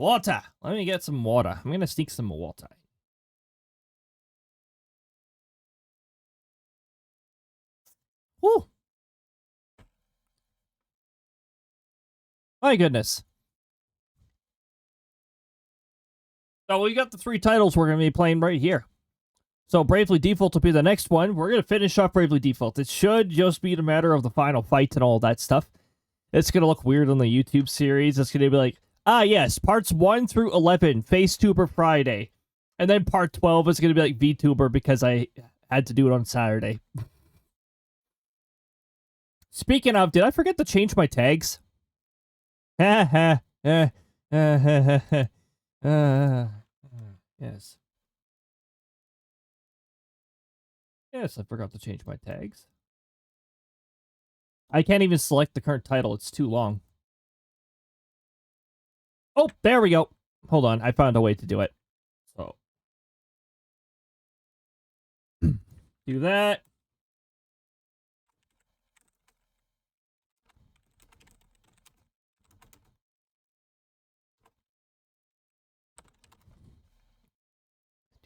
Water. Let me get some water. I'm gonna sneak some water. Woo! My goodness. So we got the 3 titles we're going to be playing right here. So Bravely Default will be the next one. We're going to finish off Bravely Default. It should just be a matter of the final fight and all that stuff. It's going to look weird on the YouTube series. It's going to be like, yes, parts 1 through 11, FaceTuber Friday. And then part 12 is going to be like VTuber because I had to do it on Saturday. Speaking of, did I forget to change my tags? Yes. Yes, I forgot to change my tags. I can't even select the current title. It's too long. Oh, there we go. Hold on. I found a way to do it. So. Do that.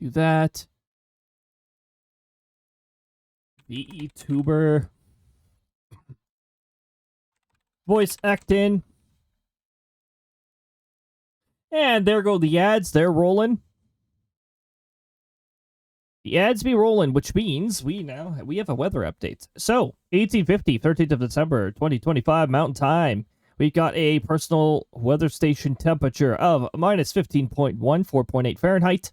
Do that. VTuber. Voice acting. And there go the ads. They're rolling. The ads be rolling, which means we have a weather update. So, 1850, 13th of December, 2025, Mountain Time. We've got a personal weather station temperature of minus 15.1, 4.8 Fahrenheit.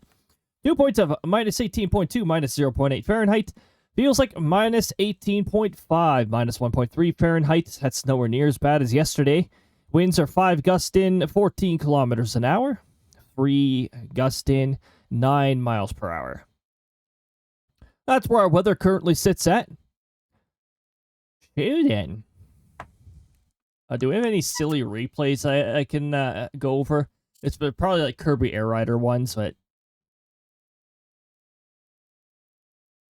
Dew points of minus 18.2, minus 0.8 Fahrenheit. Feels like minus 18.5, minus 1.3 Fahrenheit. That's nowhere near as bad as yesterday. Winds are 5 gust in, 14 kilometers an hour. 3 gust in, 9 miles per hour. That's where our weather currently sits at. Shootin'. Do we have any silly replays I can go over? It's probably like Kirby Air Rider ones, but...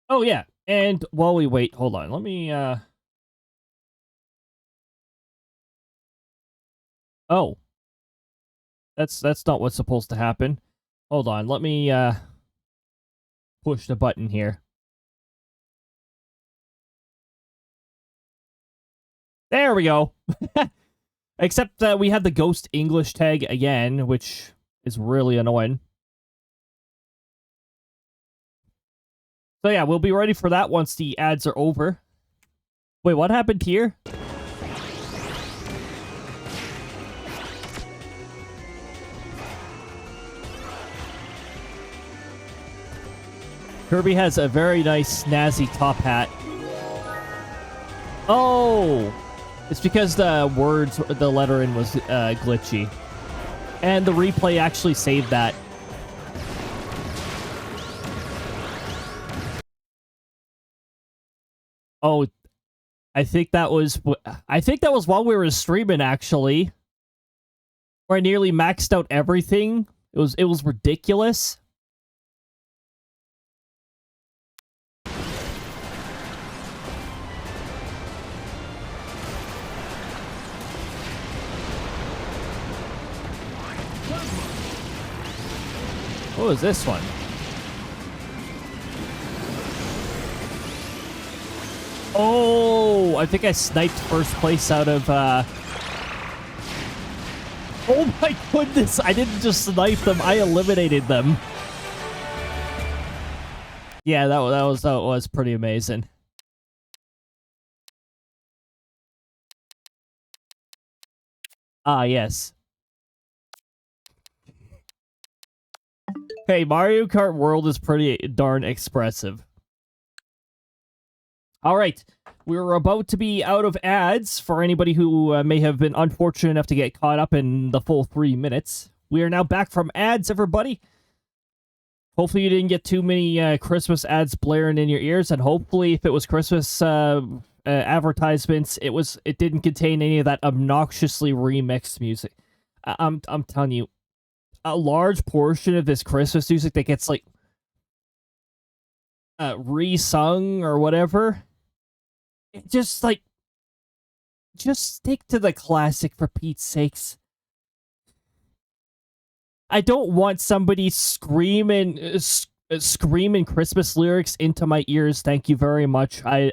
Oh, yeah. And while we wait, hold on. Let me, Oh. That's not what's supposed to happen. Hold on. Let me, push the button here. There we go. Except that we had the Ghost English tag again, which is really annoying. So yeah, we'll be ready for that once the ads are over. Wait, what happened here? Kirby has a very nice, snazzy top hat. Oh! It's because the lettering was glitchy. And the replay actually saved that. Oh, I think that was while we were streaming, actually. Where I nearly maxed out everything. It was ridiculous. What was this one? Oh, I think I sniped first place out of, Oh my goodness, I didn't just snipe them, I eliminated them. Yeah, that was pretty amazing. Ah, yes. Hey, Mario Kart World is pretty darn expressive. All right, we're about to be out of ads for anybody who may have been unfortunate enough to get caught up in the full 3 minutes. We are now back from ads, everybody. Hopefully you didn't get too many Christmas ads blaring in your ears, and hopefully if it was Christmas advertisements, it didn't contain any of that obnoxiously remixed music. I'm telling you, a large portion of this Christmas music that gets like re-sung or whatever, it just stick to the classic for Pete's sakes. I don't want somebody screaming screaming Christmas lyrics into my ears. Thank you very much. Yeah,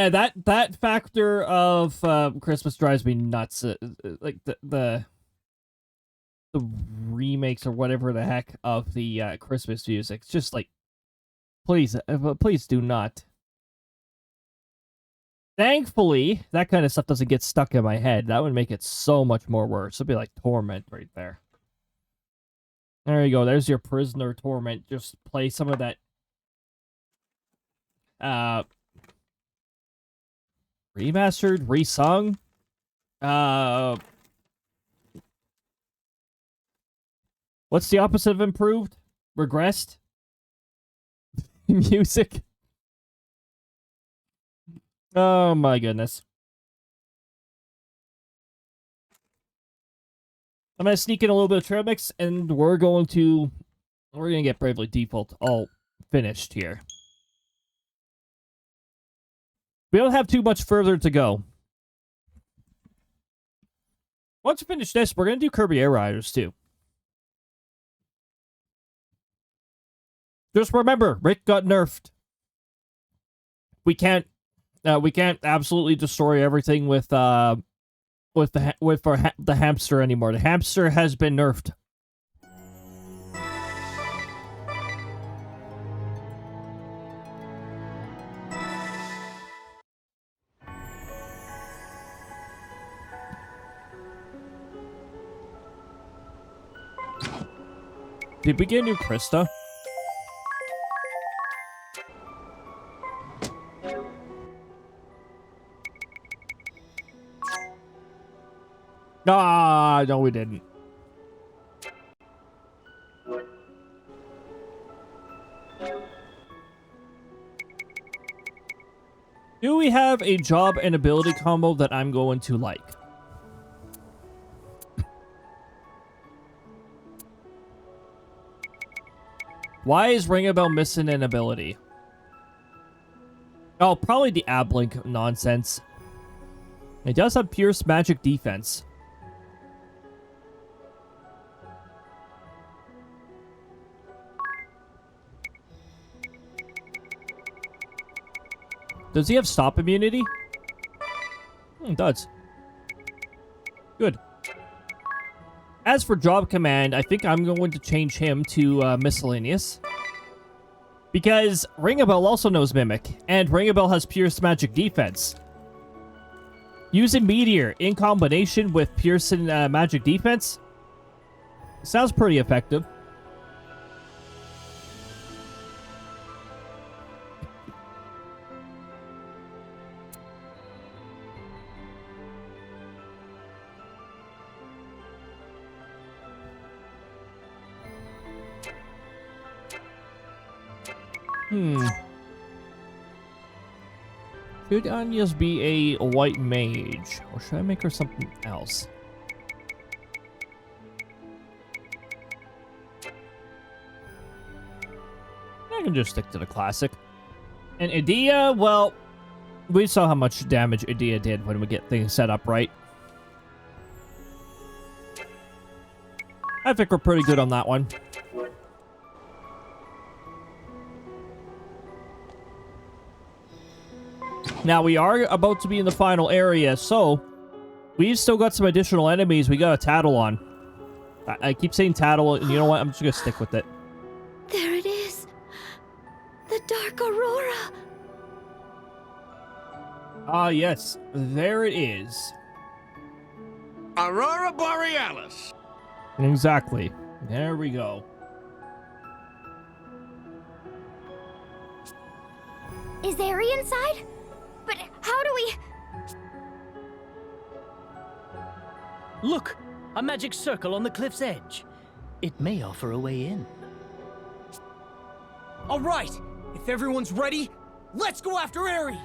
that factor of Christmas drives me nuts. Like the remakes or whatever the heck of the Christmas music. It's just like, please, please do not. Thankfully, that kind of stuff doesn't get stuck in my head. That would make it so much more worse. It'd be like torment right there. There you go. There's your prisoner torment. Just play some of that. Remastered, resung. What's the opposite of improved? Regressed? Music. Oh my goodness. I'm gonna sneak in a little bit of trail mix, and we're gonna get Bravely Default all finished here. We don't have too much further to go. Once we finish this, we're gonna do Kirby Air Riders too. Just remember, Rick got nerfed. We can't absolutely destroy everything with the hamster anymore. The hamster has been nerfed. Did we get a new Krista? Ah, no, we didn't. Do we have a job and ability combo that I'm going to like? Why is Ringabel missing an ability? Oh, probably the Ablink nonsense. It does have Pierce Magic Defense. Does he have stop immunity? It does. Good. As for job command, I think I'm going to change him to miscellaneous. Because Ringabel also knows Mimic, and Ringabel has Pierce Magic Defense. Using Meteor in combination with Pierce and Magic Defense sounds pretty effective. Should Anya's be a white mage? Or should I make her something else? I can just stick to the classic. And Edea, well, we saw how much damage Edea did when we get things set up right. I think we're pretty good on that one. Now, we are about to be in the final area, so we've still got some additional enemies we gotta tattle on. I keep saying tattle, and you know what? I'm just gonna stick with it. There it is. The Dark Aurora. Ah, yes. There it is. Aurora Borealis. Exactly. There we go. Is Aerie inside? But how do we... Look! A magic circle on the cliff's edge. It may offer a way in. All right! If everyone's ready, let's go after Aerie!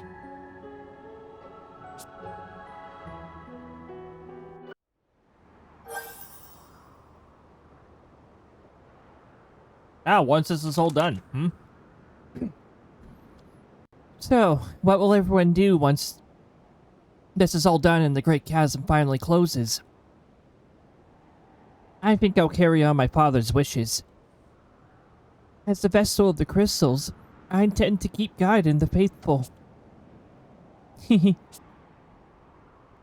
Once this is all done, So, what will everyone do once this is all done and the Great Chasm finally closes, I think I'll carry on my father's wishes. As the vessel of the crystals, I intend to keep guiding the faithful.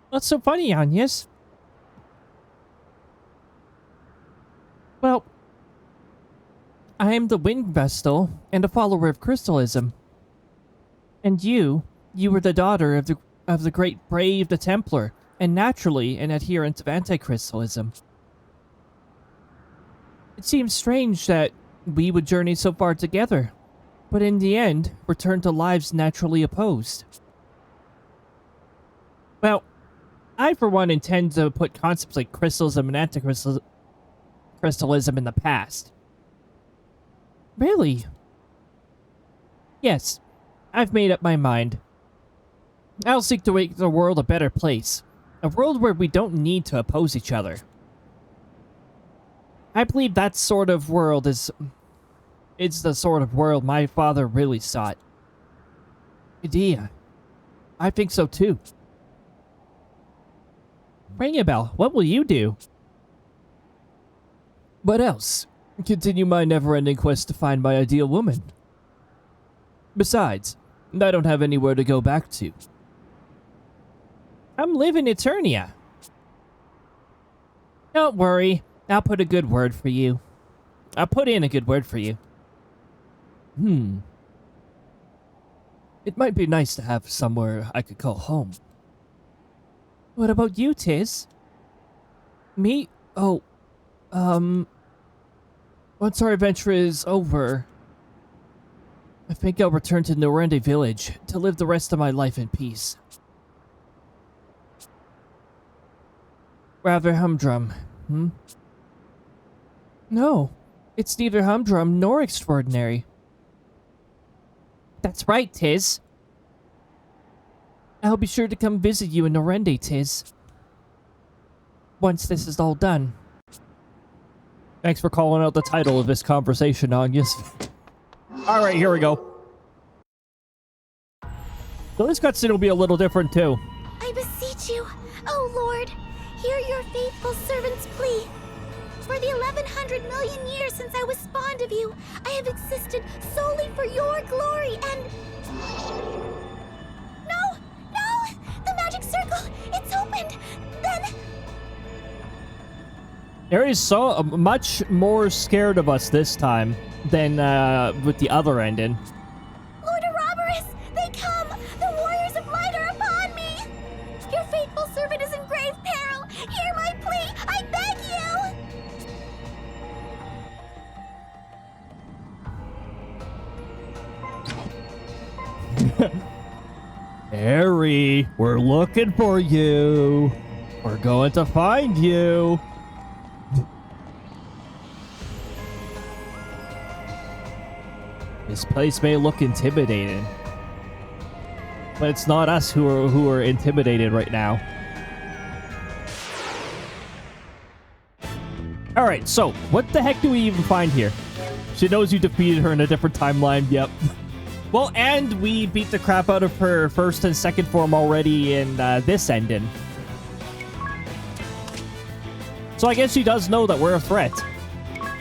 What's so funny, Agnes? Well, I am the wind vestal and a follower of crystalism. And you were the daughter of the great brave the Templar, and naturally an adherent of anti-crystalism. It seems strange that we would journey so far together, but in the end, return to lives naturally opposed. Well, I for one intend to put concepts like crystalism and anti-crystalism in the past. Really? Yes, I've made up my mind. I'll seek to make the world a better place. A world where we don't need to oppose each other. I believe that sort of world it's the sort of world my father really sought. Yeah, I think so too. Ring a bell, what will you do? What else? Continue my never-ending quest to find my ideal woman. Besides, I don't have anywhere to go back to. I'm living Eternia. Don't worry, I'll put a good word for you. I'll put in a good word for you. It might be nice to have somewhere I could call home. What about you, Tiz? Me? Oh, once our adventure is over, I think I'll return to Norende village to live the rest of my life in peace. Rather humdrum, No, it's neither humdrum nor extraordinary. That's right, Tiz. I'll be sure to come visit you in Norende, Tiz. Once this is all done. Thanks for calling out the title of this conversation, Agnes. Alright, here we go. So this cutscene will be a little different, too. I beseech you, O Lord, hear your faithful servant's plea. For the 1100 million years since I was spawned of you, I have existed solely for your glory and... No! No! The magic circle! It's opened! Then... Ares so much more scared of us this time than with the other ending. Lord Ouroboros, they come! The warriors of light are upon me! Your faithful servant is in grave peril! Hear my plea! I beg you! Harry, we're looking for you. We're going to find you. This place may look intimidating, but it's not us who are intimidated right now. All right, so what the heck do we even find here? She knows you defeated her in a different timeline. Yep. Well, and we beat the crap out of her first and second form already in this ending. So I guess she does know that we're a threat.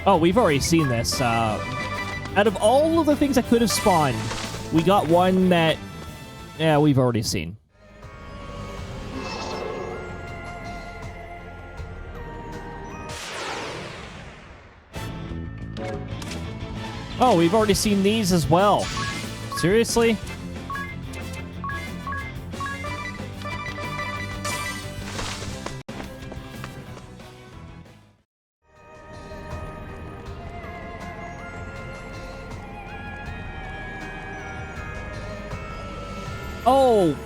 Oh, we've already seen this. Out of all of the things that could have spawned, we got one that, yeah, we've already seen. Oh, we've already seen these as well. Seriously? Oh,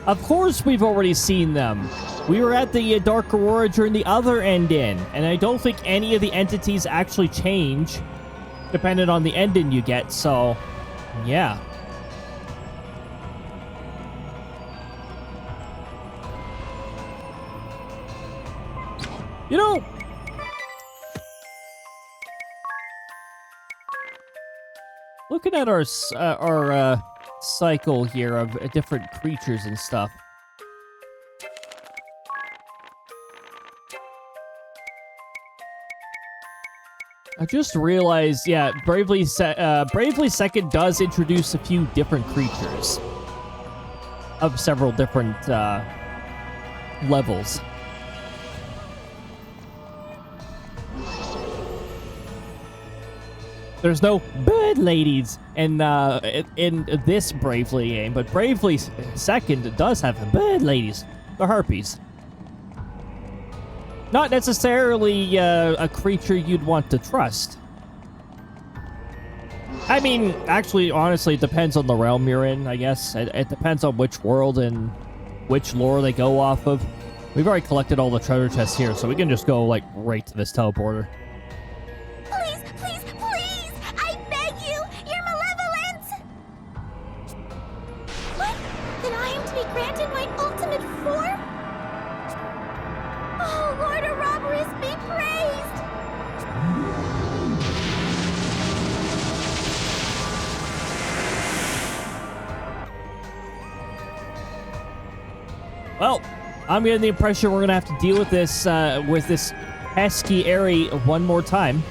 of course we've already seen them. We were at the Dark Aurora during the other ending, and I don't think any of the entities actually change, depending on the ending you get, so, yeah. You know, looking at our cycle here of different creatures and stuff, I just realized, yeah, Bravely Second does introduce a few different creatures of several different levels. There's no bird ladies in this Bravely game, but Bravely Second does have bird ladies, the harpies. Not necessarily a creature you'd want to trust. I mean, actually, honestly, it depends on the realm you're in, I guess. It depends on which world and which lore they go off of. We've already collected all the treasure chests here, so we can just go, like, right to this teleporter. Please, please, please! I beg you! Your malevolence! What? Then I am to be granted my ultimate form? Oh, Lord Ouroboros, be praised! Well, I'm getting the impression we're gonna have to deal with this pesky area one more time.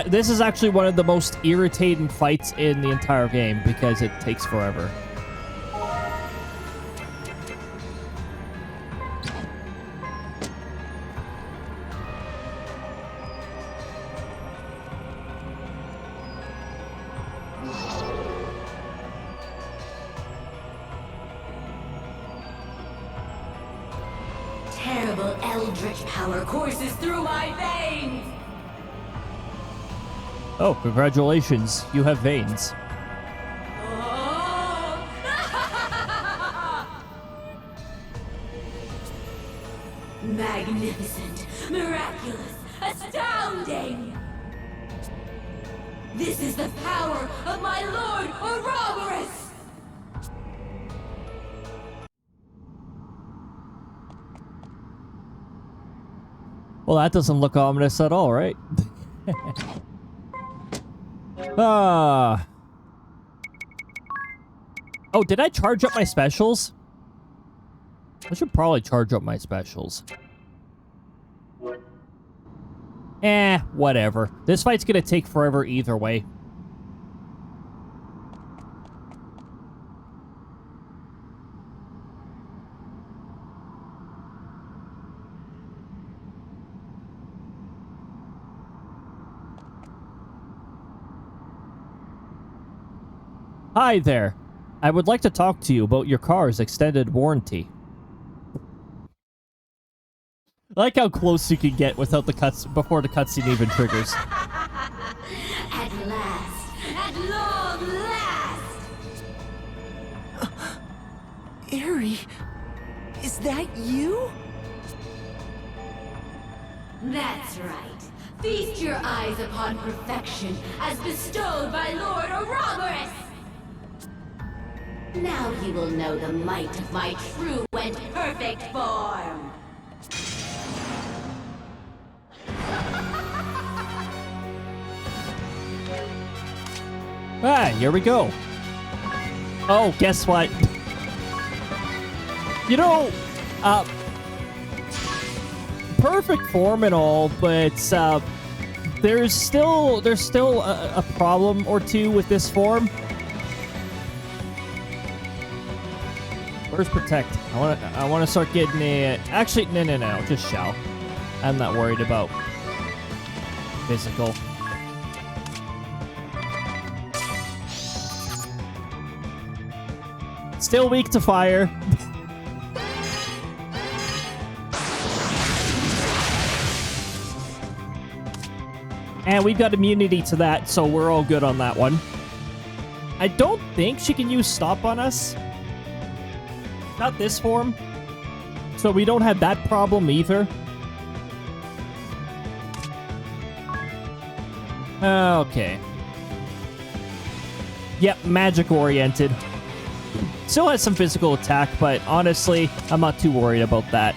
This is actually one of the most irritating fights in the entire game because it takes forever. Terrible eldritch power courses through my veins! Oh, congratulations. You have veins. Oh. Magnificent, miraculous, astounding! This is the power of my Lord Ouroboros! Well, that doesn't look ominous at all, right? Ah. Oh, did I charge up my specials? I should probably charge up my specials. Whatever. This fight's gonna take forever either way. Hi there. I would like to talk to you about your car's extended warranty. I like how close you can get without the cuts before the cutscene even triggers. At last! At long last! Eri, is that you? That's right. Feast your eyes upon perfection as bestowed by Lord Ouroboros! Now you will know the might of my true and perfect form! Ah, here we go. Oh, guess what? You know, perfect form and all, but there's still a problem or two with this form. Where's protect? I wanna start getting a. Actually, no, just shall. I'm not worried about physical. Still weak to fire. And we've got immunity to that, so we're all good on that one. I don't think she can use stop on us. Not this form. So we don't have that problem either. Okay. Yep, magic oriented. Still has some physical attack, but honestly, I'm not too worried about that.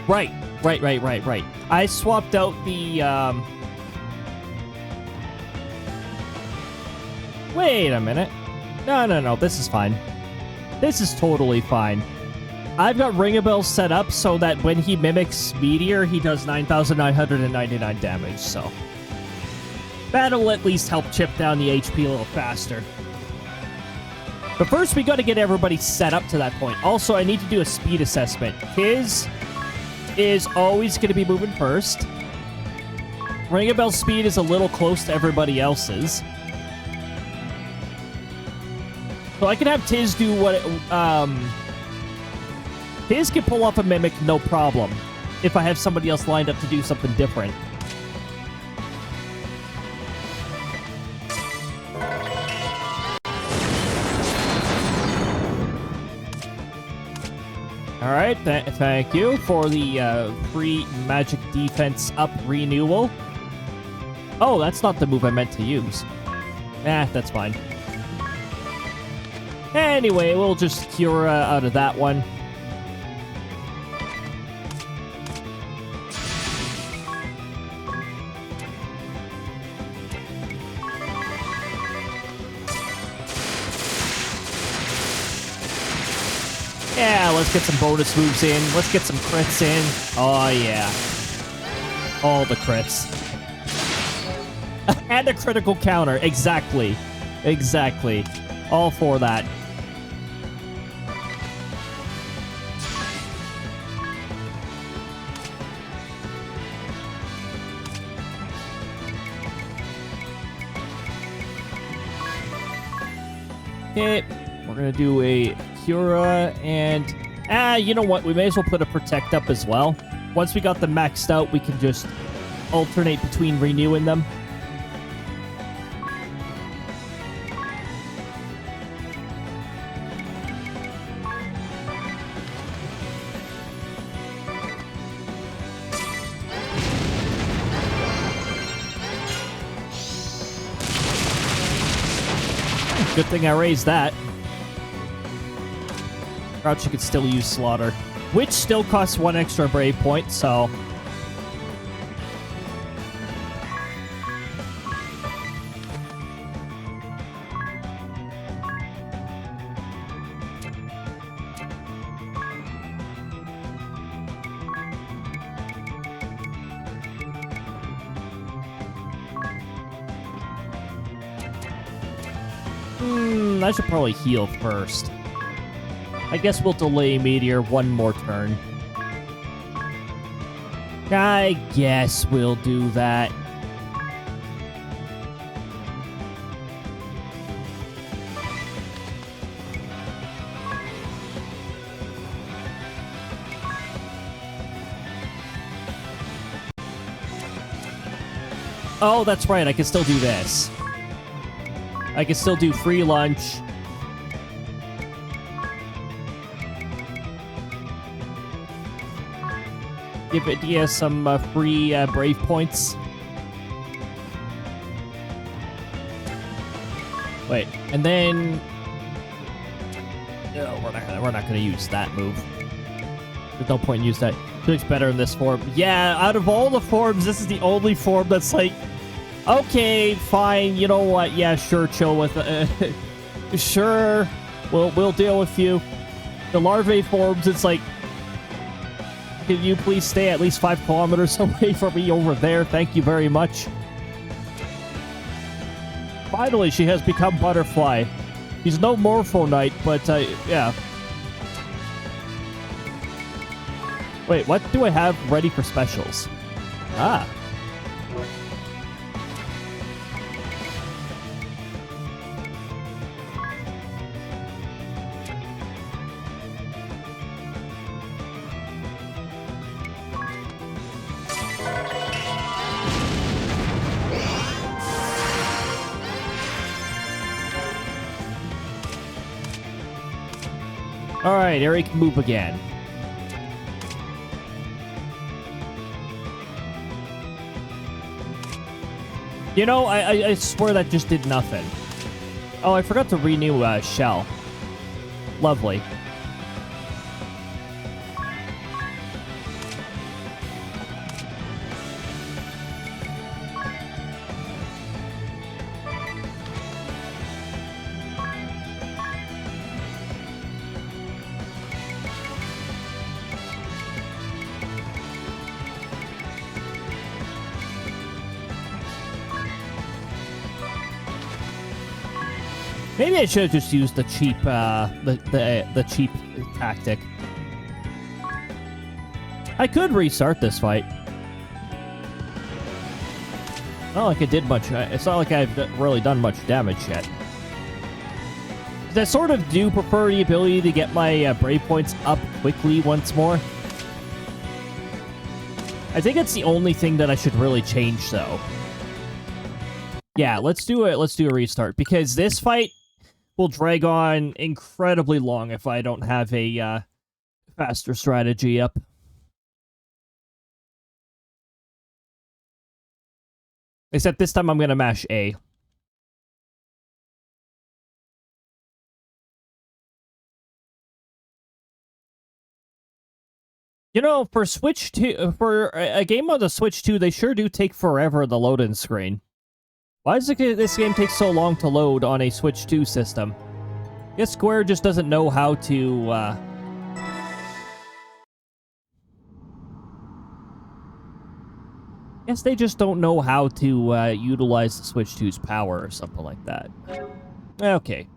Right. Right. I swapped out the, Wait a minute. No, this is fine. This is totally fine. I've got Ringabel set up so that when he mimics Meteor, he does 9,999 damage, so... That'll at least help chip down the HP a little faster. But first, we gotta get everybody set up to that point. Also, I need to do a speed assessment. His is always gonna be moving first. Ringabel's speed is a little close to everybody else's. So I can have Tiz do what... Tiz can pull off a mimic, no problem. If I have somebody else lined up to do something different. Alright, thank you for the free magic defense up renewal. Oh, that's not the move I meant to use. That's fine. Anyway, we'll just cure out of that one. Yeah, let's get some bonus moves in. Let's get some crits in. Oh, yeah. All the crits. And a critical counter. Exactly. All for that. Okay, we're gonna do a Cura, and you know what? We may as well put a Protect up as well. Once we got them maxed out, we can just alternate between renewing them. Good thing I raised that. Crouch, you could still use Slaughter, which still costs 1 extra brave point, so... I should probably heal first. I guess we'll delay Meteor one more turn. I guess we'll do that. Oh, that's right. I can still do this. I can still do free lunch. Give it some free brave points. Wait, and then no, we're not gonna use that move. There's no point in using that. It looks better in this form. Yeah, out of all the forms, this is the only form that's like, okay, fine. You know what? Yeah, sure, chill with it. Sure, we'll deal with you. The larvae forms, it's like, can you please stay at least 5 kilometers away from me over there? Thank you very much. Finally, she has become Butterfly. He's no Morpho Knight, but, yeah. Wait, what do I have ready for specials? Ah. Alright, Eric can move again. You know, I swear that just did nothing. Oh, I forgot to renew Shell. Lovely. Maybe I should have just used the cheap, the cheap tactic. I could restart this fight. Not like it did much. It's not like I've really done much damage yet. I sort of do prefer the ability to get my brave points up quickly once more. I think it's the only thing that I should really change, though. Yeah, let's do it. Let's do a restart, because this fight will drag on incredibly long if I don't have a faster strategy up. Except this time I'm going to mash A. You know, for Switch 2, for a game on the Switch 2, they sure do take forever to load in screen. Why does this game take so long to load on a Switch 2 system? I guess Square just doesn't know how to, guess they just don't know how to utilize the Switch 2's power or something like that. Okay.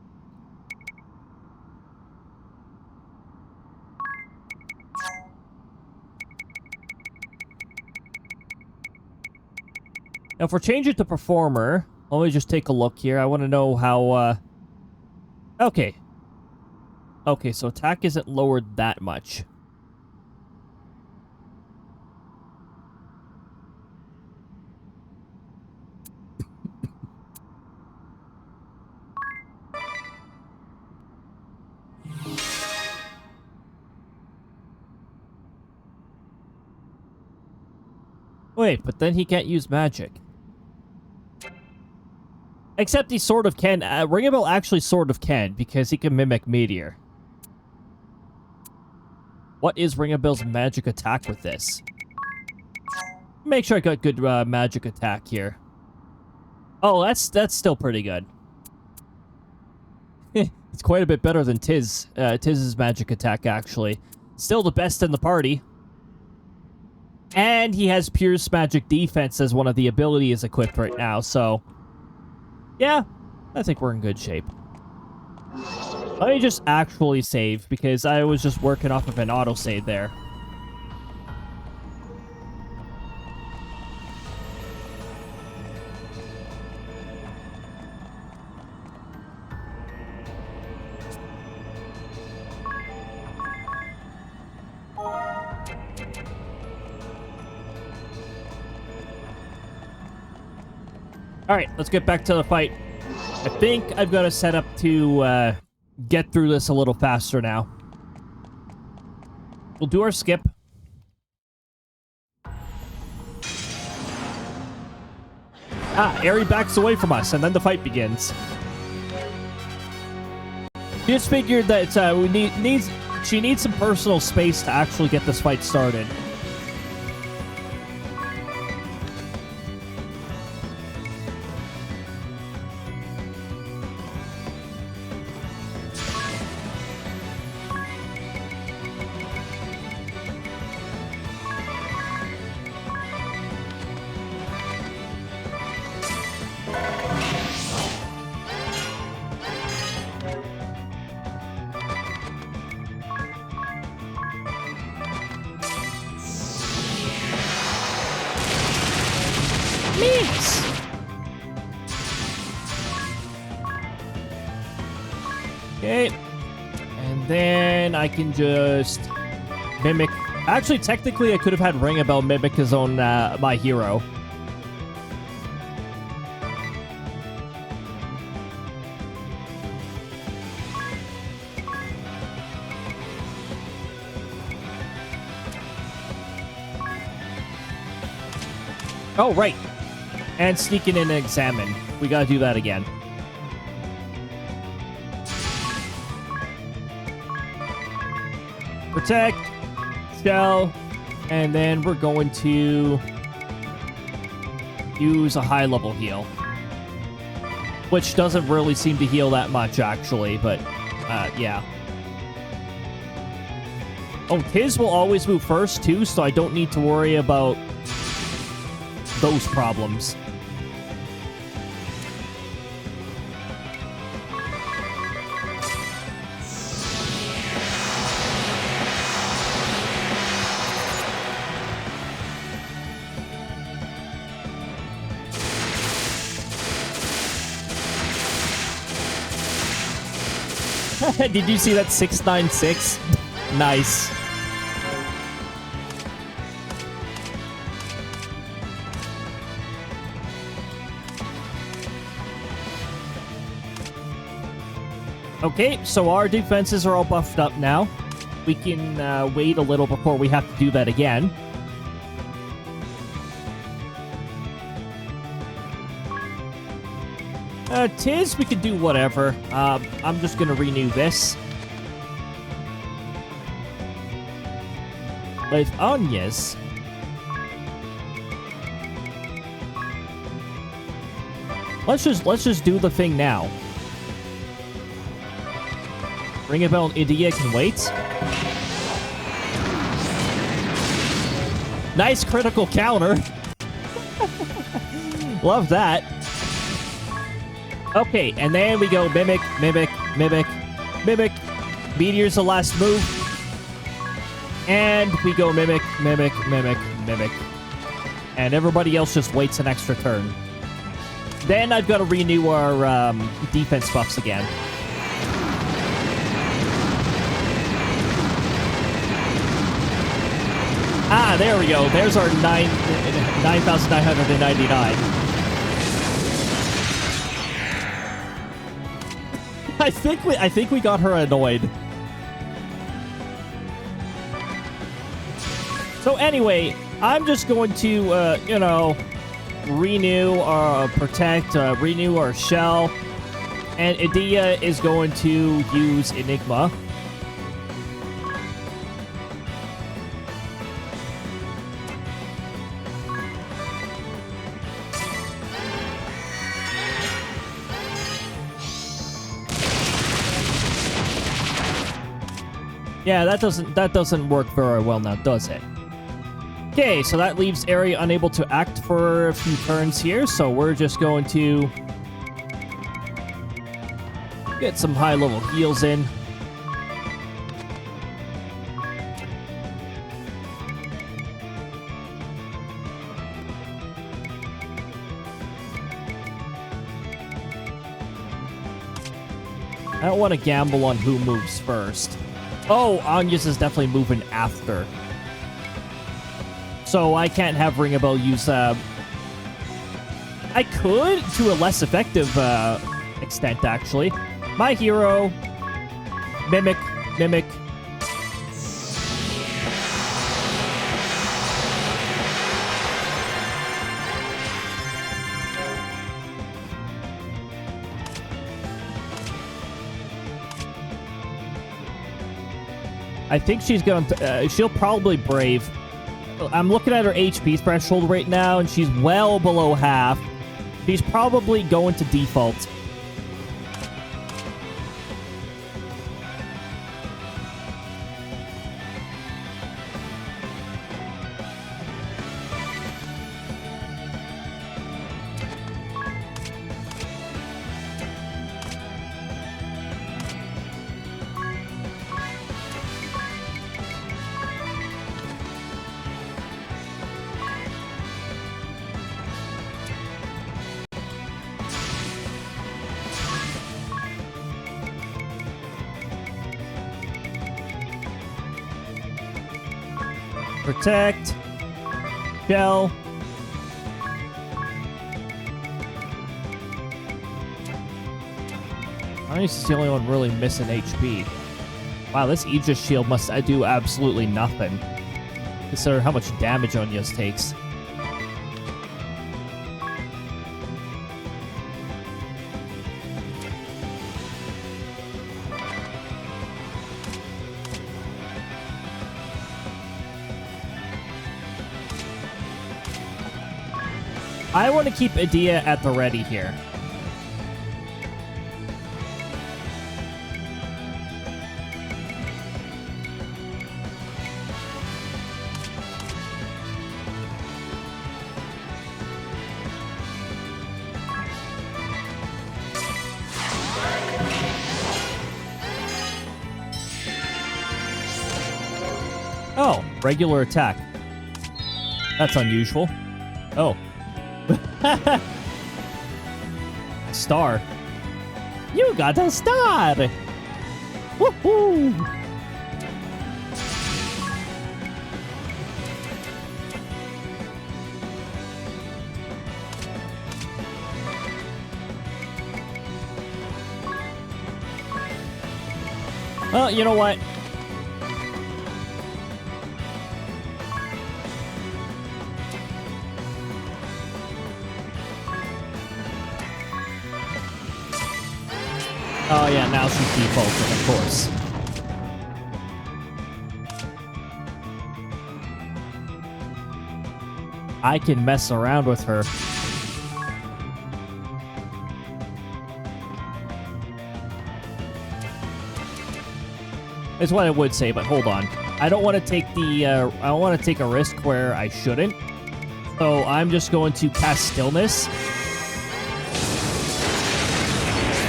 Now, if we're changing to Performer, let me just take a look here. I want to know how, okay. Okay, so attack isn't lowered that much. Wait, but then he can't use magic. Except he sort of can. Ringabel actually sort of can, because he can mimic Meteor. What is Ringabel's magic attack with this? Make sure I got good magic attack here. Oh, that's still pretty good. It's quite a bit better than Tiz's magic attack, actually. Still the best in the party. And he has Pierce Magic Defense as one of the abilities equipped right now, so... yeah, I think we're in good shape. Let me just actually save, because I was just working off of an autosave there. Alright, let's get back to the fight. I think I've got to set up to get through this a little faster now. We'll do our skip. Eri backs away from us, and then the fight begins. She just figured that she needs some personal space to actually get this fight started. Okay, and then I can just mimic. Actually, technically, I could have had Ringabel mimic his own my hero. Oh, right. And sneaking in and examine. We gotta do that again. Protect, shell, and then we're going to use a high-level heal. Which doesn't really seem to heal that much, actually, but, yeah. Oh, Tiz will always move first, too, so I don't need to worry about those problems. Did you see that 696? Nice. Okay, so our defenses are all buffed up now. We can wait a little before we have to do that again. Tiz, we could do whatever. I'm just gonna renew this. With Anya's, let's just do the thing now. Ring a bell and Idia can wait. Nice critical counter. Love that. Okay, and then we go Mimic, Mimic, Mimic, Mimic. Meteor's the last move. And we go Mimic, Mimic, Mimic, Mimic. And everybody else just waits an extra turn. Then I've got to renew our defense buffs again. Ah, there we go. There's our 9,999. I think we got her annoyed. So anyway, I'm just going to you know, renew our protect, renew our shell, and Idia is going to use Enigma. Yeah, that doesn't work very well now, does it? Okay, so that leaves area unable to act for a few turns here, so we're just going to get some high-level heals in. I don't want to gamble on who moves first. Oh, Anya's is definitely moving after. So I can't have Ring a Bell use, I could, to a less effective, extent, actually. My hero, Mimic, Mimic. I think she's going to, she'll probably Brave. I'm looking at her HP threshold right now, and she's well below half. She's probably going to default. Protect. Shell. Onyx is the only one really missing HP. Wow, this Aegis shield must do absolutely nothing. Consider how much damage Onyx takes. I want to keep Idia at the ready here. Oh, regular attack. That's unusual. Oh. Star. You got a star! Woohoo! Well, you know what? Oh yeah, now she's defaulted, of course. I can mess around with her. Is what I would say, but hold on. I don't want to take the, I don't want to take a risk where I shouldn't. So I'm just going to cast Stillness.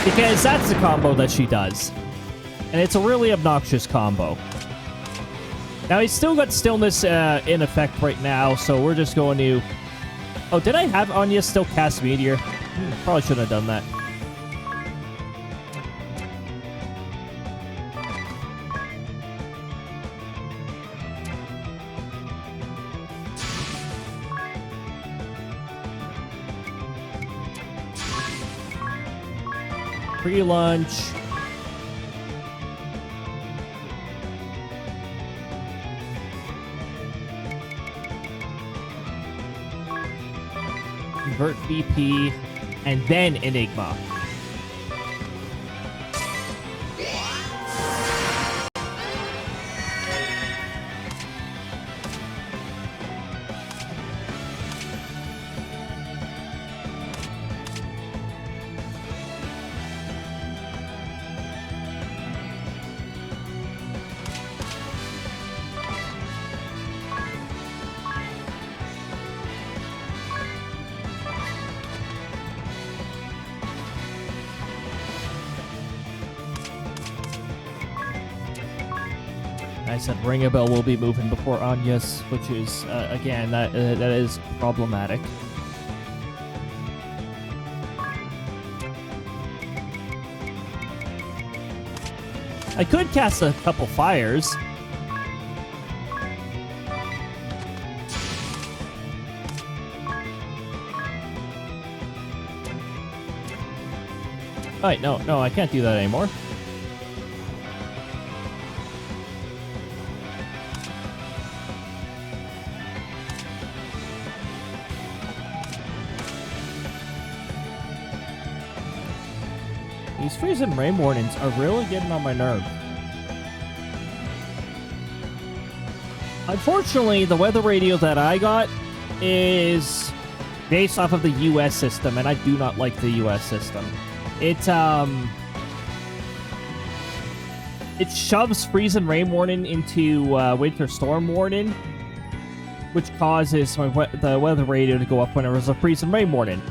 Because that's the combo that she does. And it's a really obnoxious combo. Now, he's still got Stillness in effect right now, so we're just going to... Oh, did I have Anya still cast Meteor? Probably shouldn't have done that. Pre-lunch. Convert VP, and then Enigma. I said Ring a Bell will be moving before Anya's, which is, again, that is problematic. I could cast a couple fires. Wait, no, I can't do that anymore. These freeze and rain warnings are really getting on my nerve. Unfortunately, the weather radio that I got is based off of the US system, and I do not like the US system. It shoves freeze and rain warning into winter storm warning, which causes the weather radio to go up when there was a freeze and rain warning.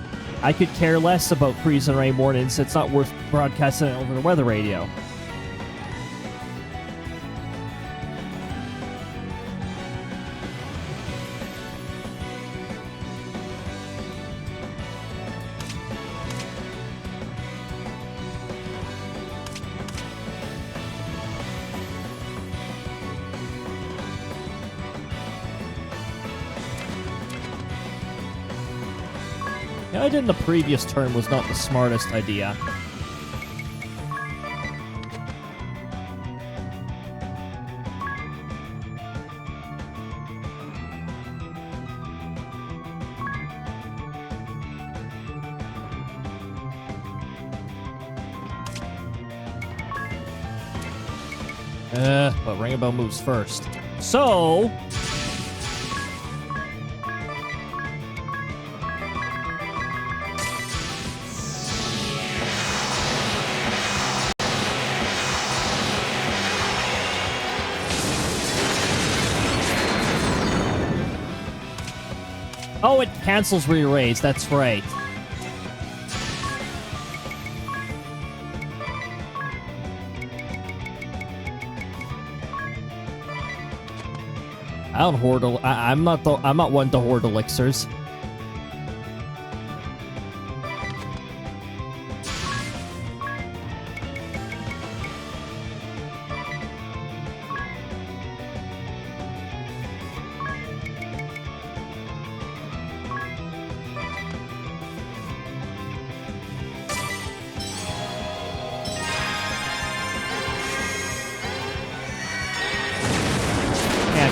I could care less about freeze and rain warnings. It's not worth broadcasting it over the weather radio. I did in the previous turn was not the smartest idea. But Ring a Bell moves first. So... Oh, it cancels re-raise, that's right. I don't hoard. I'm not one to hoard elixirs.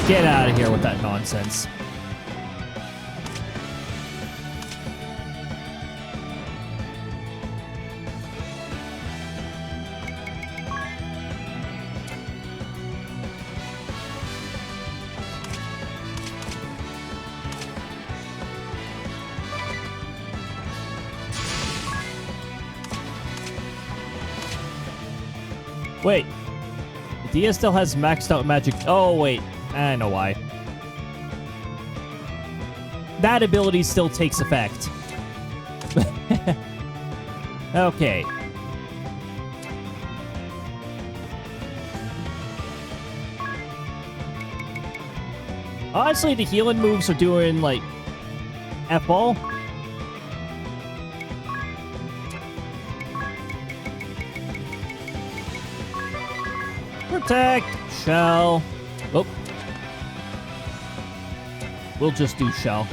Get out of here with that nonsense. Wait. Dia still has maxed out magic. Oh, wait. I know why. That ability still takes effect. Okay. Honestly, the healing moves are doing, like, F-ball. Protect! Shell. Oh. We'll just do shell.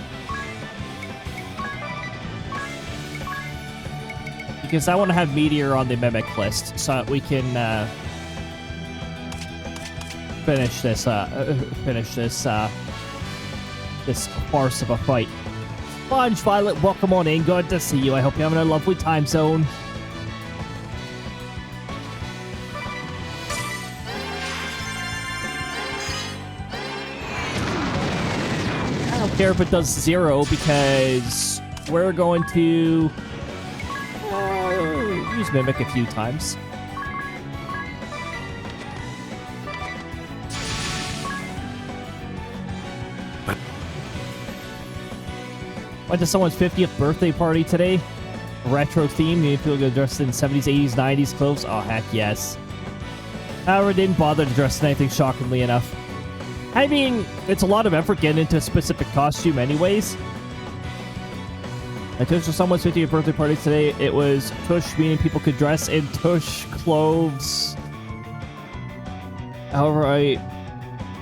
Because I want to have Meteor on the Mimic list, so we can, finish this farce of a fight. Sponge Violet, welcome on in. Good to see you. I hope you're having a lovely time zone. I don't care if it does 0 because we're going to use Mimic a few times. Went to someone's 50th birthday party today. Retro theme. You feel good dressed in 70s, 80s, 90s clothes? Oh, heck yes. However, didn't bother to dress in anything shockingly enough. I mean, it's a lot of effort getting into a specific costume anyways. I took to someone's 50th birthday party today. It was tush, meaning people could dress in tush clothes. However, I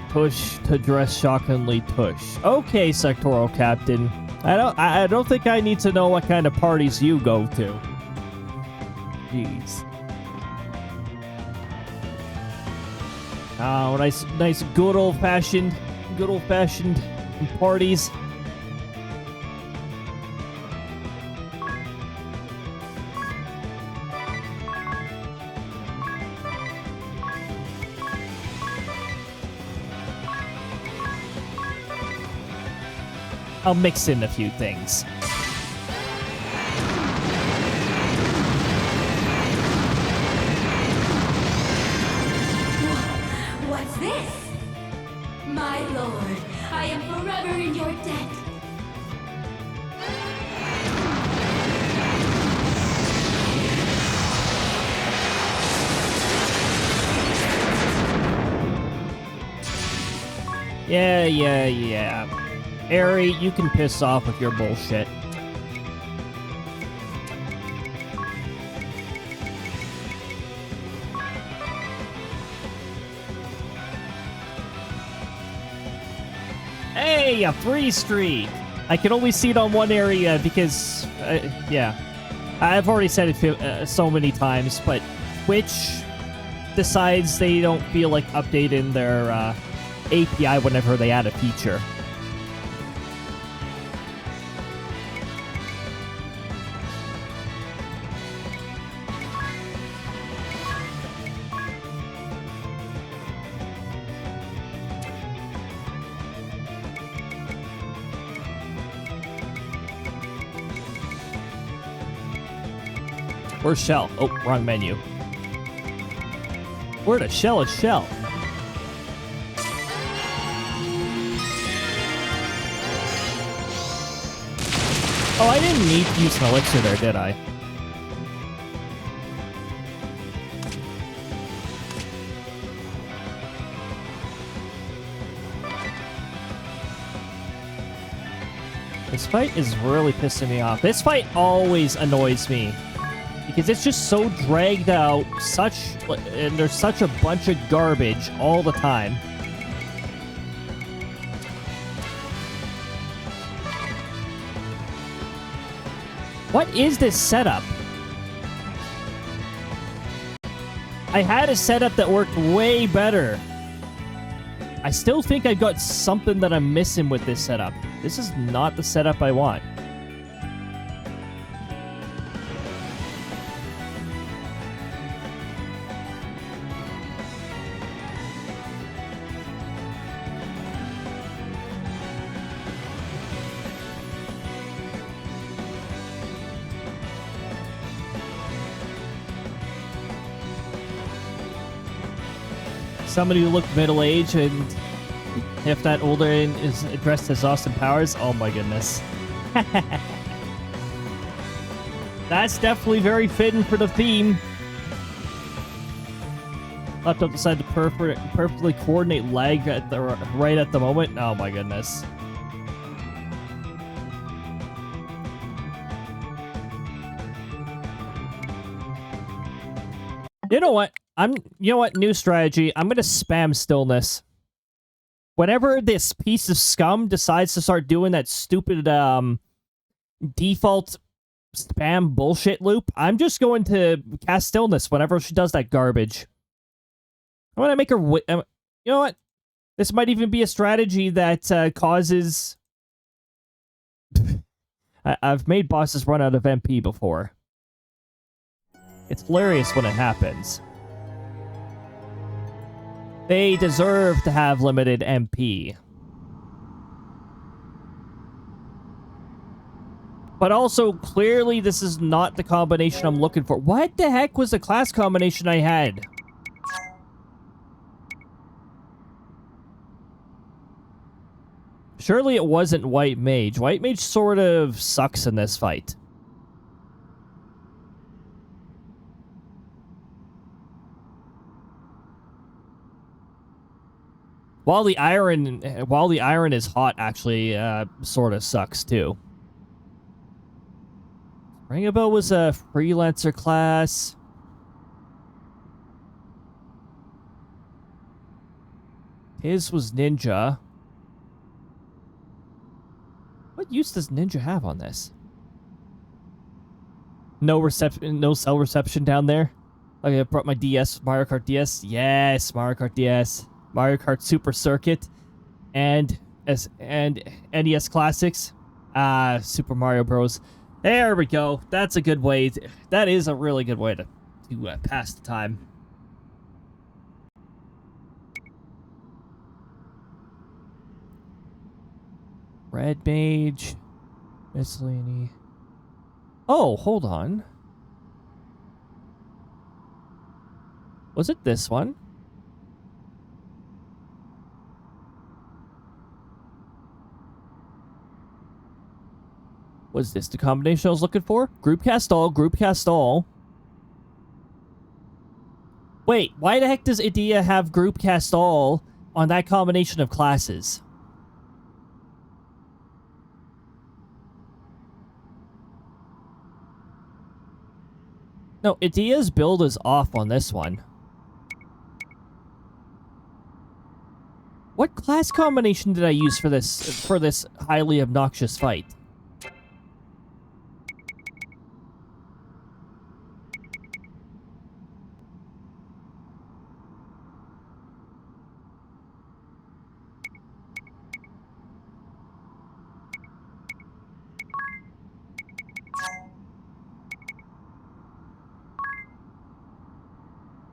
tush to dress shockingly tush. Okay, sectoral captain. I don't think I need to know what kind of parties you go to. Jeez. Oh, nice good old-fashioned parties. I'll mix in a few things. What's this? My lord, I am forever in your debt. Yeah. Ari, you can piss off with your bullshit. Hey, a free streak! I can only see it on one area because, yeah. I've already said it so many times, but Twitch decides they don't feel like updating their API whenever they add a feature. Where's Shell? Oh, wrong menu. Where the Shell is Shell? Oh, I didn't need to use an elixir there, did I? This fight is really pissing me off. This fight always annoys me. Because it's just so dragged out, and there's such a bunch of garbage all the time. What is this setup? I had a setup that worked way better. I still think I've got something that I'm missing with this setup. This is not the setup I want. Somebody who looked middle-aged, and if that older is dressed as Austin Powers, oh my goodness. That's definitely very fitting for the theme. Laptop decided to perfectly coordinate lag right at the moment. Oh my goodness. You know what? You know what? New strategy. I'm gonna spam stillness. Whenever this piece of scum decides to start doing that stupid default spam bullshit loop, I'm just going to cast stillness whenever she does that garbage. I want to make her. You know what? This might even be a strategy that causes. I've made bosses run out of MP before. It's hilarious when it happens. They deserve to have limited MP. But also, clearly, this is not the combination I'm looking for. What the heck was the class combination I had? Surely it wasn't White Mage. White Mage sort of sucks in this fight. While the iron is hot, actually, sort of sucks too. Ring a Bell was a freelancer class. His was ninja. What use does ninja have on this? No reception, no cell reception down there. Okay, I brought my DS, Mario Kart DS. Yes, Mario Kart DS. Mario Kart Super Circuit, and NES Classics, Super Mario Bros. There we go. That's a good way. That is a really good way to pass the time. Red Mage, miscellany. Oh, hold on. Was it this one? Was this the combination I was looking for? Group cast all, group cast all. Wait, why the heck does Idea have group cast all on that combination of classes? No, Idea's build is off on this one. What class combination did I use for this highly obnoxious fight?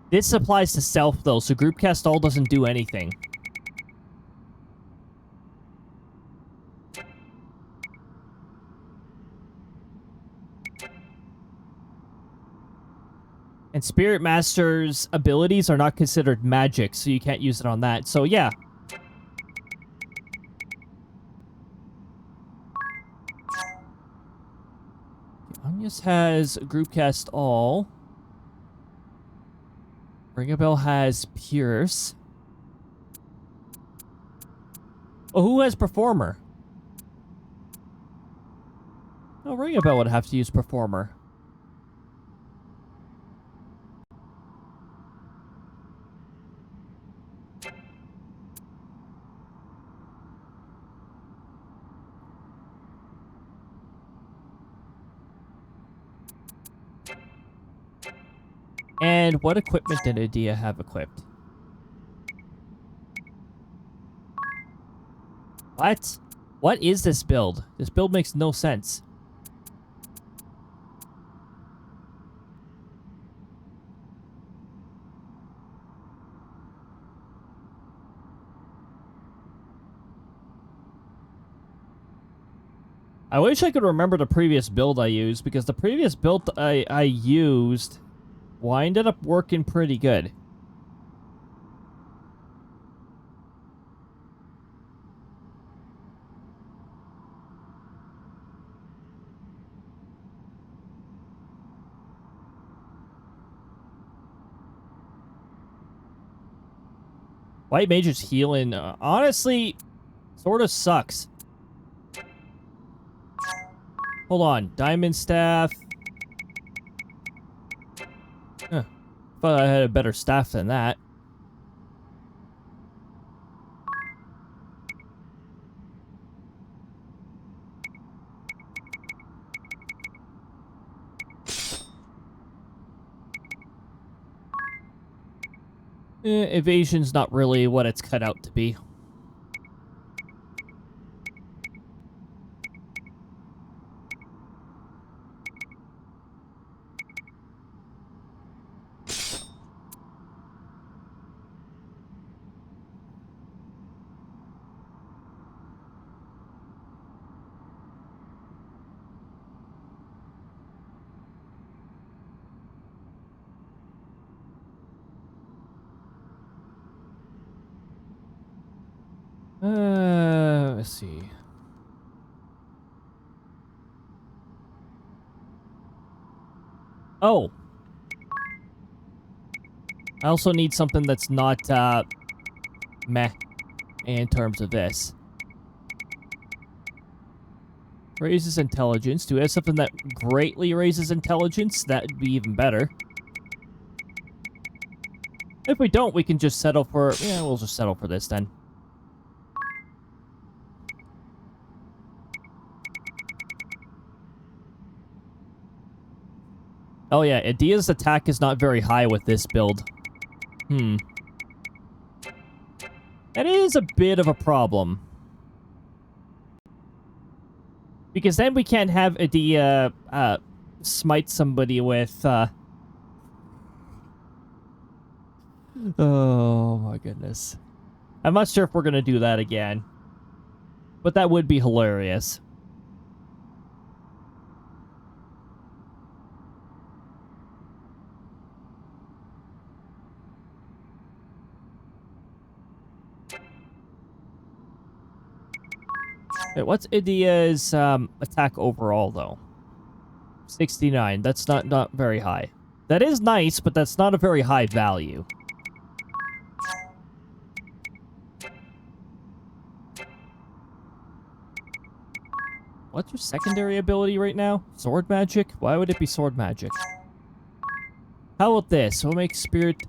This applies to Self, though, so group cast all doesn't do anything. And Spirit Master's abilities are not considered magic, so you can't use it on that. So, yeah. Anya's has group cast all. Ring a Bell has Pierce. Oh, who has Performer? Oh, Ring a Bell would have to use Performer. And what equipment did Idea have equipped? What? What is this build? This build makes no sense. I wish I could remember the previous build I used, because the previous build I used ended up working pretty good. White Mage's healing, honestly, sort of sucks. Hold on. Diamond Staff. Huh. Thought I had a better staff than that. Evasion's not really what it's cut out to be. Let's see. Oh. I also need something that's not, meh in terms of this. Raises intelligence. Do we have something that greatly raises intelligence? That would be even better. If we don't, we can just settle for... Yeah, we'll just settle for this then. Oh yeah, Adia's attack is not very high with this build. That is a bit of a problem. Because then we can't have Adia, smite somebody with, Oh my goodness. I'm not sure if we're gonna do that again. But that would be hilarious. Wait, what's Idia's attack overall, though? 69. That's not very high. That is nice, but that's not a very high value. What's your secondary ability right now? Sword magic? Why would it be sword magic? How about this? We'll make spiritism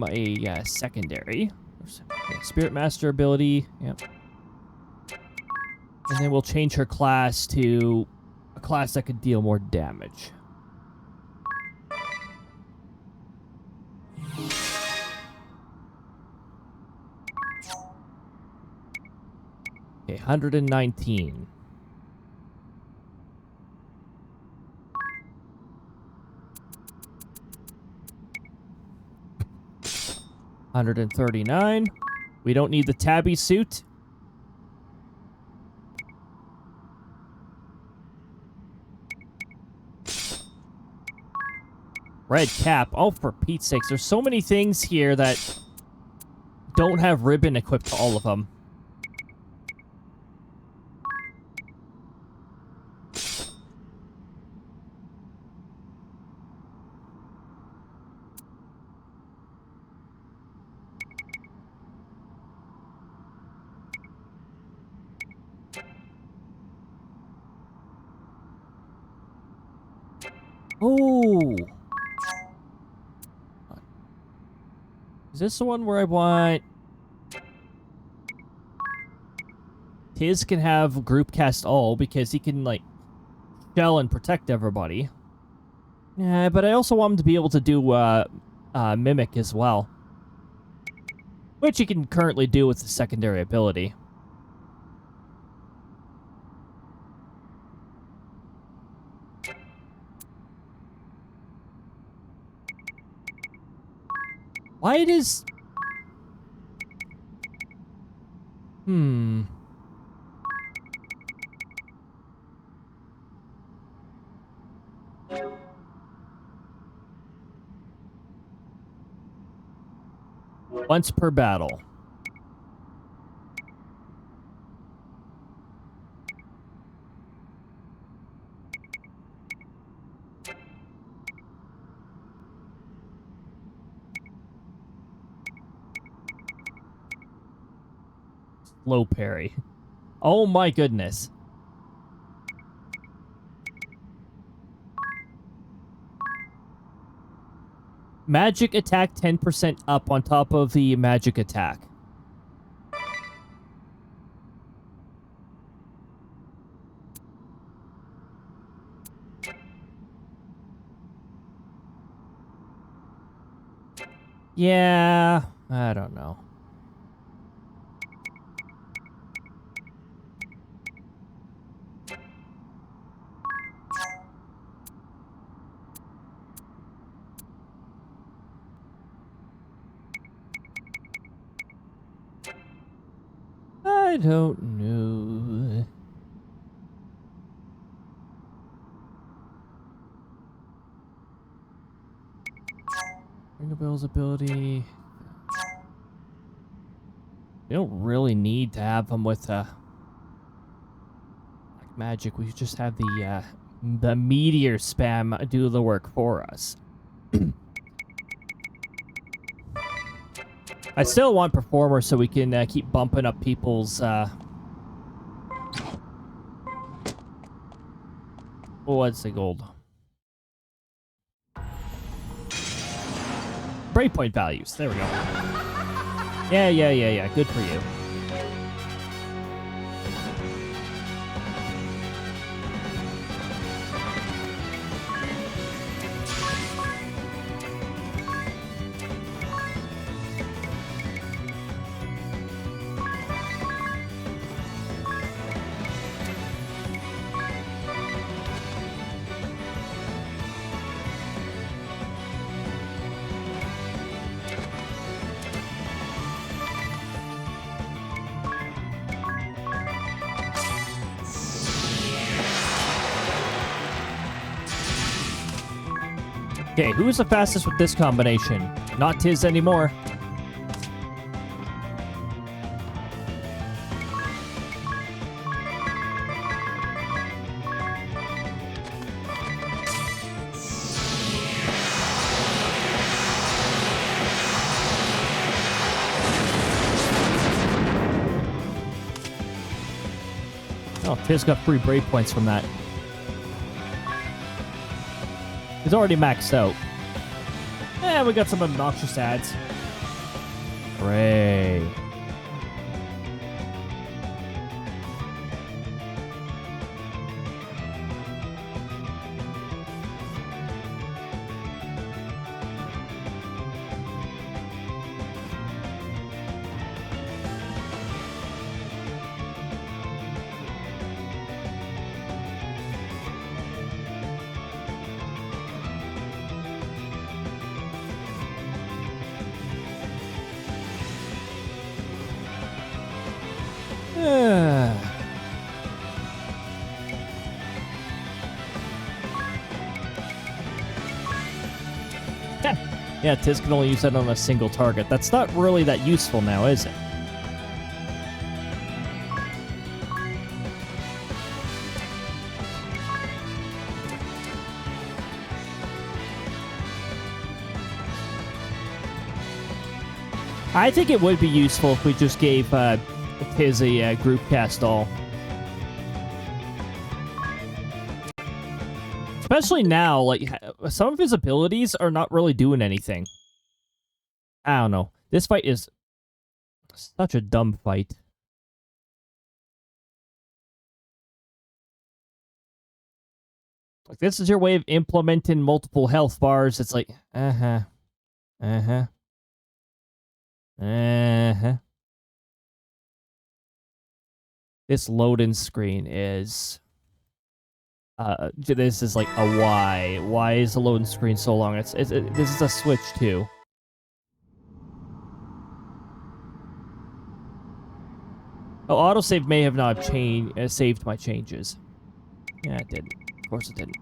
a secondary. Spirit master ability. Yep. And then we'll change her class to a class that could deal more damage. Okay, 119. $139. We don't need the tabby suit. Red cap. Oh, for Pete's sakes. There's so many things here that don't have ribbon equipped to all of them. Oh. Is this the one where I want... His can have group cast all because he can, like, shell and protect everybody. Yeah, but I also want him to be able to do, mimic as well. which he can currently do with the secondary ability. Why does... Once per battle. Slow parry. Oh my goodness. Magic attack 10% up on top of the magic attack. Yeah, I don't know. I don't know. Ring of Bell's ability. We don't really need to have them with like magic. We just have the meteor spam do the work for us. I still want performer so we can keep bumping up people's what's the gold? Breakpoint values. There we go. Yeah. Good for you. Okay, who's the fastest with this combination? Not Tiz anymore. Oh, Tiz got free break points from that. He's already maxed out. Yeah, we got some obnoxious ads. Hooray. Yeah, Tiz can only use that on a single target. That's not really that useful now, is it? I think it would be useful if we just gave Tiz a group cast all. Especially now, like, some of his abilities are not really doing anything. I don't know. This fight is such a dumb fight. Like, this is your way of implementing multiple health bars. It's like, uh-huh. Uh-huh. This loading screen is... this is like a why. Why is the loading screen so long? This is a Switch too. Oh, autosave may have not saved my changes. Yeah, it didn't. Of course it didn't.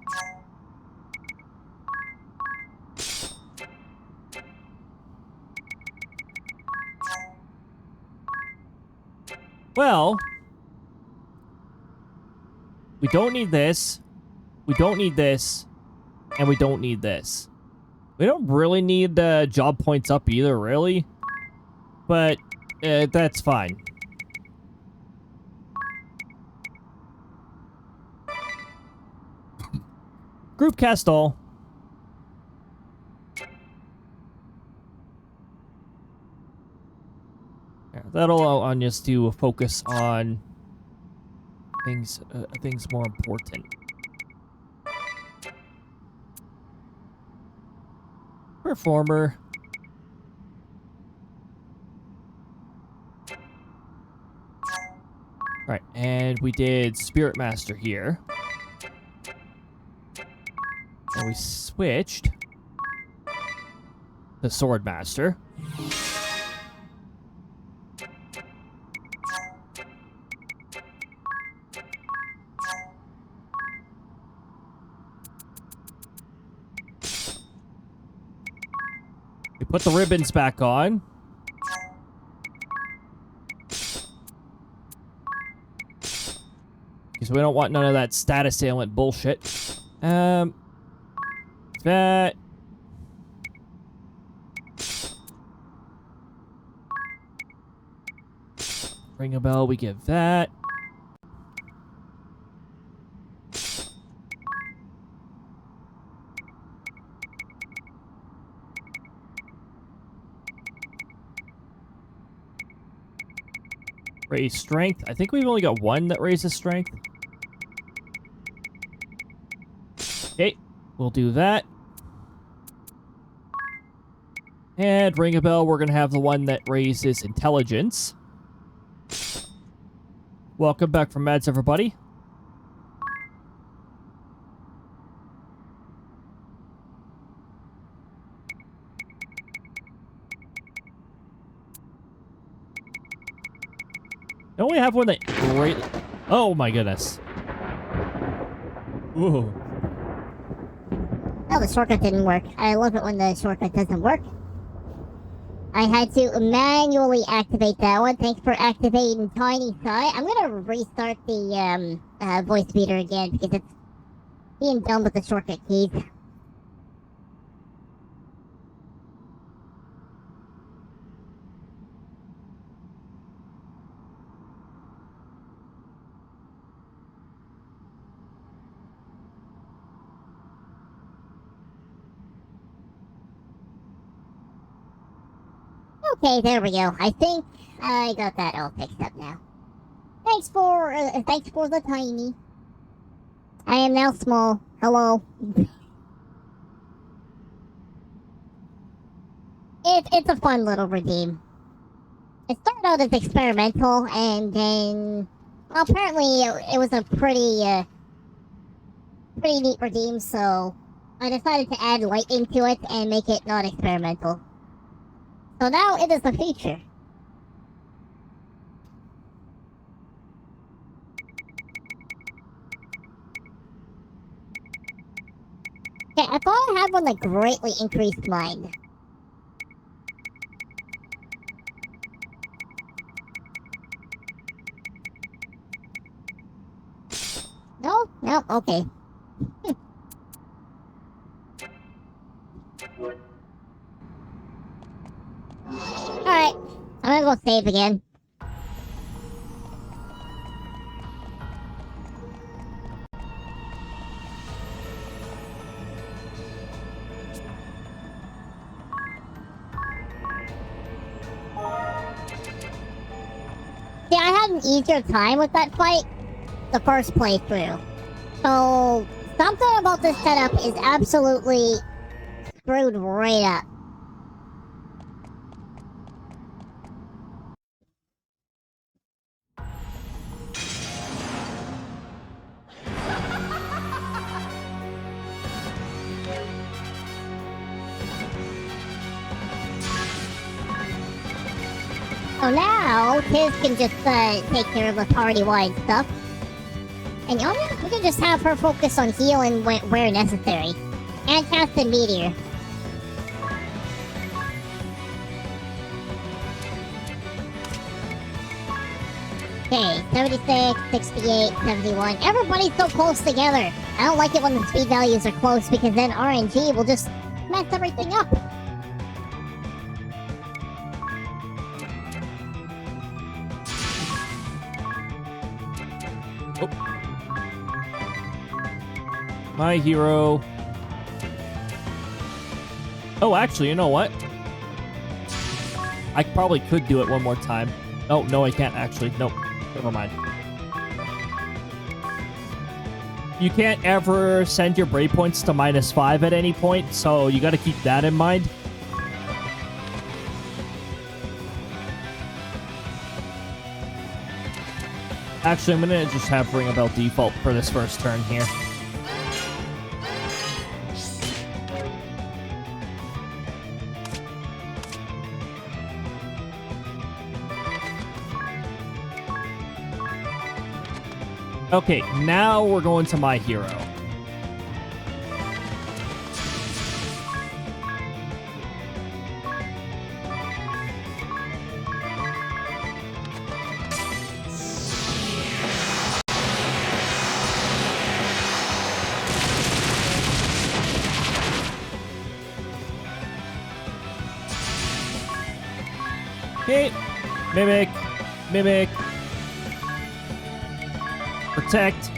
Well, we don't need this. We don't need this. And we don't need this. We don't really need job points up either, really. But that's fine. Group cast all. Yeah, that'll allow us to focus on things more important. Performer. Right, and we did Spirit Master here. And we switched to Sword Master. We put the ribbons back on. Because we don't want none of that status ailment bullshit. That. Ring a bell, we give that. Raise strength. I think we've only got one that raises strength. Okay, we'll do that. And ring a bell, we're going to have the one that raises intelligence. Welcome back from Mads, everybody. Don't we have one that great... Oh my goodness. Ooh. Oh, the shortcut didn't work. I love it when the shortcut doesn't work. I had to manually activate that one. Thanks for activating Tiny Sai. I'm gonna restart the voice reader again because it's being dumb with the shortcut keys. Okay, there we go. I think I got that all fixed up now. Thanks for the tiny. I am now small. Hello. It's a fun little redeem. It started out as experimental, and then, well, apparently it was a pretty neat redeem. So I decided to add light into it and make it not experimental. So now it is a feature. Okay, I thought I had one that greatly increased mine. No? No? Okay. Alright, I'm gonna go save again. See, I had an easier time with that fight the first playthrough. So, something about this setup is absolutely screwed right up. So now, Tiz can just take care of the party-wide stuff. And Yomi, we can just have her focus on healing where necessary. And cast a meteor. Okay, 76, 68, 71. Everybody's so close together. I don't like it when the speed values are close because then RNG will just mess everything up. Oh. My hero. Oh, actually, you know what? I probably could do it one more time. Oh, no, I can't actually. Nope. Never mind. You can't ever send your breakpoints to -5 at any point, so you gotta keep that in mind. Actually, I'm gonna just have Ring a Bell default for this first turn here. Okay, now we're going to my hero. Okay, Mimic, Mimic. Protect.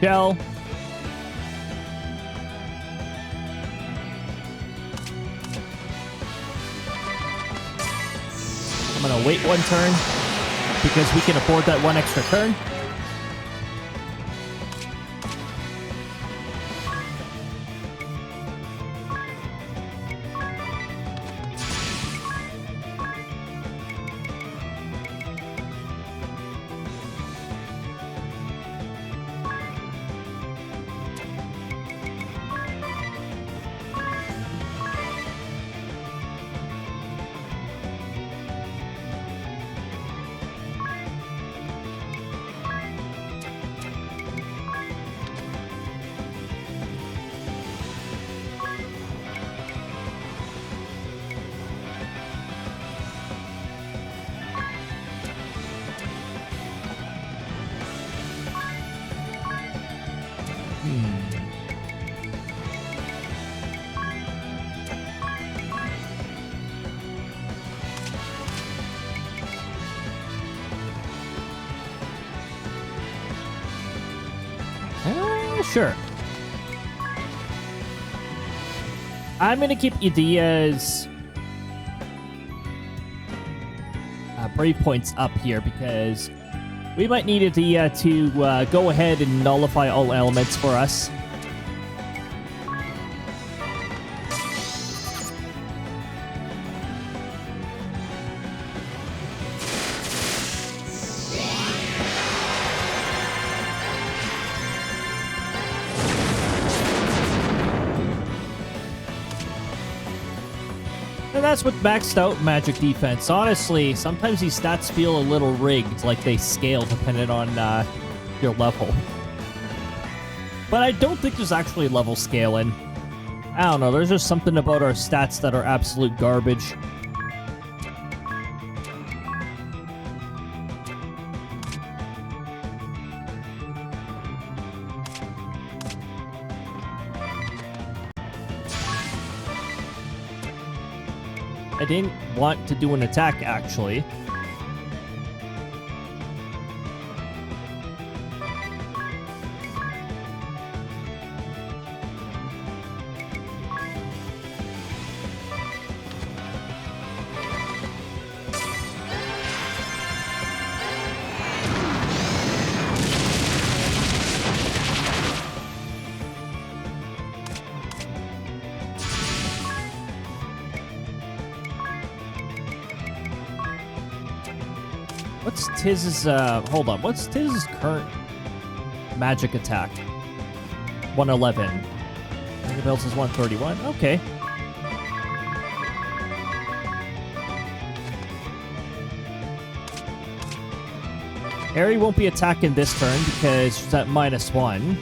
Shell. I'm gonna wait one turn because we can afford that one extra turn. Sure. I'm gonna keep Idia's brave points up here because we might need Idia to go ahead and nullify all elements for us. And that's with maxed out magic defense. Honestly, sometimes these stats feel a little rigged, like they scale depending on your level. But I don't think there's actually level scaling. I don't know, there's just something about our stats that are absolute garbage. I didn't want to do an attack, actually. What's Tiz's, hold on, what's Tiz's current magic attack? 111. Everybody else is 131, okay. Harry won't be attacking this turn because she's at -1.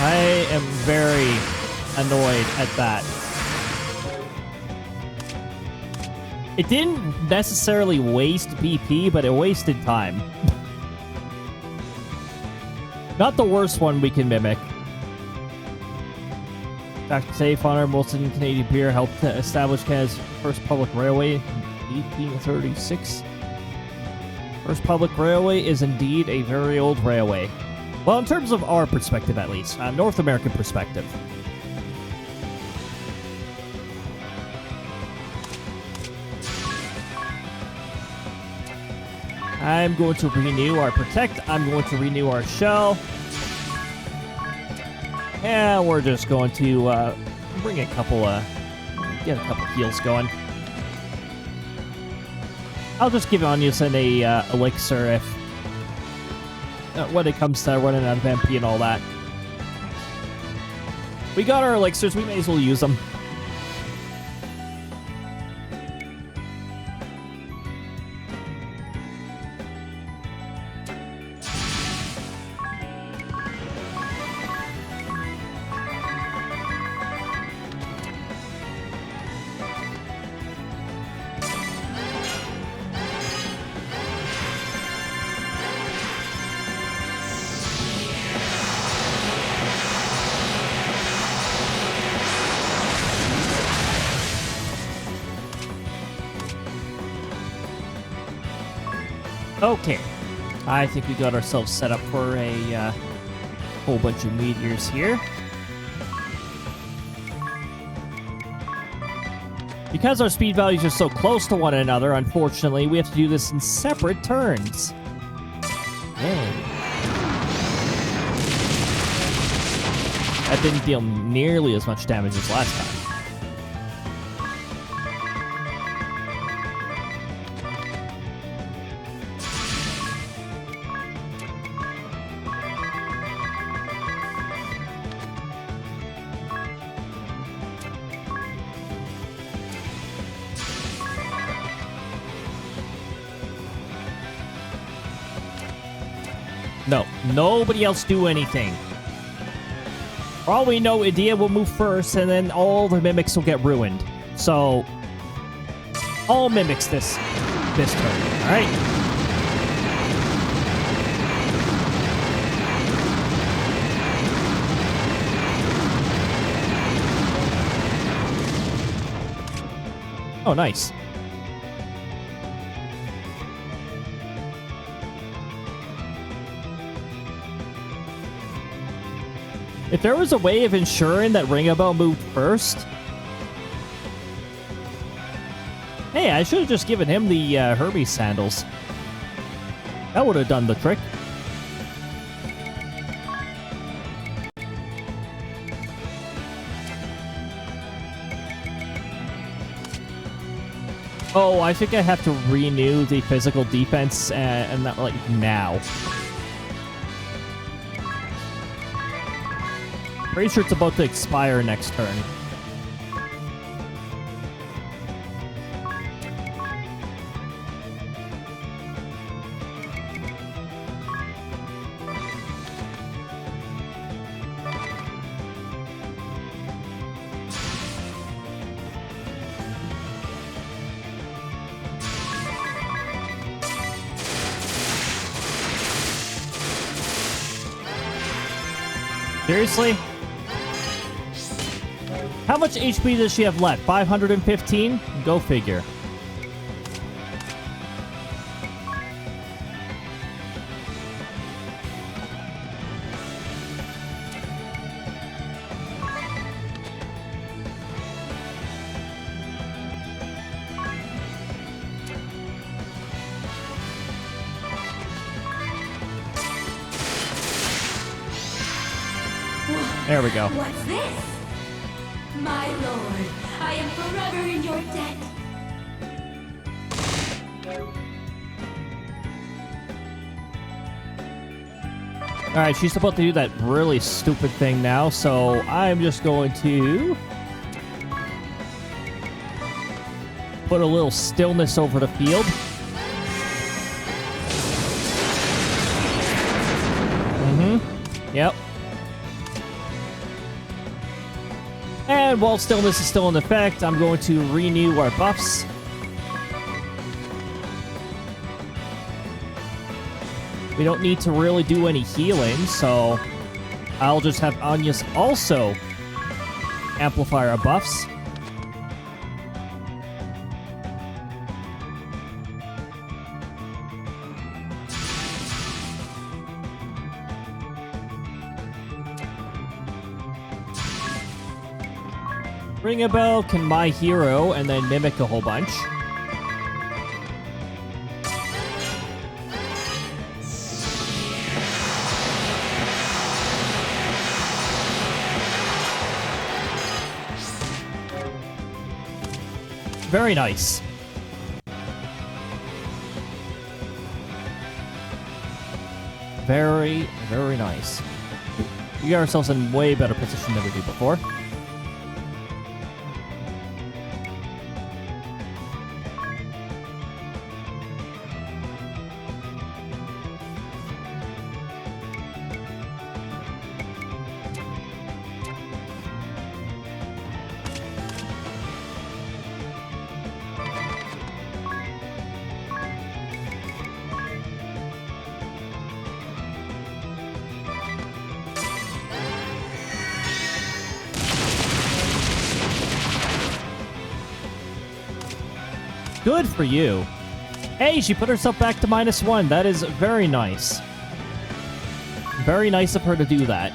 I am very annoyed at that. It didn't necessarily waste BP, but it wasted time. Not the worst one we can mimic. Dr. Safe Honor, Molson Canadian Beer helped to establish Canada's first public railway in 1836. First public railway is indeed a very old railway. Well, in terms of our perspective, at least. North American perspective. I'm going to renew our Protect. I'm going to renew our Shell. And we're just going to bring a couple, get a couple heals going. I'll just give Oniuson a elixir if when it comes to running out of MP and all that. We got our elixirs, we may as well use them. Okay, I think we got ourselves set up for a whole bunch of meteors here. Because our speed values are so close to one another, unfortunately, we have to do this in separate turns. Dang. That didn't deal nearly as much damage as last time. No, nobody else do anything. For all we know, Idea will move first, and then all the mimics will get ruined. So, all mimics this turn, alright? Oh, nice. If there was a way of ensuring that Ringabel moved first... Hey, I should have just given him the Hermes sandals. That would have done the trick. Oh, I think I have to renew the physical defense and that, like, now. Pretty sure it's about to expire next turn. Seriously? How much HP does she have left? 515? Go figure. There we go. What's this? My lord, I am forever in your debt. Alright, she's about to do that really stupid thing now, so I'm just going to put a little stillness over the field. Yep. And while stillness is still in effect, I'm going to renew our buffs. We don't need to really do any healing, so I'll just have Anya's also amplify our buffs. Ring a bell, can my hero, and then mimic a whole bunch. Very nice. Very, very nice. We got ourselves in way better position than we did before. Good for you. Hey, she put herself back to -1. That is very nice. Very nice of her to do that.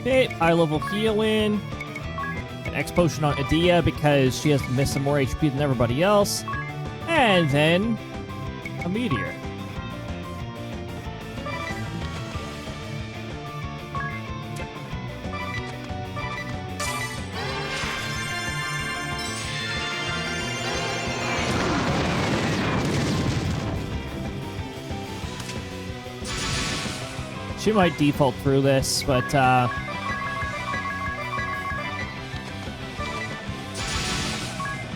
Okay, high level healing. An X potion on Adia because she has missed some more HP than everybody else. And then a meteor. She might default through this, but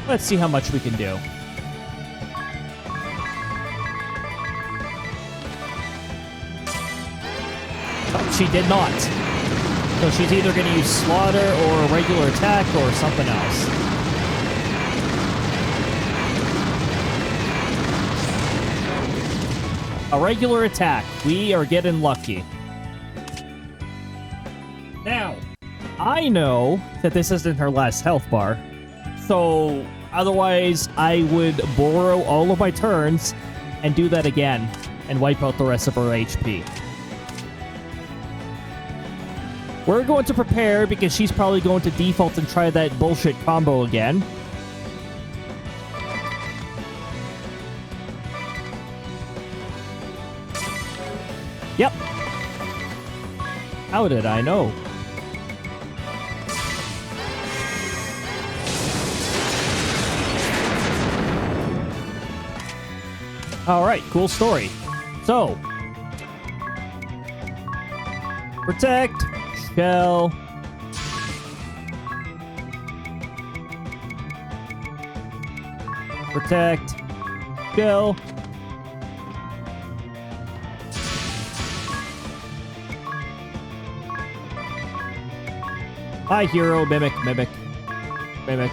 let's see how much we can do. Oh, she did not. So she's either going to use Slaughter or a regular attack or something else. A regular attack. We are getting lucky. Now, I know that this isn't her last health bar. So, otherwise, I would borrow all of my turns and do that again and wipe out the rest of her HP. We're going to prepare because she's probably going to default and try that bullshit combo again. Yep. How did I know? Alright, cool story. So, protect, shell. Protect, shell. Hi, hero, mimic, mimic, mimic.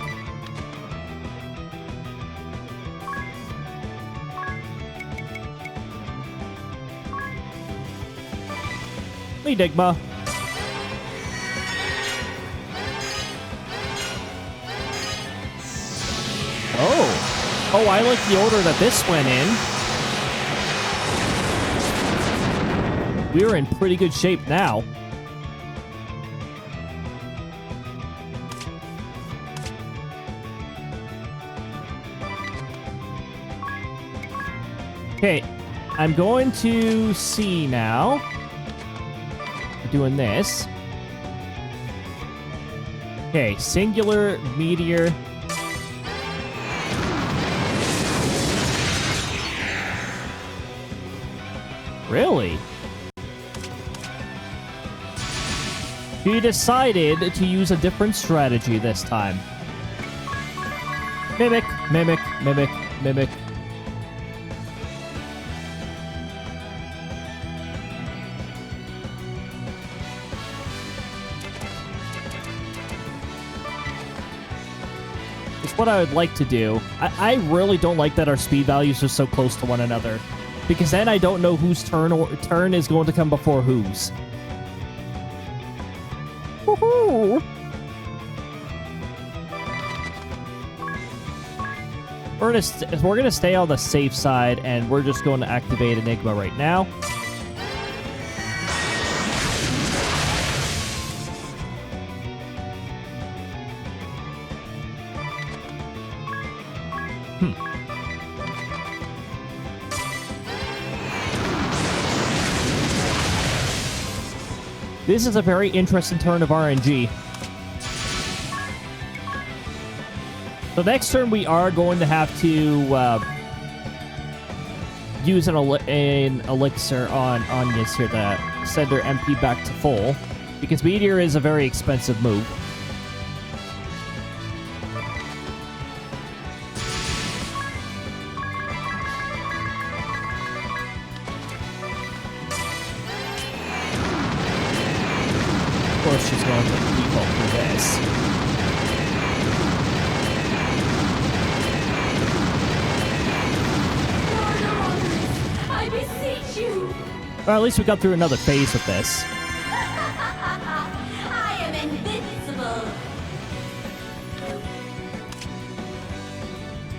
Digma. Oh. I like the order that this went in. We're in pretty good shape now. Okay, I'm going to see now. Doing this. Okay, singular meteor. Really? She decided to use a different strategy this time. Mimic, mimic, mimic, mimic. It's what I would like to do. I really don't like that our speed values are so close to one another, because then I don't know whose turn is going to come before whose. Woohoo! We're gonna stay on the safe side, and we're just going to activate Enigma right now. This is a very interesting turn of RNG. So next turn we are going to have to use an elixir on this here to send her MP back to full, because Meteor is a very expensive move. Of course, she's going to default for this. I beseech you! Well, at least we got through another phase with this. I am invincible!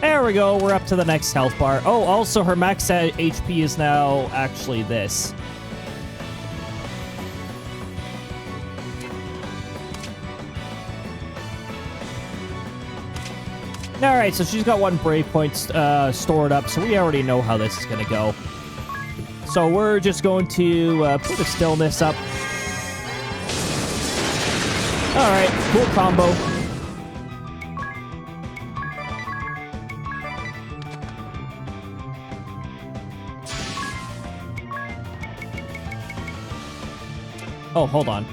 There we go, we're up to the next health bar. Oh, also her max HP is now actually this. Alright, so she's got one brave point stored up, so we already know how this is going to go. So we're just going to put a stillness up. Alright, cool combo. Oh, hold on.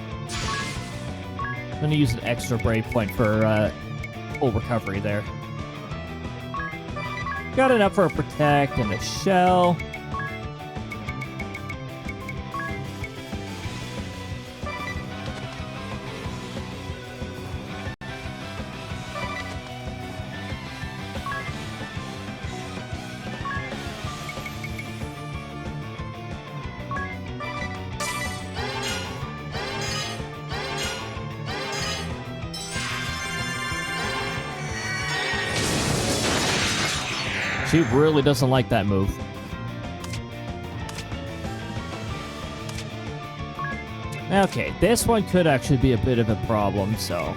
I'm going to use an extra brave point for full recovery there. Got enough for a protect and a shell. She really doesn't like that move. Okay, this one could actually be a bit of a problem, so...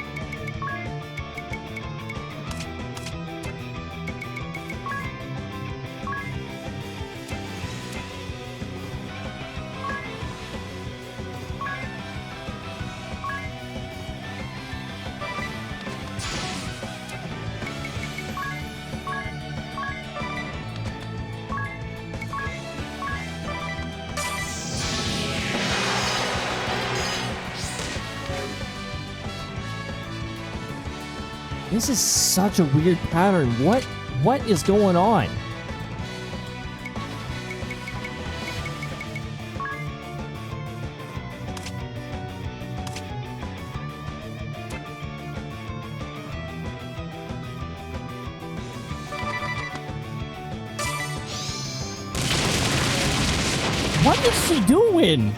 This is such a weird pattern. What is going on? What is she doing?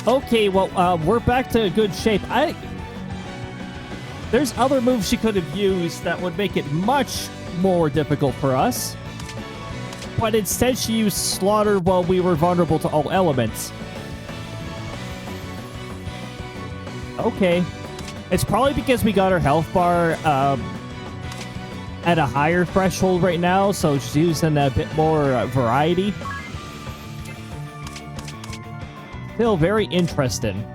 Okay, well, we're back to good shape. There's other moves she could have used that would make it much more difficult for us. But instead she used Slaughter while we were vulnerable to all elements. Okay. It's probably because we got our health bar at a higher threshold right now, so she's using a bit more variety. Still very interesting.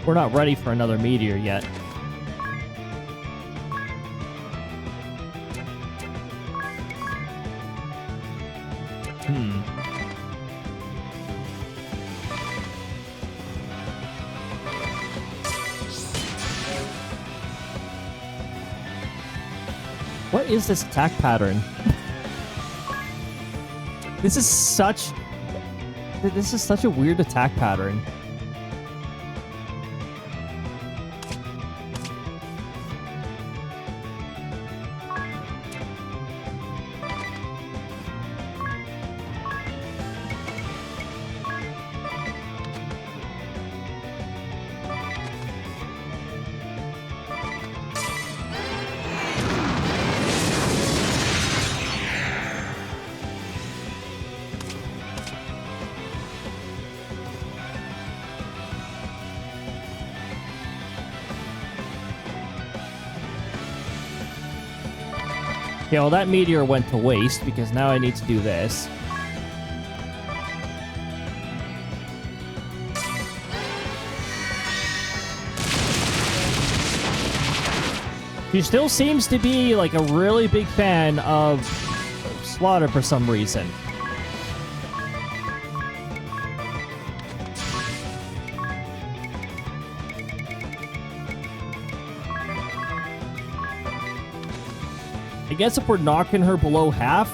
We're not ready for another meteor yet. What is this attack pattern? This is such a weird attack pattern. Okay, well, that meteor went to waste because now I need to do this. She still seems to be like a really big fan of Slaughter for some reason. I guess if we're knocking her below half,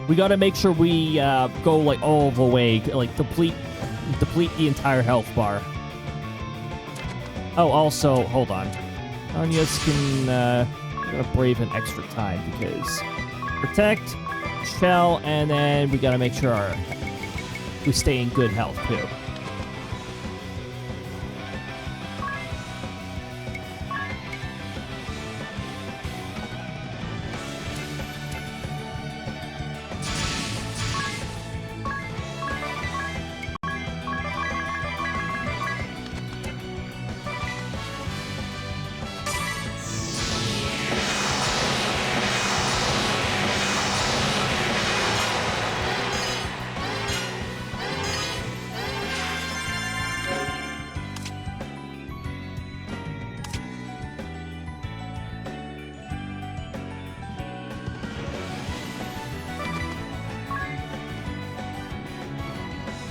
we gotta make sure we go like all the way, like deplete the entire health bar. Oh, also, hold on. Anya's can gotta brave an extra time because protect, shell, and then we gotta make sure we stay in good health too.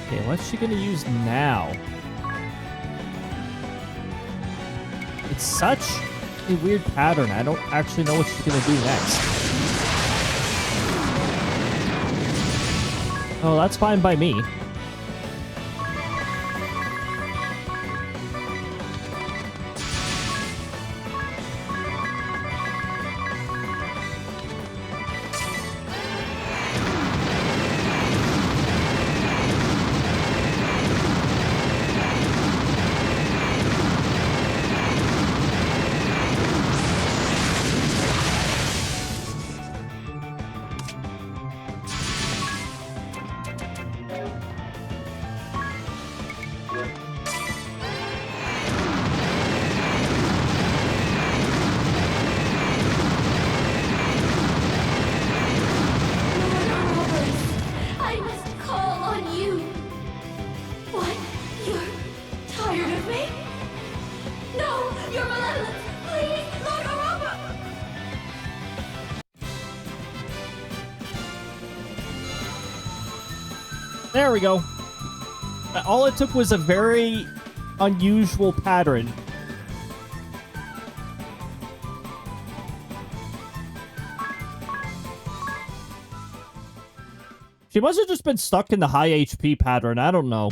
Okay, what's she gonna use now? It's such a weird pattern. I don't actually know what she's gonna do next. Oh, that's fine by me. I must call on you. What? You're tired of me? No, you're malevolent. Please, Lord Europa. There we go. All it took was a very unusual pattern. She must have just been stuck in the high HP pattern. I don't know.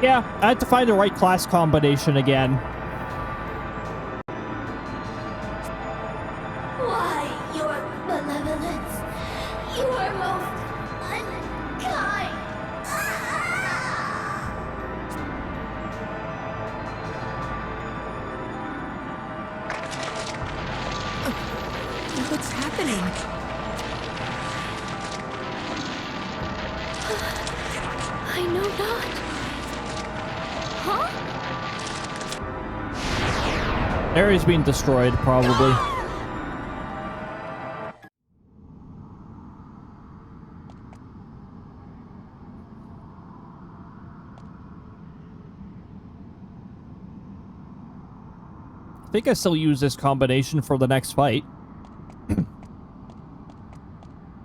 Yeah, I had to find the right class combination again. Why, your malevolence? You are most unkind. What's happening? I know not. Huh? Area's being destroyed, probably. I think I still use this combination for the next fight.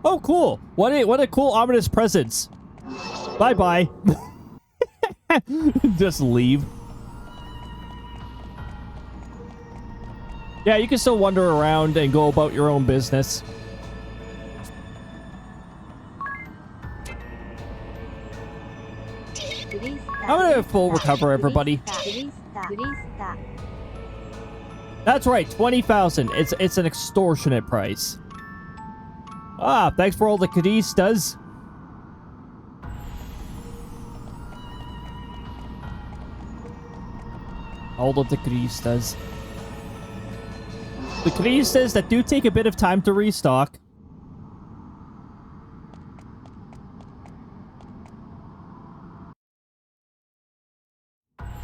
Oh, cool. What a cool ominous presence. Bye-bye. Just leave. Yeah, you can still wander around and go about your own business. I'm gonna full recover, everybody. That's right, 20,000. It's an extortionate price. Ah, thanks for all the Cadistas. All of the Cadistas. The Cadistas that do take a bit of time to restock.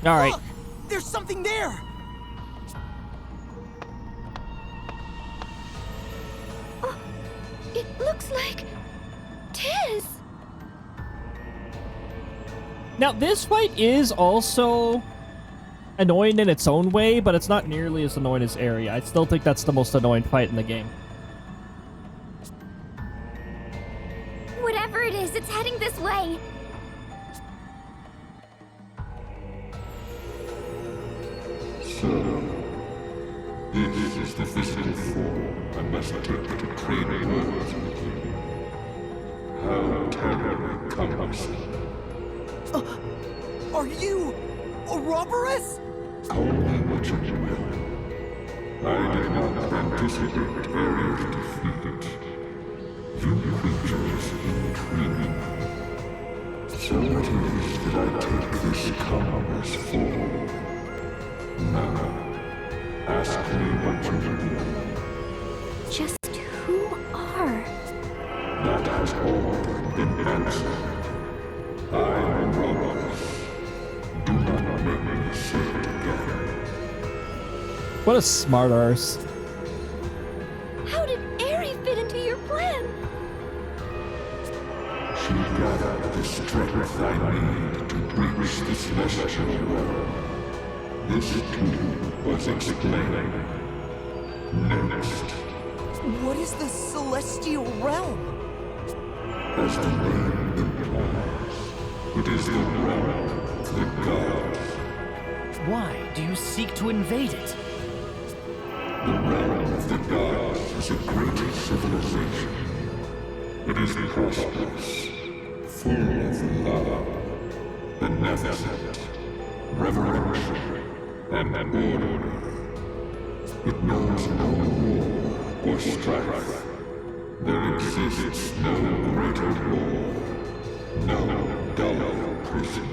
All right. Look! There's something there! It looks like Tiz. Now, this fight is also annoying in its own way, but it's not nearly as annoying as Area. I still think that's the most annoying fight in the game. Whatever it is, it's heading this way. So, this is the physical form I must take to trade words with you. How terribly cumbersome. Are you a robberess? Call me what you will. I did not anticipate Area's defeat. You creatures intrigue me. So it is that I take this cumbrous form. Now, ask me what you will. Just who are? That has all been answered. I am Robbers. Do not make me say it again. What a smart arse. How did Eri fit into your plan? She gathered the strength I need to breach the celestial world. This too was explained. Next, What is the celestial realm? as the name implies, it is the realm of the gods. Why do you seek to invade it? The realm of the gods is a great civilization. It is prosperous, full of love, beneficent, reverential, and order. It knows no war or strife. There exists no greater war, no duller prison.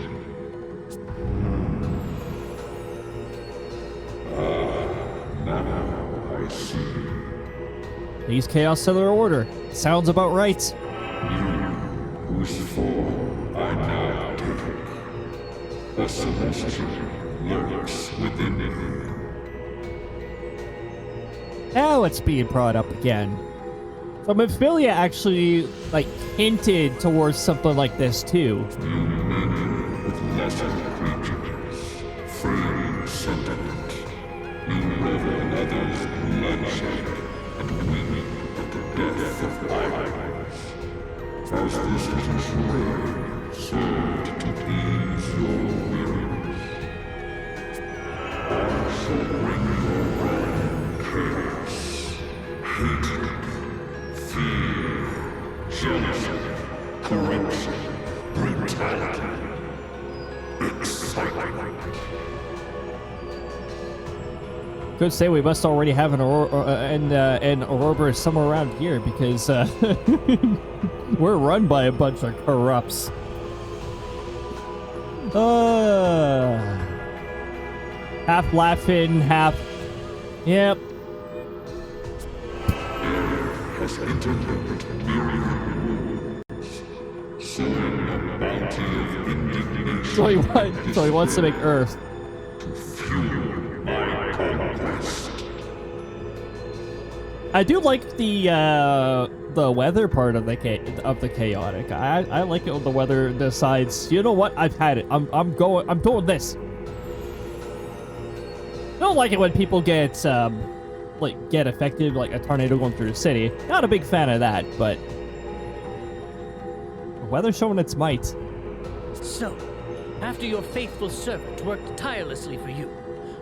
Now I see. These Chaos Cellular Order. Sounds about right. You, whose form I now take. The celestial lurks within you. Now it's being brought up again. So Mephilia actually, like, hinted towards something like this, too. You mingle with lesser creatures, free sentiment. You revel in others' bloodshed and weep at the death of idols. As this little charade served to ease your weariness, I shall bring your realm chaos, hatred, fear, jealousy, corruption, brutality, Could say we must already have an Ouroboros somewhere around here because we're run by a bunch of corrupts. Half laughing, half. Yep. Has entered myriad wounds, sowing a bounty of indignation. So he wants to make Earth. To fuel my conquest. I do like the weather part of the chaotic. I like it when the weather decides, you know what, I've had it. I'm doing this. I don't like it when people get affected, like a tornado going through the city. Not a big fan of that, but the weather's showing its might. So, after your faithful servant worked tirelessly for you,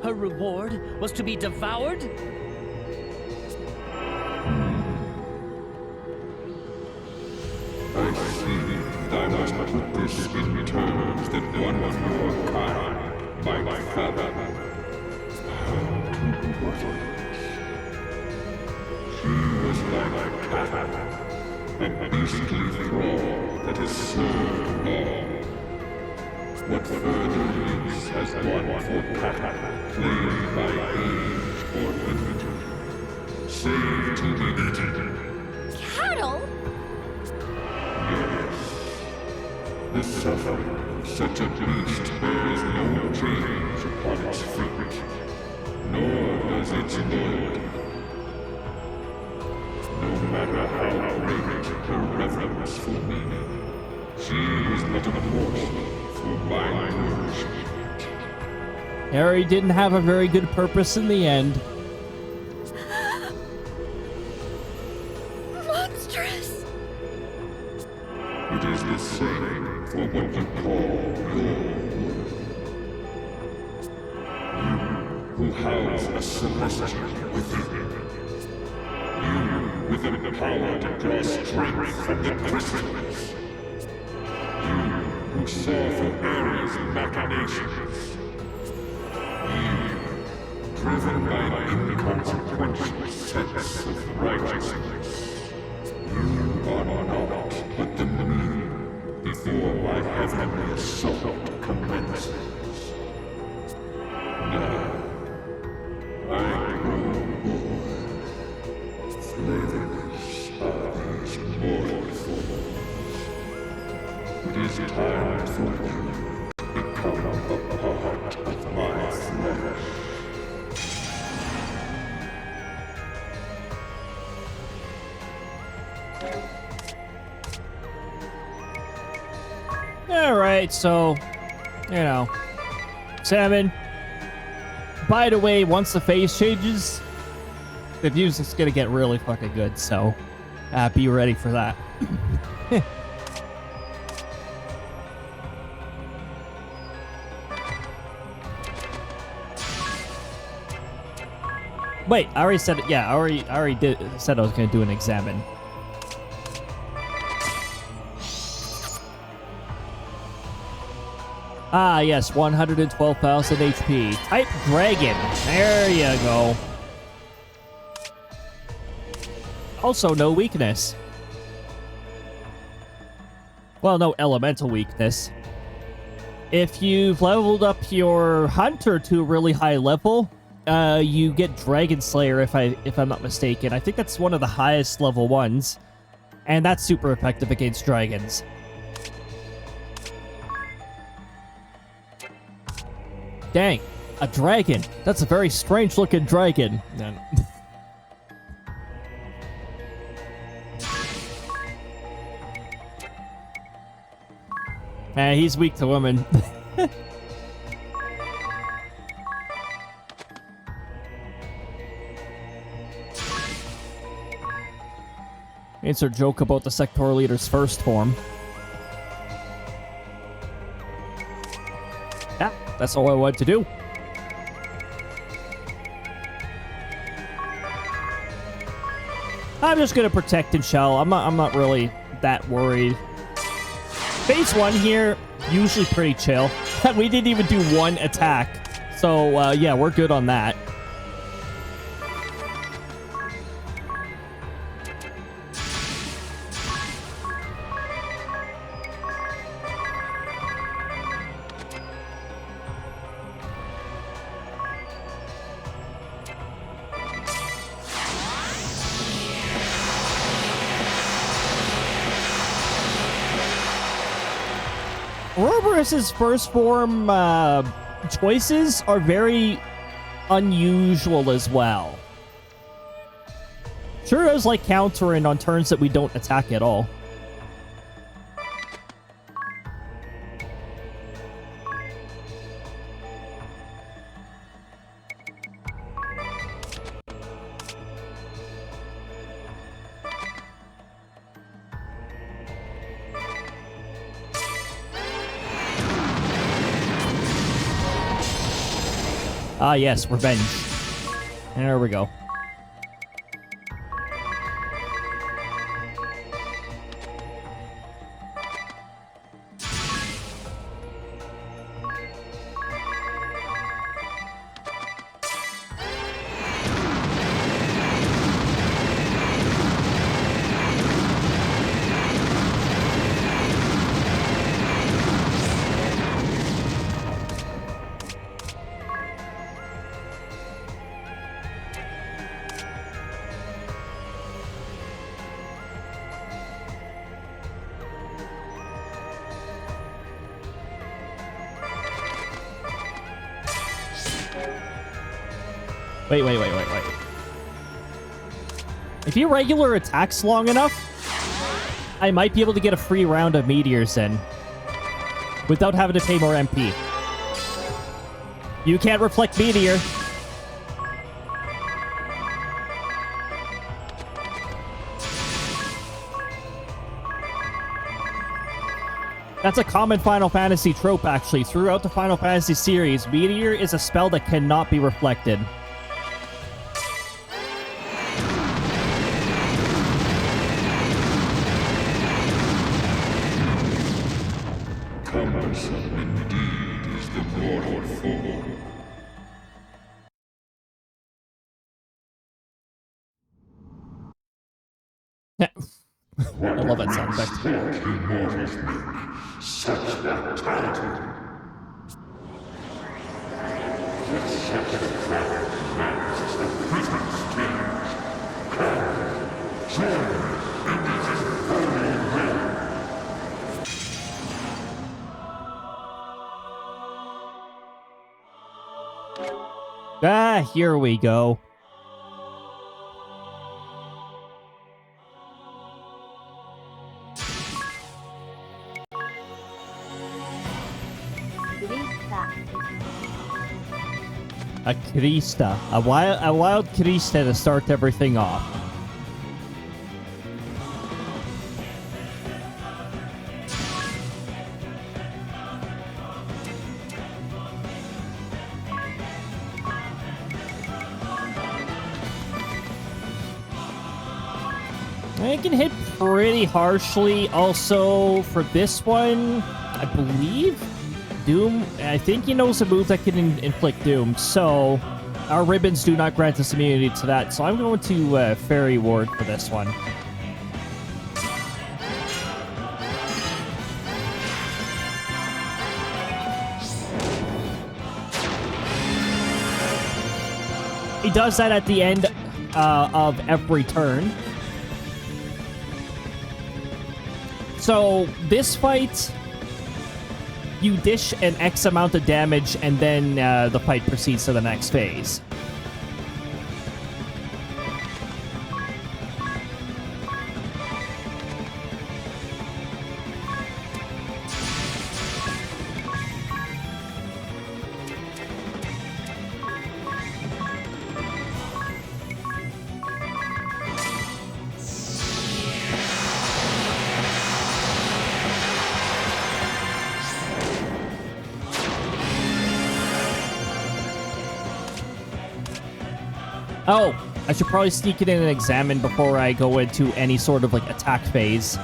her reward was to be devoured? I see thou must put this in terms that one of your kind might fathom. She was like a cat, a beastly thrall that has served long. What further use has one for cat, claimed by age or inventory, save to be eaten? Cattle? Yes. The suffering of such a beast bears no change upon its fruit, nor does its loyalty. No matter how great her reverence for me, she is but a morsel for my nourishment. Harry didn't have a very good purpose in the end. Monstrous! It is the same for what you call your world. You who house a celestial within. You with the power to draw strength from the crystals. You who saw through Ares' machinations. You, driven by an inconsequential sense of righteousness. You are not but the mean before my heavenly assault commences. Now, I grow bored. Flavorless are these mortal forms. It is time for you to become a part of my flesh. Alright, so, you know, salmon. By the way, once the phase changes, the music's gonna get really fucking good, so be ready for that. Wait, I already said it. Yeah, I already said I was gonna do an examine. Ah, yes, 112,000 HP. Type Dragon. There you go. Also, no weakness. Well, no elemental weakness. If you've leveled up your Hunter to a really high level, you get Dragon Slayer, if I'm not mistaken. I think that's one of the highest level ones. And that's super effective against dragons. Dang, a dragon. That's a very strange looking dragon. He's weak to women. Insert joke about the sectoral leader's first form. Yeah, that's all I wanted to do. I'm just gonna protect and shell. I'm not really that worried. Phase 1 here, usually pretty chill. We didn't even do one attack. So, yeah, we're good on that. Ouroboros' first form choices are very unusual as well. Sure does like countering on turns that we don't attack at all. Ah, yes, revenge. There we go. Wait. If he regular attacks long enough, I might be able to get a free round of meteors in without having to pay more MP. You can't reflect meteor. That's a common Final Fantasy trope, actually. Throughout the Final Fantasy series, meteor is a spell that cannot be reflected. Cumbersome indeed is the mortal form. I love that sound effect. What immortals make such vitality? The sectoral commands the prison stage. Come, join me in this infernal realm. Ah, here we go. A Krista. A wild Krista to start everything off. It can hit pretty harshly. Also, for this one, I believe Doom. I think he knows a move that can inflict Doom. So, our ribbons do not grant us immunity to that. So, I'm going to Fairy Ward for this one. He does that at the end of every turn. So, this fight, you dish an X amount of damage, and then the fight proceeds to the next phase. Oh, I should probably sneak it in and examine before I go into any sort of, like, attack phase.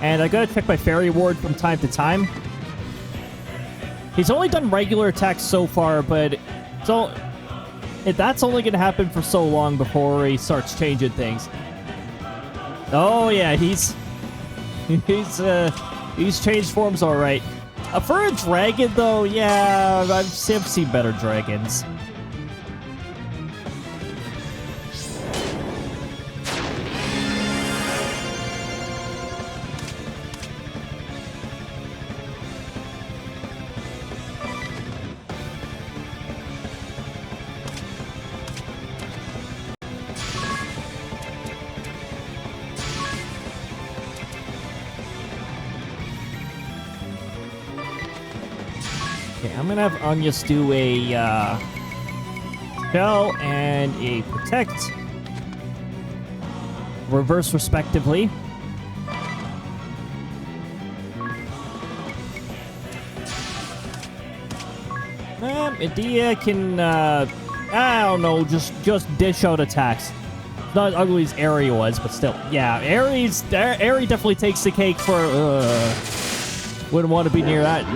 And I gotta check my fairy ward from time to time. He's only done regular attacks so far, but that's only gonna happen for so long before he starts changing things. Oh yeah, he's changed forms all right. For a dragon though, yeah, I've seen better dragons. Okay, I'm gonna have Anyas do a shell and a protect, reverse respectively. Medea can I don't know, just dish out attacks. Not as ugly as Aerie was, but still, yeah. Aerie definitely takes the cake for. Wouldn't want to be near that.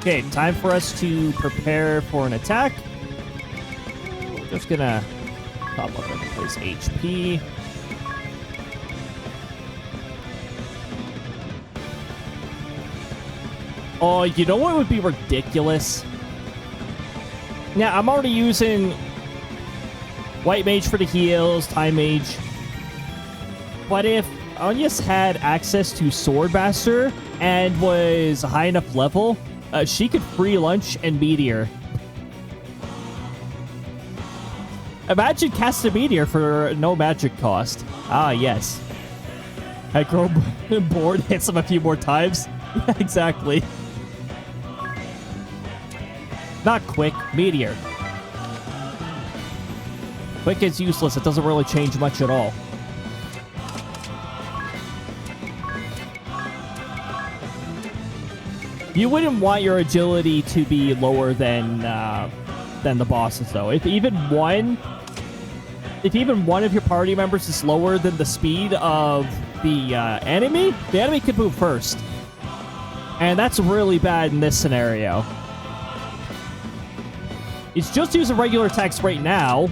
Okay, time for us to prepare for an attack. Just gonna pop up and replace HP. Oh, you know what would be ridiculous? Now, I'm already using White Mage for the heals, Time Mage. But if Anyas had access to Swordmaster and was a high enough level, she could free lunch and meteor. Imagine cast a meteor for no magic cost. Ah, yes. I grow bored, hits him a few more times. Yeah, exactly. Not quick, meteor. Quick is useless. It doesn't really change much at all. You wouldn't want your agility to be lower than the bosses, though. If even one of your party members is lower than the speed of the enemy could move first, and that's really bad in this scenario. It's just using regular attacks right now.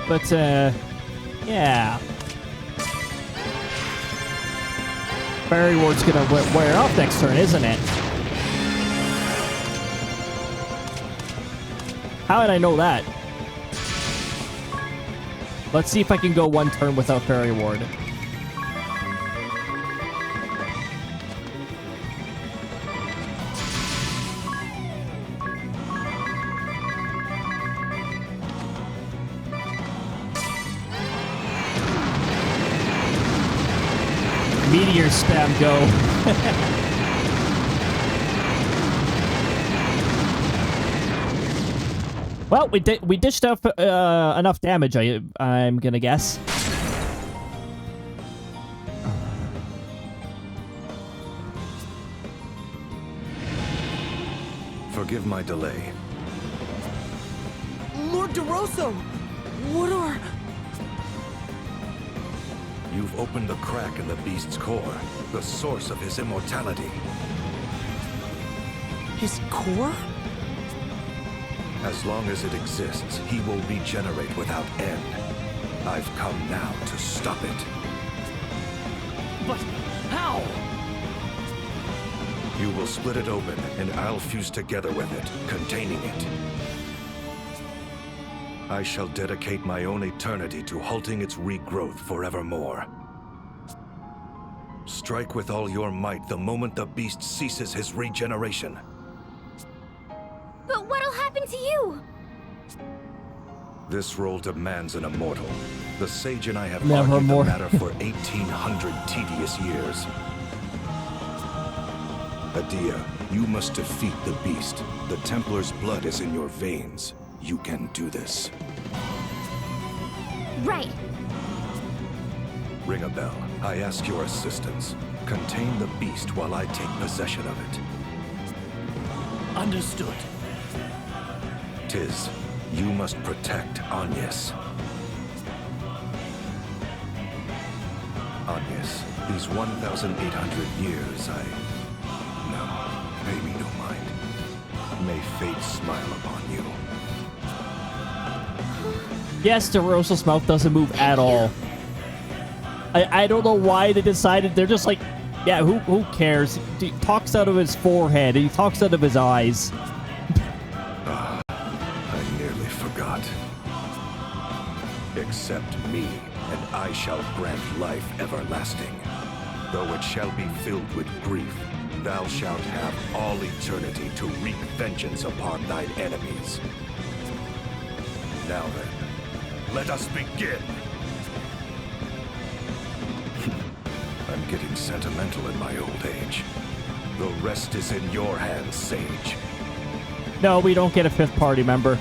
But yeah. Fairy Ward's gonna wear off next turn, isn't it? How did I know that? Let's see if I can go one turn without Fairy Ward. Meteor spam go. Well, we dished out enough damage, I'm gonna guess. Forgive my delay. Lord DeRosso! What are... You've opened a crack in the beast's core, the source of his immortality. His core? As long as it exists, he will regenerate without end. I've come now to stop it. But how? You will split it open, and I'll fuse together with it, containing it. I shall dedicate my own eternity to halting its regrowth forevermore. Strike with all your might the moment the beast ceases his regeneration. But what'll happen to you? This role demands an immortal. The sage and I have Never argued more. the matter for 1,800 tedious years. Adia, you must defeat the beast. The Templar's blood is in your veins. You can do this. Right. Ring a bell. I ask your assistance. Contain the beast while I take possession of it. Understood. Tiz, you must protect Agnes. Agnes, these 1,800 years, No, pay me no mind. May fate smile upon you. Yes, DeRosa's mouth doesn't move at all. I don't know why they decided. They're just like, yeah, who cares? He talks out of his forehead. He talks out of his eyes. I nearly forgot. Accept me, and I shall grant life everlasting. Though it shall be filled with grief, thou shalt have all eternity to wreak vengeance upon thine enemies. Now then, let us begin. I'm getting sentimental in my old age. The rest is in your hands, Sage. No, we don't get a fifth party member.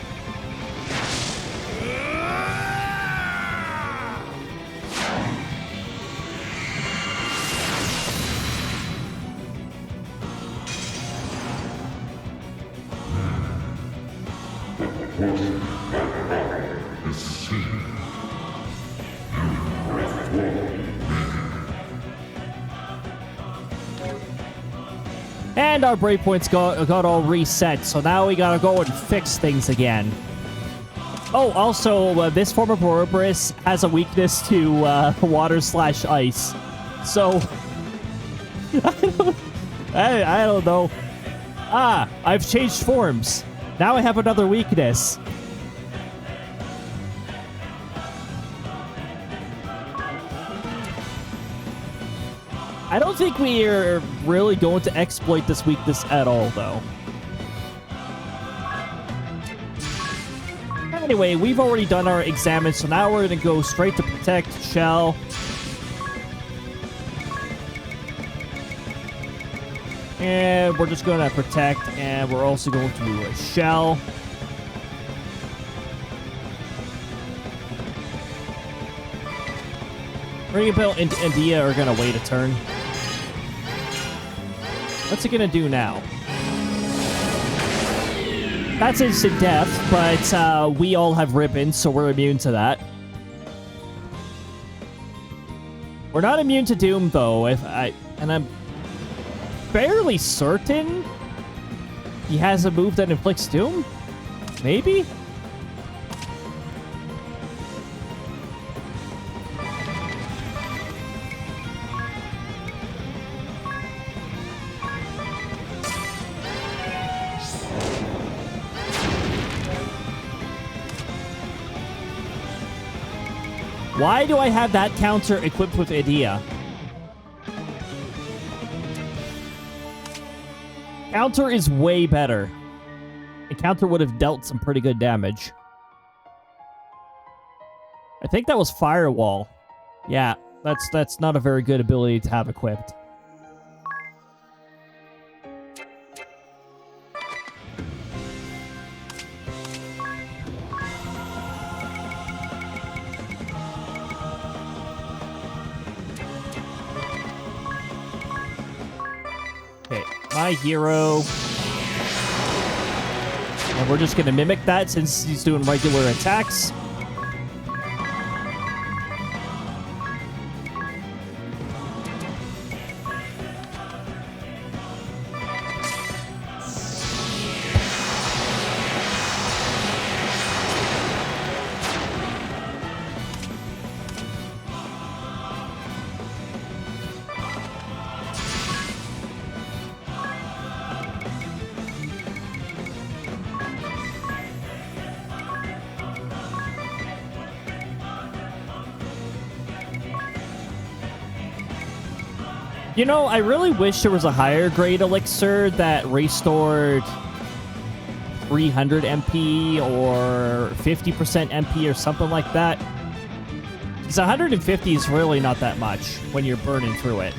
And our breakpoints got all reset, so now we gotta go and fix things again. Oh, also, this form of Ouroboros has a weakness to water/ice. So, I don't know. Ah, I've changed forms. Now I have another weakness. I don't think we are really going to exploit this weakness at all, though. Anyway, we've already done our examine, so now we're going to go straight to protect Shell. And we're just going to protect, and we're also going to Shell. Ring a bell and Dia are going to wait a turn. What's it gonna do now? That's instant death, but we all have ribbons, so we're immune to that. We're not immune to Doom, though. And I'm fairly certain he has a move that inflicts Doom. Maybe. Why do I have that counter equipped with Idea? Counter is way better. A counter would have dealt some pretty good damage. I think that was Firewall. Yeah, that's not a very good ability to have equipped. Okay, my hero. And we're just gonna mimic that since he's doing regular attacks. You know, I really wish there was a higher grade elixir that restored 300 MP or 50% MP or something like that. Because 150 is really not that much when you're burning through it.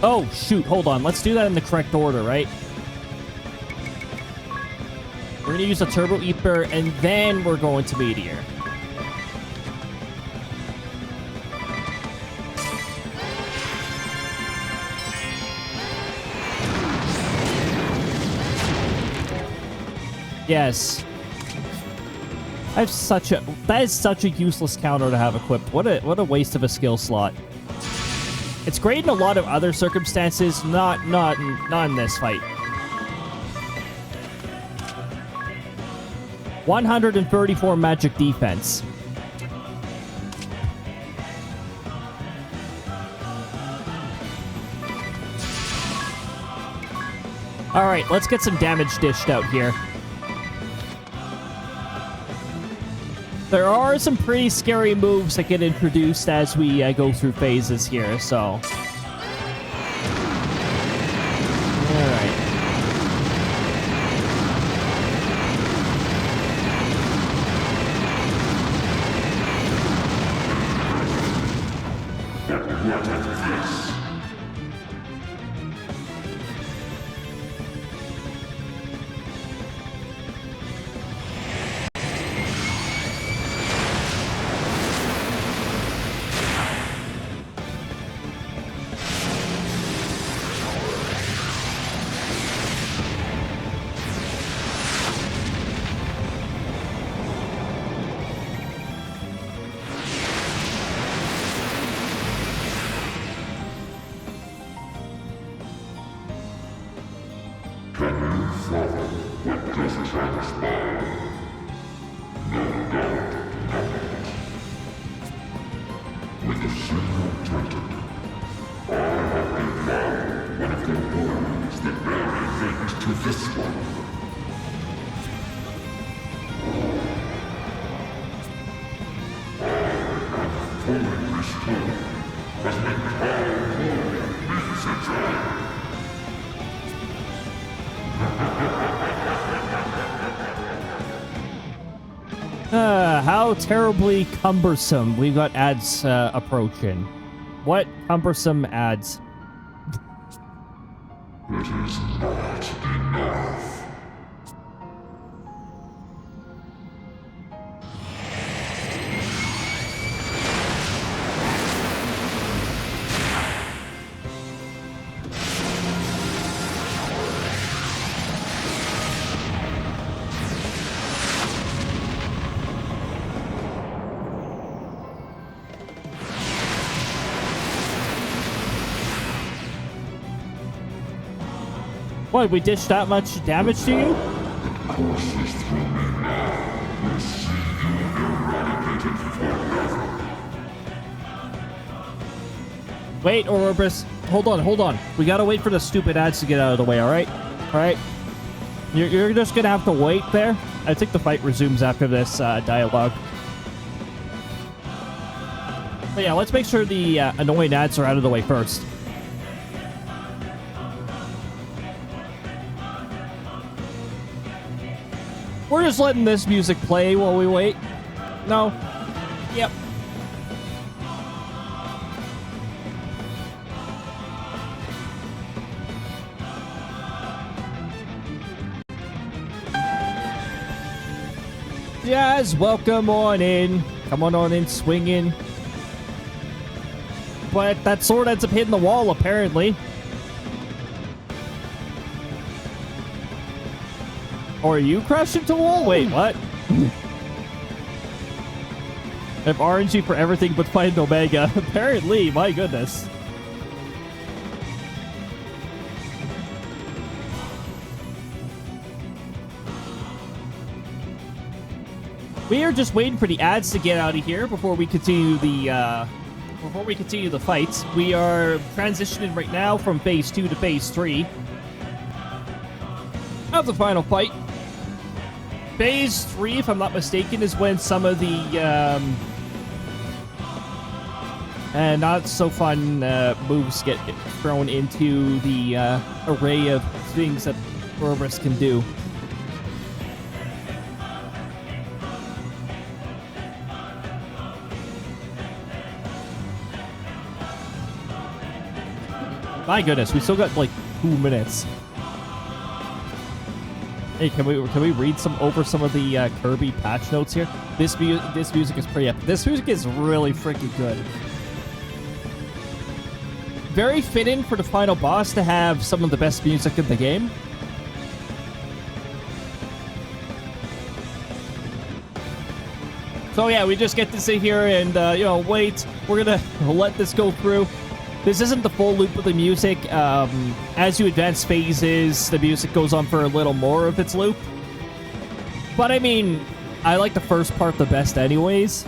Oh, shoot. Hold on. Let's do that in the correct order, right? We're going to use a Turbo Ether, and then we're going to Meteor. Yes. I have such a... That is such a useless counter to have equipped. What a waste of a skill slot. It's great in a lot of other circumstances, not in this fight. 134 magic defense. Alright, let's get some damage dished out here. There are some pretty scary moves that get introduced as we go through phases here, so... Alright. How terribly cumbersome. We've got ads approaching. What cumbersome ads? It is not enough. What, we dished that much damage to you? Courses through me now will see you eradicated forever. Wait, Ouroboros. Hold on. We gotta wait for the stupid ads to get out of the way, alright? Alright? You're just gonna have to wait there. I think the fight resumes after this dialogue. But yeah, let's make sure the annoying ads are out of the way first. We're just letting this music play while we wait. No. Yep. Jazz, welcome on in. Come on in, swinging. But that sword ends up hitting the wall, apparently. Or you crashed into a wall? Wait, what? I have RNG for everything but find Omega. Apparently, my goodness. We are just waiting for the ads to get out of here before we continue the fights. We are transitioning right now from phase 2 to phase 3 of the final fight. Phase 3, if I'm not mistaken, is when some of the not so fun moves get thrown into the array of things that Ouroboros can do. My goodness, we still got like 2 minutes. Hey, can we read over some of the Kirby patch notes here? This music is pretty epic. This music is really freaking good. Very fitting for the final boss to have some of the best music in the game. So yeah, we just get to sit here and wait. We're gonna let this go through. This isn't the full loop of the music. As you advance phases, the music goes on for a little more of its loop. But I mean, I like the first part the best anyways.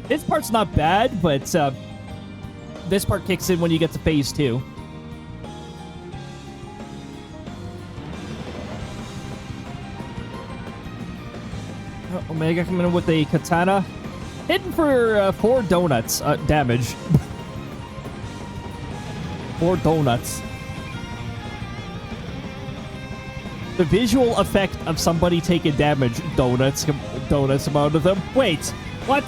This part's not bad, but this part kicks in when you get to phase 2. Omega coming in with a katana. Hidden for 4 donuts damage. 4 donuts. The visual effect of somebody taking damage. Donuts amount of them. Wait, what?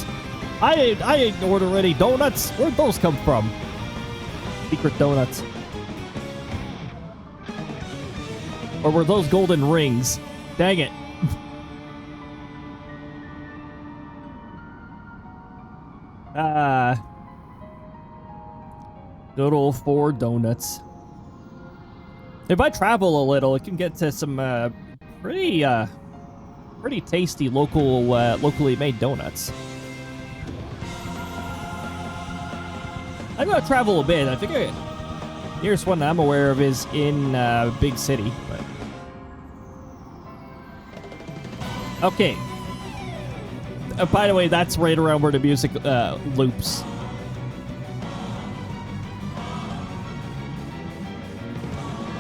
I didn't order any donuts. Where'd those come from? Secret donuts. Or were those golden rings? Dang it. Good old 4 donuts. If I travel a little, I can get to some pretty tasty locally made donuts. I'm gonna travel a bit. I think the nearest one I'm aware of is in big city. But... Okay. By the way, that's right around where the music loops.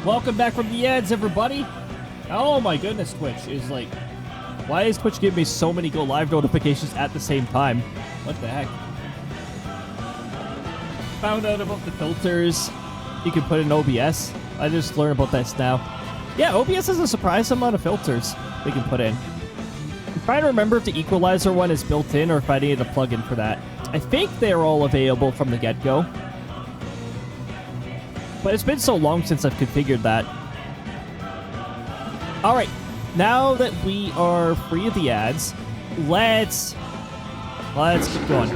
Welcome back from the ads, everybody. Oh my goodness, Twitch is like... Why is Twitch giving me so many go live notifications at the same time? What the heck? Found out about the filters you can put in OBS. I just learned about this now. Yeah, OBS has a surprise amount of filters we can put in. I'm trying to remember if the equalizer one is built in or if I need a plugin for that. I think they're all available from the get-go. But it's been so long since I've configured that. Alright, now that we are free of the ads, let's keep going.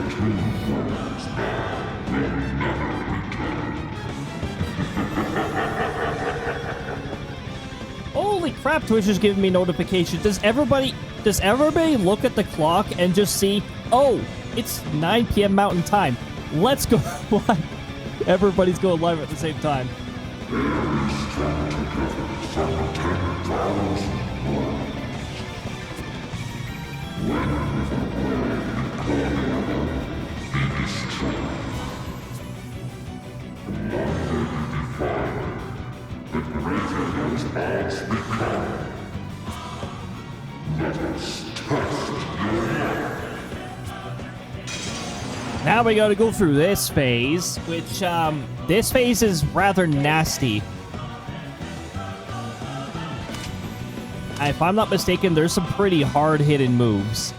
Holy crap, Twitch is giving me notifications. Does everybody look at the clock and just see, oh, it's 9 p.m. Mountain Time. Let's go live. Everybody's going live at the same time. Now we gotta go through this phase, which, this phase is rather nasty. If I'm not mistaken, there's some pretty hard-hitting moves.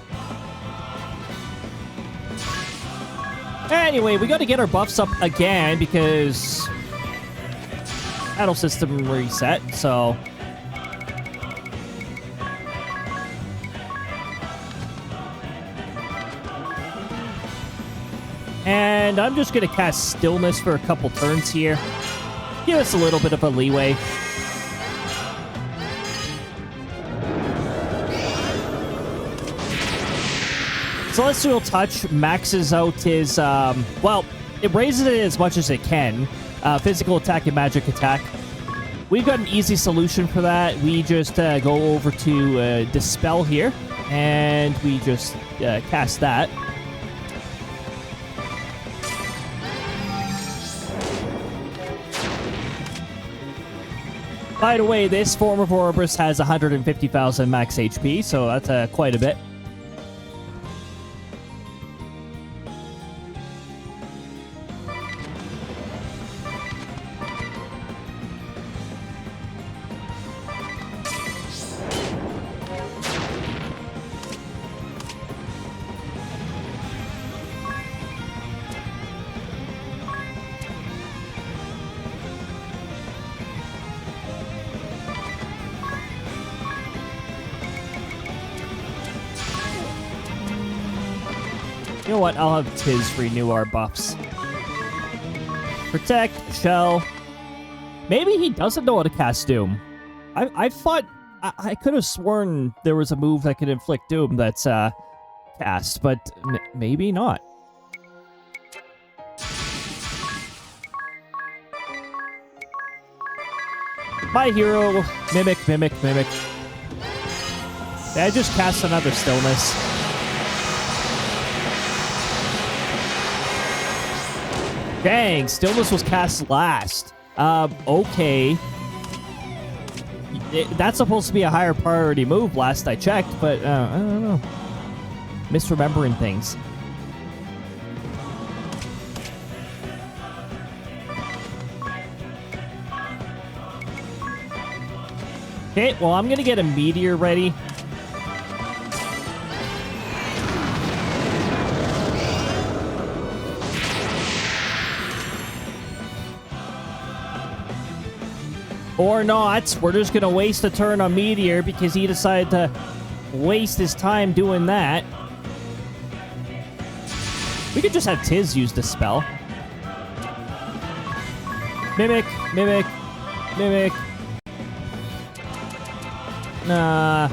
Anyway, we gotta get our buffs up again, because... battle system reset, so... And I'm just going to cast Stillness for a couple turns here. Give us a little bit of a leeway. Celestial Touch maxes out his, well, it raises it as much as it can. Physical attack and magic attack. We've got an easy solution for that. We just go over to Dispel here, and we just cast that. By the way, this form of Ouroboros has 150,000 max HP, so that's quite a bit. know what? I'll have Tiz renew our buffs. Protect, Shell. Maybe he doesn't know how to cast Doom. I thought... I could have sworn there was a move that could inflict Doom that's cast, but maybe not. My hero, Mimic. Did I just cast another Stillness? Dang, Stillness was cast last. Okay. That's supposed to be a higher priority move last I checked, but I don't know. Misremembering things. Okay, well, I'm gonna get a meteor ready. Or not. We're just gonna waste a turn on meteor because he decided to waste his time doing that. We could just have Tiz use the spell. Mimic. Nah.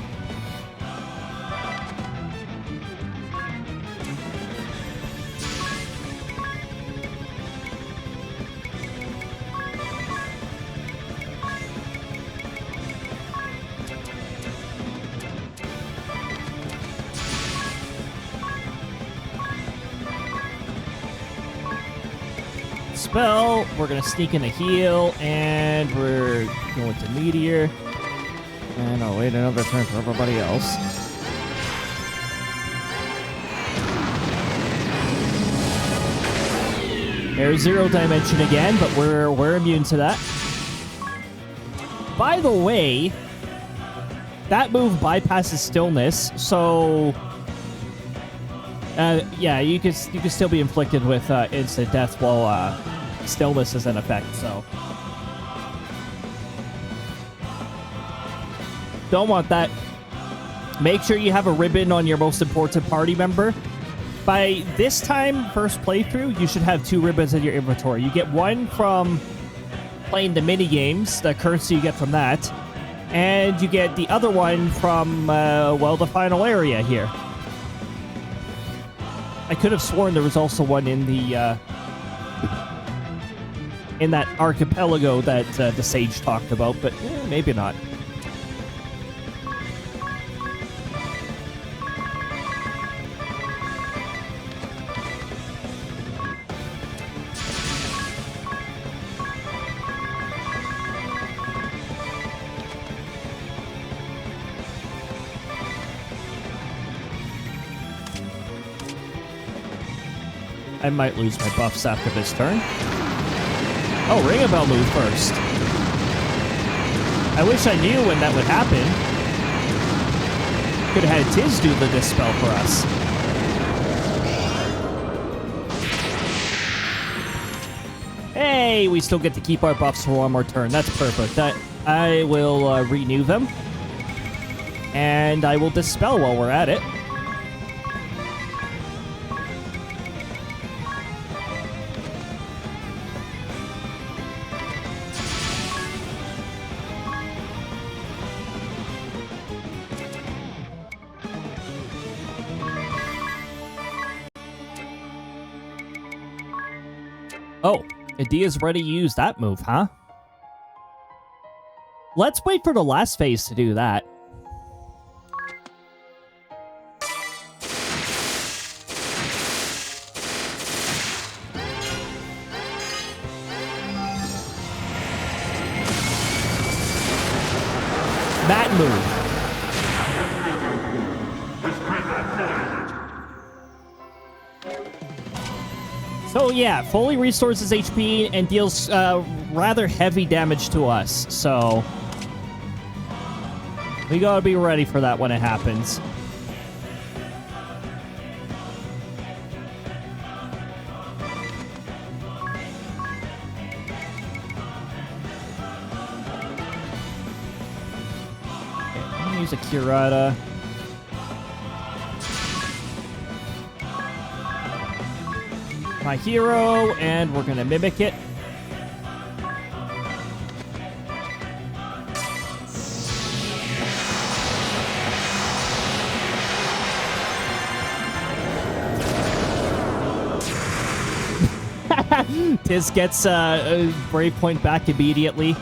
Spell. We're gonna sneak in a heal, and we're going to meteor. And I'll wait another turn for everybody else. There's Zero Dimension again, but we're immune to that. By the way, that move bypasses Stillness, so yeah, you can still be inflicted with instant death while Stillness is in effect. So. Don't want that. Make sure you have a ribbon on your most important party member. By this time, first playthrough, you should have 2 ribbons in your inventory. You get one from playing the mini games, the currency you get from that, and you get the other one from, well, the final area here. I could have sworn there was also one in the, in that archipelago that the Sage talked about, but maybe not. I might lose my buffs after this turn. Oh, Ring a Bell move first. I wish I knew when that would happen. Could have had Tiz do the Dispel for us. Hey, we still get to keep our buffs for one more turn. That's perfect. I will renew them. And I will Dispel while we're at it. Oh, Adia's ready to use that move, huh? Let's wait for the last phase to do that. That move. So yeah, fully restores his HP and deals rather heavy damage to us, so we gotta be ready for that when it happens. Okay, I'm gonna use a Curata. my hero, and we're gonna mimic it. Tiz gets a brave point back immediately.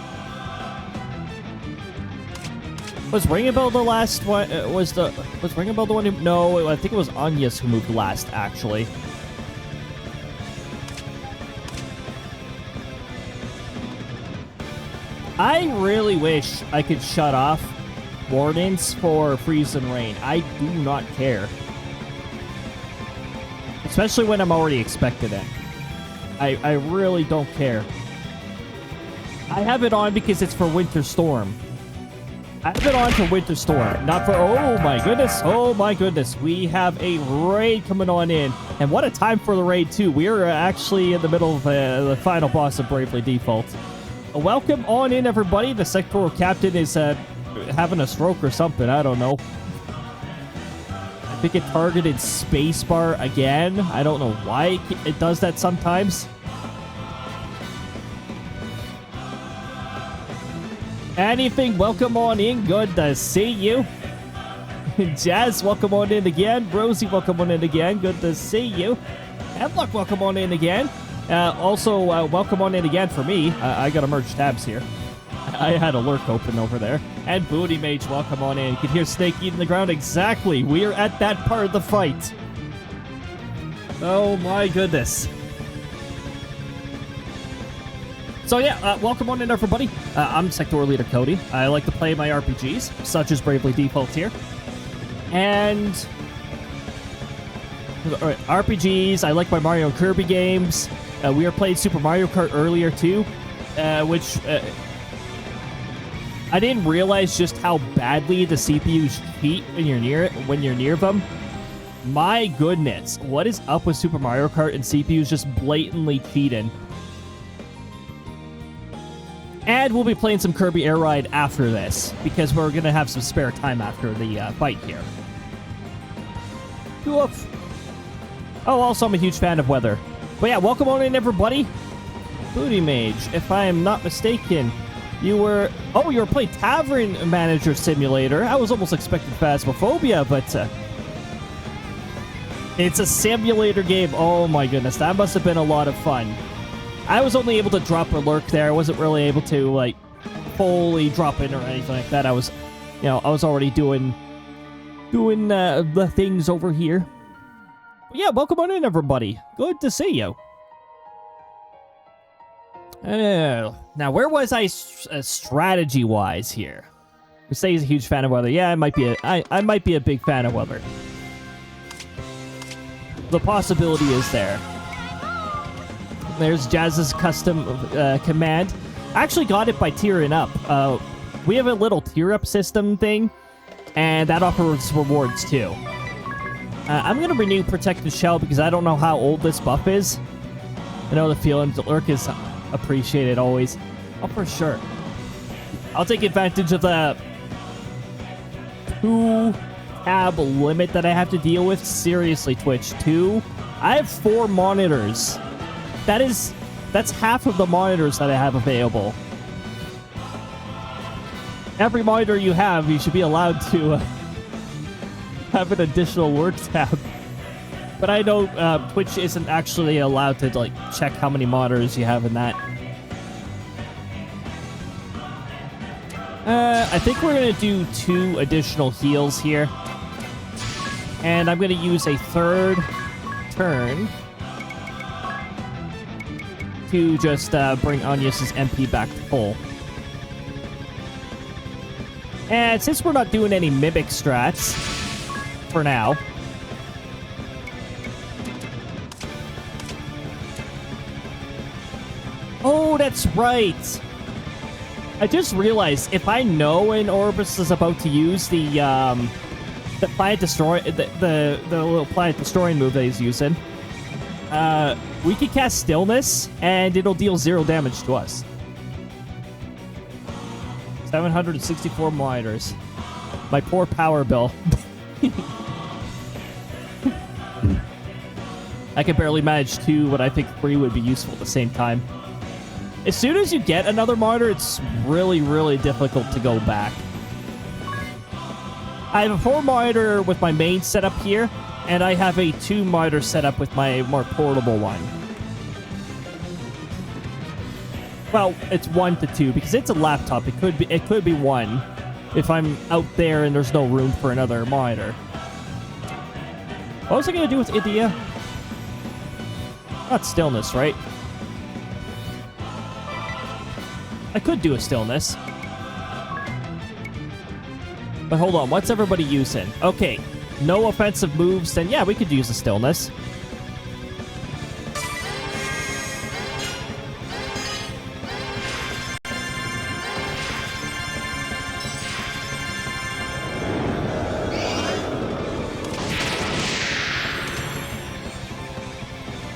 Was Ringabel the last one? Was Ringabel the one who... No, I think it was Anyas who moved last, actually. I really wish I could shut off wardens for freeze and rain. I do not care. Especially when I'm already expecting it. I really don't care. I have it on because it's for Winter Storm. I have it on for Winter Storm, not for... Oh my goodness, oh my goodness. We have a raid coming on in. And what a time for the raid, too. We are actually in the middle of the final boss of Bravely Default. Welcome on in, everybody. The sectoral captain is having a stroke or something. I don't know. I think it targeted spacebar again. I don't know why it does that sometimes. Anything, welcome on in. Good to see you. Jazz, welcome on in again. Rosie, welcome on in again. Good to see you. Hemlock, welcome on in again. Also, welcome on in again for me. I gotta merge tabs here. I had a lurk open over there. And Booty Mage, welcome on in. You can hear Snake eating the ground. Exactly. We're at that part of the fight. Oh my goodness. So yeah, welcome on in, everybody. I'm sectoral leader Cody. I like to play my RPGs, such as Bravely Default here. And... RPGs, I like my Mario and Kirby games. We were playing Super Mario Kart earlier too, which... I didn't realize just how badly the CPUs cheat when you're near them. My goodness, what is up with Super Mario Kart and CPUs just blatantly cheating? And we'll be playing some Kirby Air Ride after this, because we're gonna have some spare time after the fight here. Oof. Oh, also I'm a huge fan of weather. But yeah, welcome on in, everybody. Booty Mage, if I am not mistaken. You were playing Tavern Manager Simulator. I was almost expecting Phasmophobia, but it's a simulator game. Oh my goodness, that must have been a lot of fun. I was only able to drop a lurk there. I wasn't really able to like fully drop in or anything like that. I was already doing the things over here. But yeah, welcome on in, everybody. Good to see you. Now, where was I strategy-wise here? You say he's a huge fan of weather. Yeah, I might be a big fan of weather. The possibility is there. There's Jazz's custom command. I actually got it by tiering up. We have a little tier-up system thing, and that offers rewards too. I'm going to renew Protected Shell because I don't know how old this buff is. I know the feeling. The lurk is appreciated always. Oh, for sure. I'll take advantage of the 2-tab limit that I have to deal with. Seriously, Twitch. 2? I have 4 monitors. That's half of the monitors that I have available. Every monitor you have, you should be allowed to have an additional work tab. But I know Twitch isn't actually allowed to like check how many monitors you have in that. I think we're gonna do 2 additional heals here, and I'm gonna use a 3rd turn to just bring Anyas's MP back to full. And since we're not doing any mimic strats for now. Oh, that's right. I just realized if I know when Orbis is about to use the planet destroy the little planet destroying move that he's using, we can cast Stillness and it'll deal 0 damage to us. 764 monitors. My poor power bill. I can barely manage 2, but I think 3 would be useful at the same time. As soon as you get another monitor, it's really, really difficult to go back. I have a 4 monitor with my main setup here, and I have a 2 monitor setup with my more portable one. Well, it's 1 to 2 because it's a laptop. It could be 1 if I'm out there and there's no room for another monitor. What was I gonna do with India? Not stillness, right? I could do a stillness. But hold on, what's everybody using? Okay, no offensive moves, then yeah, we could use a stillness.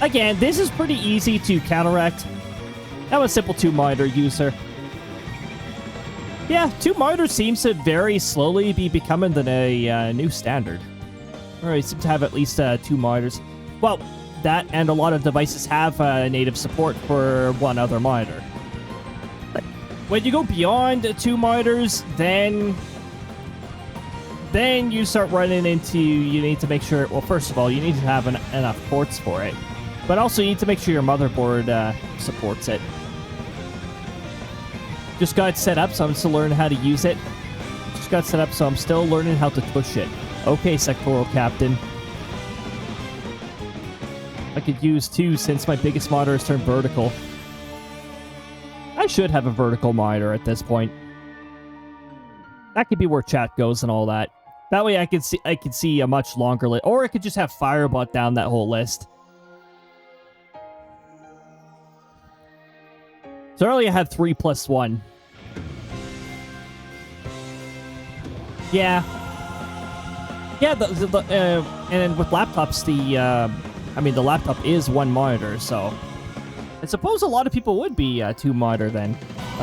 Again, this is pretty easy to counteract. I'm a simple 2 monitor user. Yeah, 2 monitors seems to very slowly be becoming the new standard. Or we seem to have at least 2 monitors. Well, that and a lot of devices have native support for 1 other monitor. When you go beyond 2 monitors, then you start running into, you need to make sure, well, first of all, you need to have enough ports for it. But also, you need to make sure your motherboard supports it. Just got it set up, so I'm still learning how to use it. Just got it set up, so I'm still learning how to push it. Okay, sectoral captain. I could use 2 since my biggest monitor is turned vertical. I should have a vertical monitor at this point. That could be where chat goes and all that. That way I could see a much longer list. Or I could just have Firebot down that whole list. So earlier I had 3 plus 1. Yeah. Yeah, and with laptops, the laptop is 1 monitor, so I suppose a lot of people would be 2 monitor then,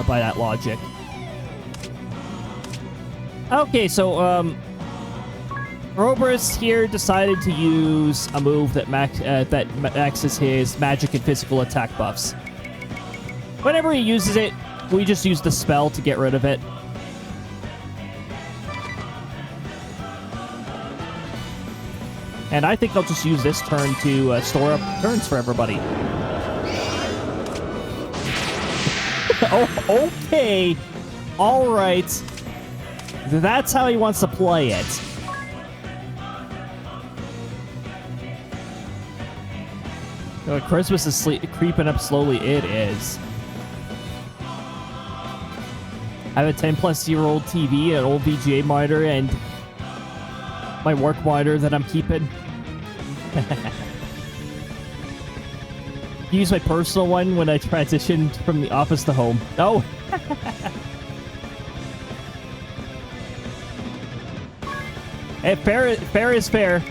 by that logic. Okay, so, Roberus here decided to use a move that maxes his magic and physical attack buffs. Whenever he uses it, we just use the spell to get rid of it. And I think I'll just use this turn to store up turns for everybody. Oh, okay. All right. That's how he wants to play it. Christmas is creeping up slowly. It is. I have a 10-plus-year-old TV, an old VGA monitor, and my work monitor that I'm keeping. Use my personal one when I transitioned from the office to home. Oh! Hey, fair is fair.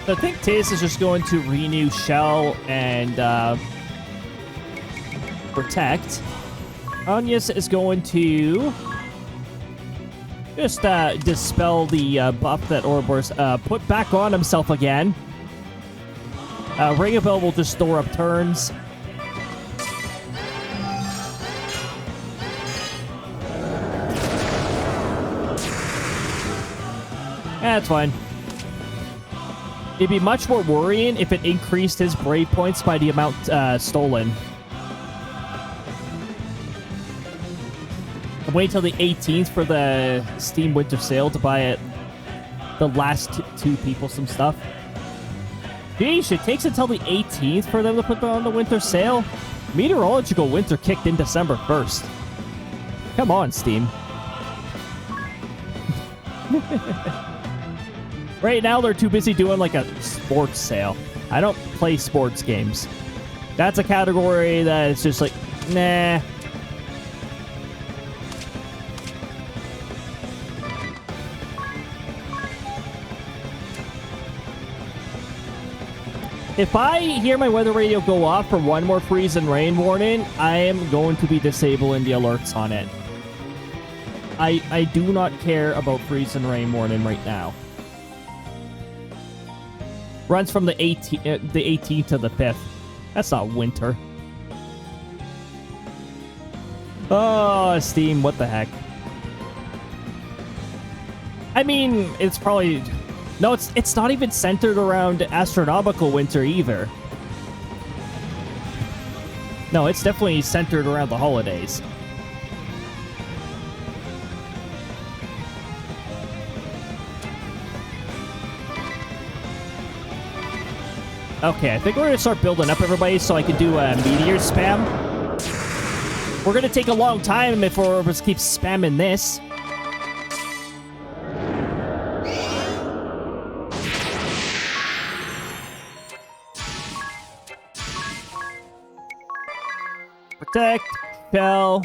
So I think Tiz is just going to renew Shell and Protect. Agnes is going to just dispel the buff that Ouroboros put back on himself again. Ring of Bell will just store up turns. That's fine. It'd be much more worrying if it increased his brave points by the amount stolen. Wait till the 18th for the Steam Winter Sale to buy it. The last 2 people some stuff. Geesh, it takes until the 18th for them to put on the Winter Sale. Meteorological winter kicked in December 1st. Come on, Steam. Right now, they're too busy doing like a sports sale. I don't play sports games. That's a category that is just like, nah. If I hear my weather radio go off for 1 more freeze and rain warning, I am going to be disabling the alerts on it. I do not care about freeze and rain warning right now. Runs from the 18th to the 5th. That's not winter. Oh, Steam, what the heck? I mean, it's probably... No, it's not even centered around astronomical winter either. No, it's definitely centered around the holidays. Okay, I think we're gonna start building up, everybody, so I can do a meteor spam. We're gonna take a long time if we're just keep spamming this. Protect, Shell.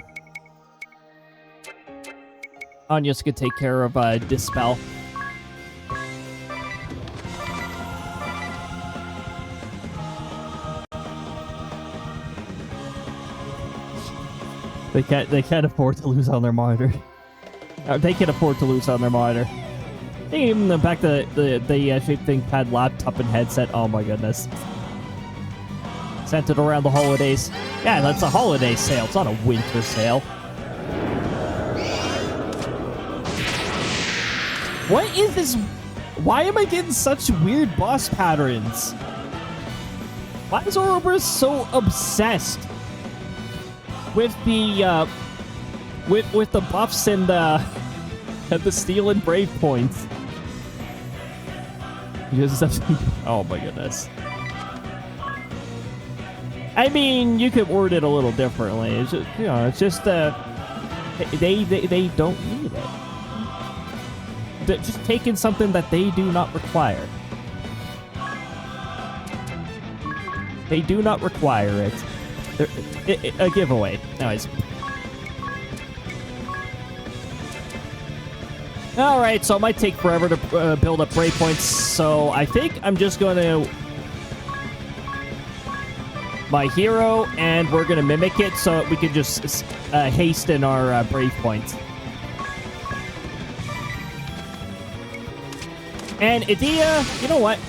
Anya's gonna take care of Dispel. They can't afford to lose on their monitor. They can afford to lose on their monitor. Even the back the Shape ThinkPad laptop and headset. Oh my goodness. Centered around the holidays. Yeah, that's a holiday sale. It's not a winter sale. What is this? Why am I getting such weird boss patterns? Why is Ouroboros so obsessed with the with the buffs and the steel and brave points? Oh my goodness. I mean, you could word it a little differently. It's just, you know, it's just they don't need it. They're just taking something that they do not require. They do not require it. A giveaway. Anyways. Alright, so it might take forever to build up breakpoints, so I think I'm just going to... my hero, and we're going to mimic it so we can just hasten our brave points. And Idea, you know what?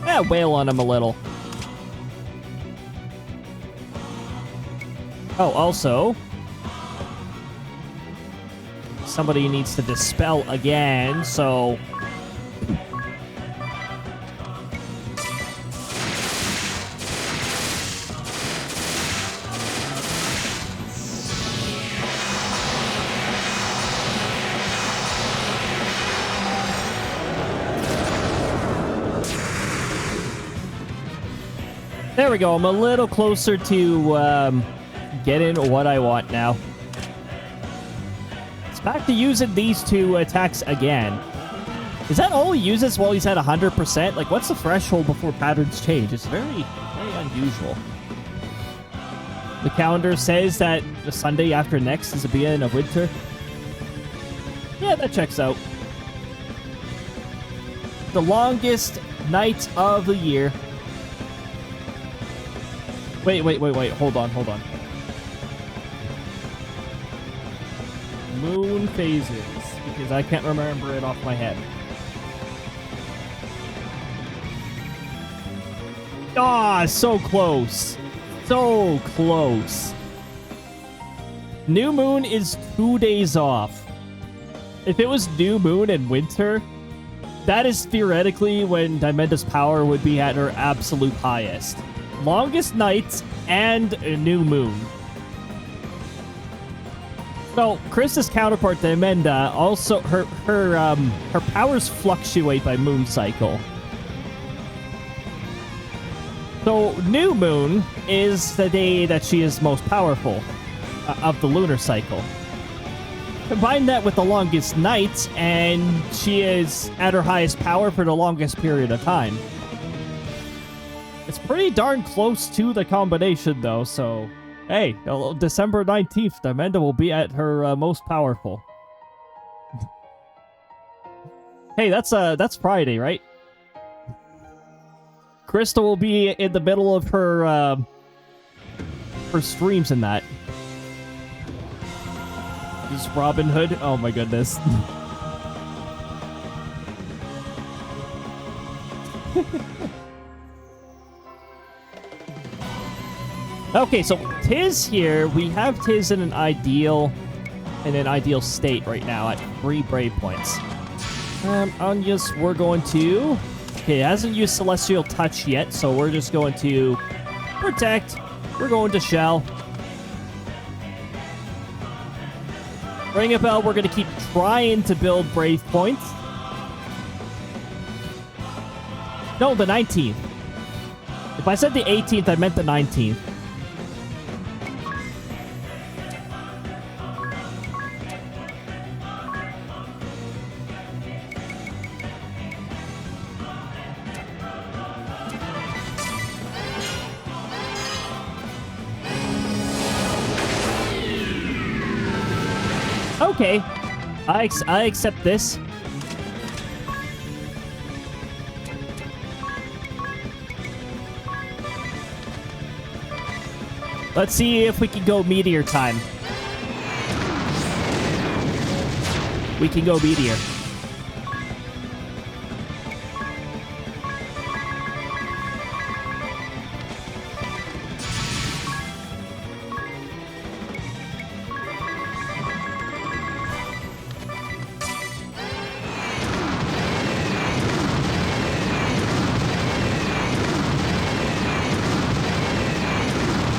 Yeah, wail on him a little. Oh, also, somebody needs to dispel again, so... There we go. I'm a little closer to getting what I want now. It's back to using these two attacks again. Is that all he uses while he's at 100%? Like, what's the threshold before patterns change? It's very, very unusual. The calendar says that the Sunday after next is the beginning of winter. Yeah, that checks out. The longest night of the year. Wait. Hold on. Moon phases, because I can't remember it off my head. Ah, so close. So close. New moon is 2 days off. If it was new moon in winter, that is theoretically when Dimenda's power would be at her absolute highest. Longest nights and a new moon. So Chris's counterpart Dimenda also her powers fluctuate by moon cycle. So new moon is the day that she is most powerful of the lunar cycle. Combine that with the longest night, and she is at her highest power for the longest period of time. It's pretty darn close to the combination, though, so... Hey, December 19th, Dimenda will be at her most powerful. Hey, that's Friday, right? Crystal will be in the middle of her streams in that. use Robin Hood. Oh my goodness. Okay, so Tiz here, we have Tiz in an ideal state right now at 3 brave points. Anya's, we're going to... Okay, it hasn't used Celestial Touch yet, so we're just going to protect. We're going to Shell. Ring a Bell, we're going to keep trying to build brave points. No, the 19th. If I said the 18th, I meant the 19th. Okay, I accept this. Let's see if we can go Meteor time. We can go Meteor.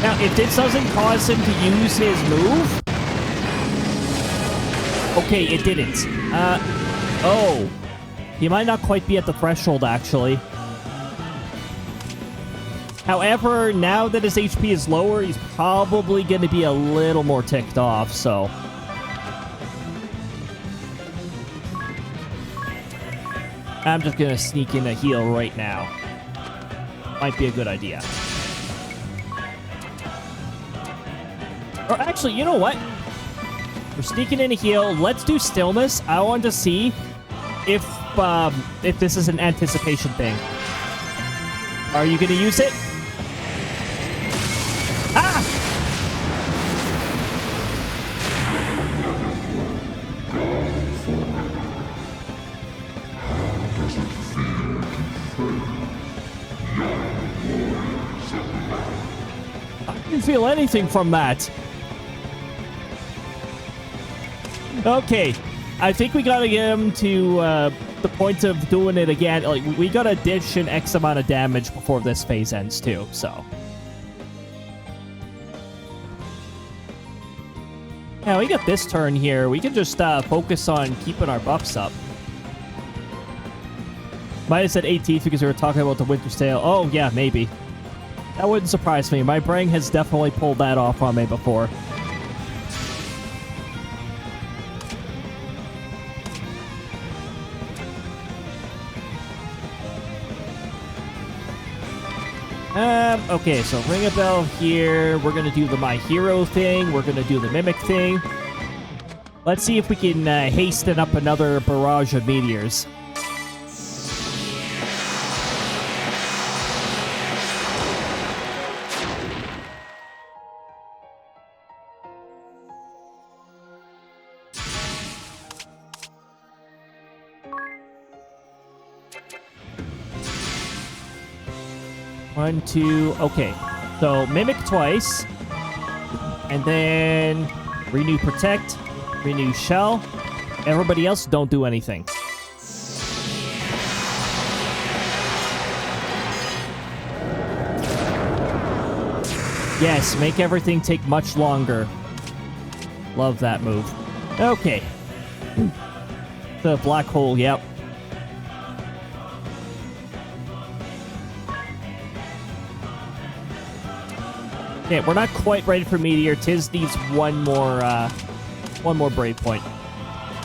Now, if this doesn't cause him to use his move... Okay, it didn't. Oh. He might not quite be at the threshold, actually. However, now that his HP is lower, he's probably going to be a little more ticked off, so... I'm just going to sneak in a heal right now. Might be a good idea. Or actually, you know what? We're sneaking in a heal. Let's do Stillness. I want to see if this is an anticipation thing. Are you going to use it? Ah! I didn't feel anything from that. Okay, I think we gotta get him to the point of doing it again. Like, we gotta dish an X amount of damage before this phase ends too, so. Yeah, we got this turn here. We can just focus on keeping our buffs up. Might have said 18th because we were talking about the Winter Sale. Oh, yeah, maybe. That wouldn't surprise me. My brain has definitely pulled that off on me before. Okay, so ring a bell here. We're gonna do the My Hero thing. We're gonna do the Mimic thing. Let's see if we can hasten up another barrage of meteors. One, two, okay. So, Mimic twice. And then Renew Protect, Renew Shell. Everybody else, don't do anything. Yes, make everything take much longer. Love that move. Okay. The black hole, yep. Okay, we're not quite ready for Meteor. Tiz needs one more brave point.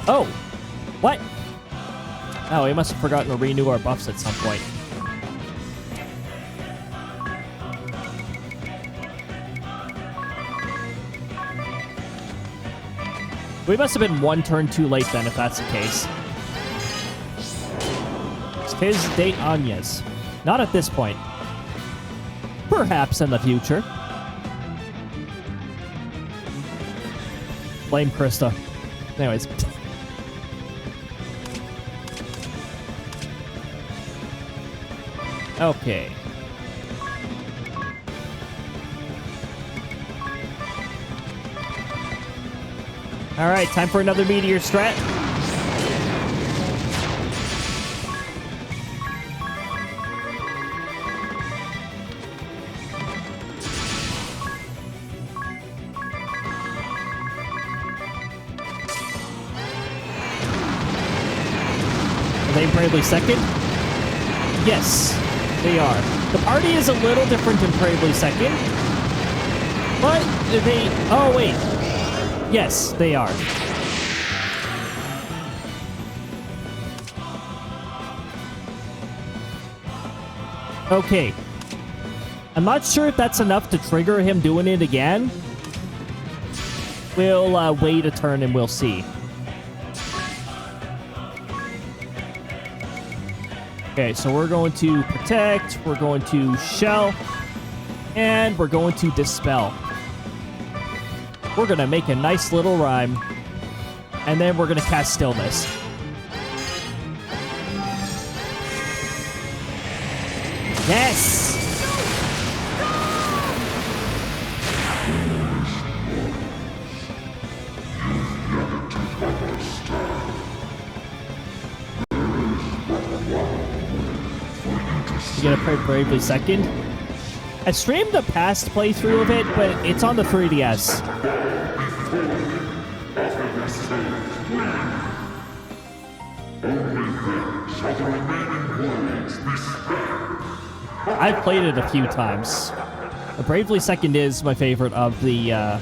Oh! What? Oh, we must have forgotten to renew our buffs at some point. We must have been one turn too late then, if that's the case. Tiz date Anya's. Not at this point. Perhaps in the future. Blame Krista. Anyways. Okay. Alright, time for another meteor strat. Are they Bravely second? Yes, they are. The party is a little different in Bravely second. But they... Oh, wait. Yes, they are. Okay. I'm not sure if that's enough to trigger him doing it again. We'll wait a turn and we'll see. Okay, so we're going to protect, we're going to shell, and we're going to dispel. We're going to make a nice little rhyme, and then we're going to cast stillness. Yes! You're gonna play Bravely second? I streamed a past playthrough of it, but it's on the 3DS. I've played it a few times. Bravely second is my favorite of the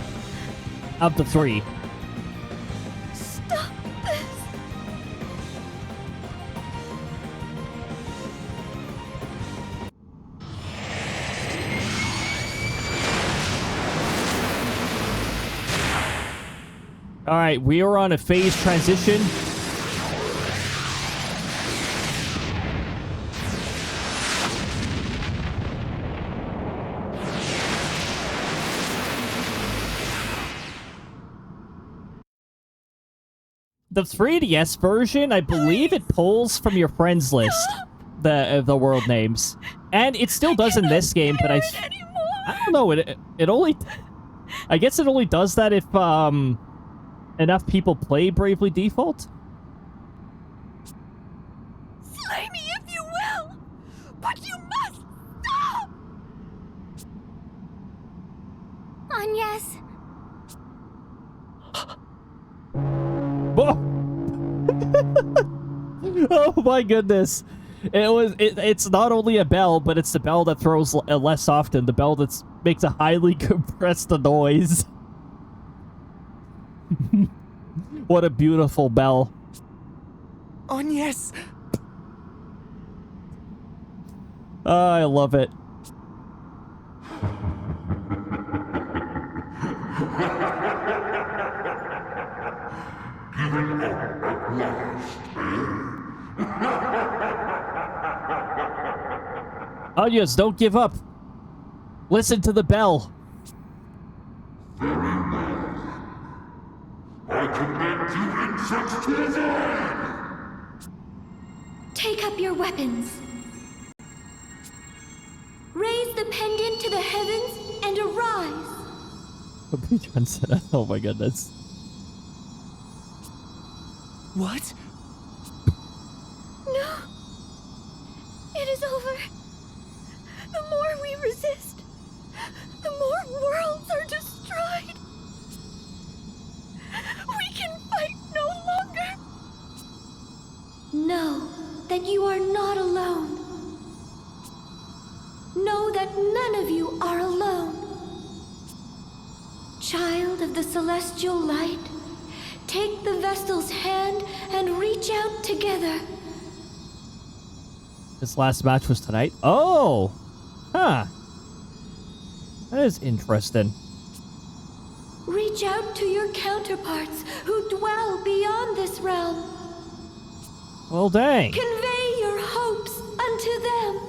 three. Stop this. All right, we are on a phase transition. The 3DS version, I believe it pulls from your friends list, the world names, and it still does in this game. But I don't know. It only, I guess it only does that if enough people play Bravely Default. Slay me if you will, but you must stop. Agnes. Oh. Oh my goodness. It's not only a bell, but it's the bell that throws less often. The bell that makes a highly compressed noise. What a beautiful bell. Agnes! I love it. Oh yes, don't give up. Listen to the bell. Very well. I command you insects to die! Take up your weapons. Raise the pendant to the heavens and arise. Oh my goodness. What? No. It is over. The more we resist, the more worlds are destroyed. We can fight no longer. Know that you are not alone. Know that none of you are alone. Child of the celestial light, take the Vestal's hand and reach out together. This last match was tonight. Oh! Huh. That is interesting. Reach out to your counterparts who dwell beyond this realm. Well, dang. Convey your hopes unto them.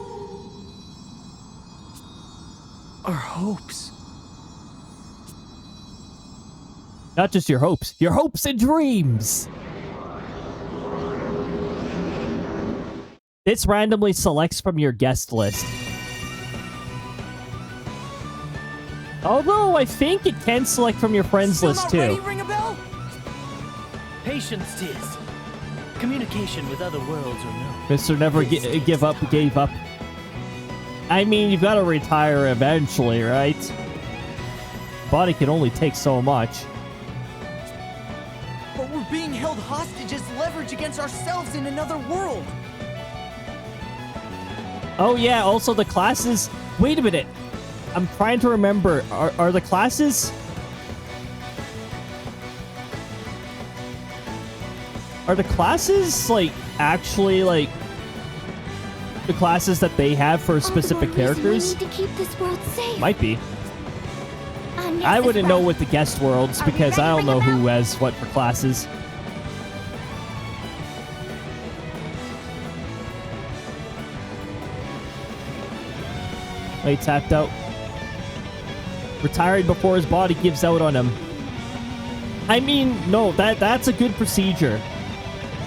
Our hopes. Not just your hopes and dreams. This randomly selects from your guest list. Although I think it can select from your friends Still list not too. ready, ring a bell? Patience, Tiz. Communication with other worlds or no. Mr. Never gave up. I mean, you've got to retire eventually, right? Body can only take so much. But we're being held hostage as leverage against ourselves in another world. Oh yeah, also the classes... Wait a minute. I'm trying to remember. Are the classes... Are the classes, like, actually, like... the classes that they have for specific characters? We need to keep this world safe. Might be. Yes, I wouldn't know right. with the guest worlds Are we because I ready, don't know Ring a who Bell? has what for classes. Wait, tapped out. Retired before his body gives out on him. I mean, no, that's a good procedure.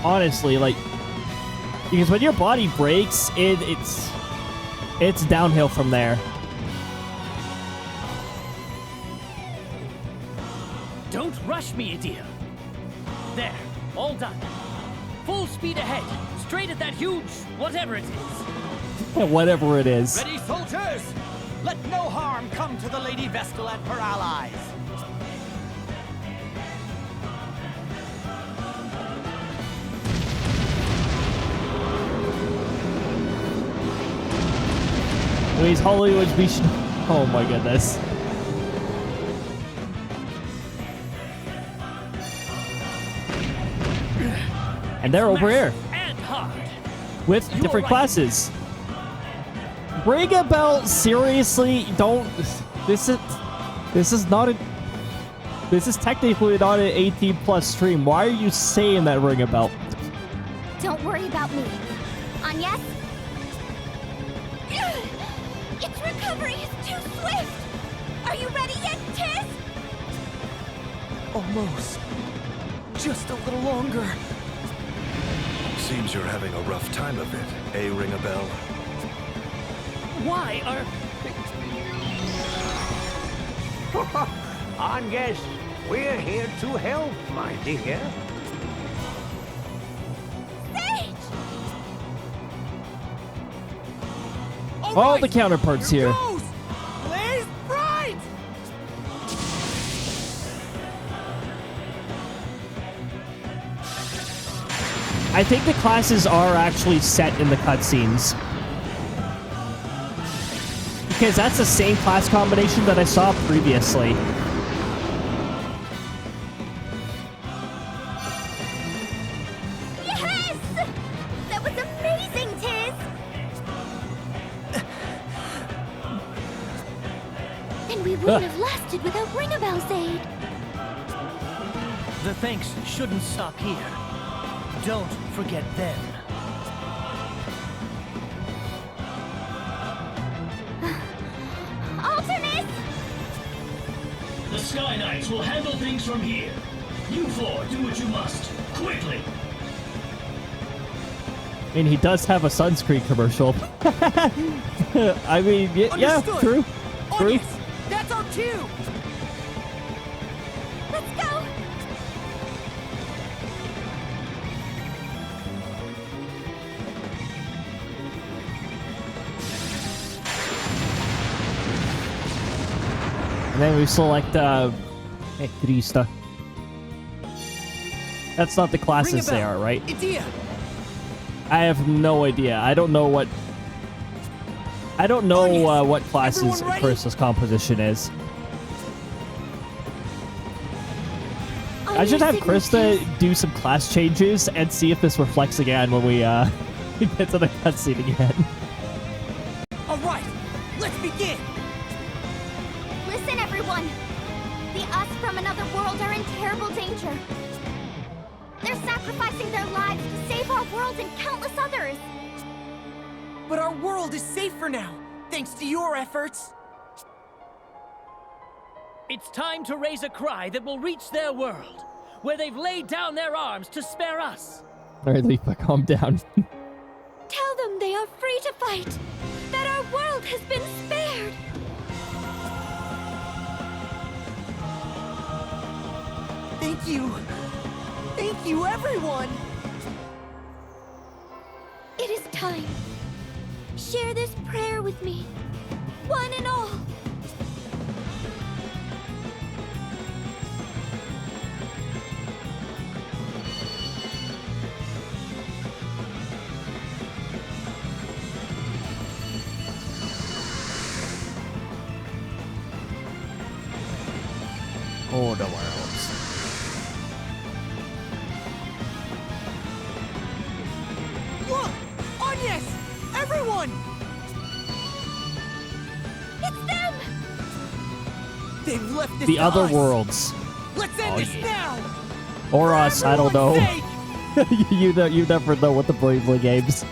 Honestly, like, because when your body breaks, it's downhill from there. Don't rush me, Adir. There, all done. Full speed ahead, straight at that huge whatever it is. Whatever it is. Ready, soldiers! Let no harm come to the Lady Vestal and her allies. These Hollywood beach. Oh my goodness. And they're over here And hard. with You different are right. classes. Ring a bell, seriously, don't. This is not a. This is technically not an 18+ stream. Why are you saying that, ring a bell? Don't worry about me. Agnes? Its recovery is too swift! Are you ready yet, Tiz? Almost. Just a little longer. Seems you're having a rough time of it, eh, Ring a Bell? Why are... Agnes, we're here to help, my dear. Sage! All the counterparts here. Goes! Blaze bright! I think the classes are actually set in the cutscenes. Because that's the same class combination that I saw previously. Yes! That was amazing, Tiz! And we wouldn't have lasted without Ring a Bell's aid. The thanks shouldn't stop here. Don't forget them. Alternate! The Sky Knights will handle things from here. You four, do what you must. Quickly! I mean, he does have a sunscreen commercial. I mean, yeah, Understood. true. True. Agnes, that's our cue! Let's go! And then we select, Krista. That's not the classes they are, right? Idia! I have no idea. I don't know what... I don't know Agnes, what classes everyone ready? Krista's composition is. I should have Krista do some class changes and see if this reflects again when we get to the cutscene again. Alright, let's begin! Listen, everyone! The us from another world are in terrible danger. They're sacrificing their lives to save our world and countless others. But our world is safer now, thanks to your efforts. It's time to raise a cry that will reach their world, where they've laid down their arms to spare us. Alright, Leafa, calm down. Tell them they are free to fight, that our world has been spared. Thank you. Thank you, everyone. It is time. Share this prayer with me, one and all. Oh, the worlds. Look! Agnes! Everyone! It's them! They've left this The to other us. worlds. Let's end this now! Or For us, I don't know. everyone's sake! you never know with the Bravely games.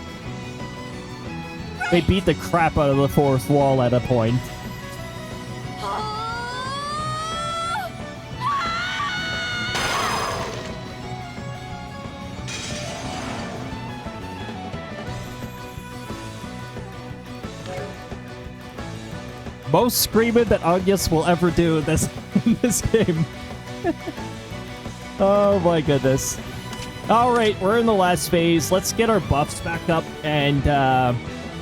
They beat the crap out of the fourth wall at a point. Most screaming that Agnes will ever do in this game. Oh my goodness. Alright, we're in the last phase. Let's get our buffs back up and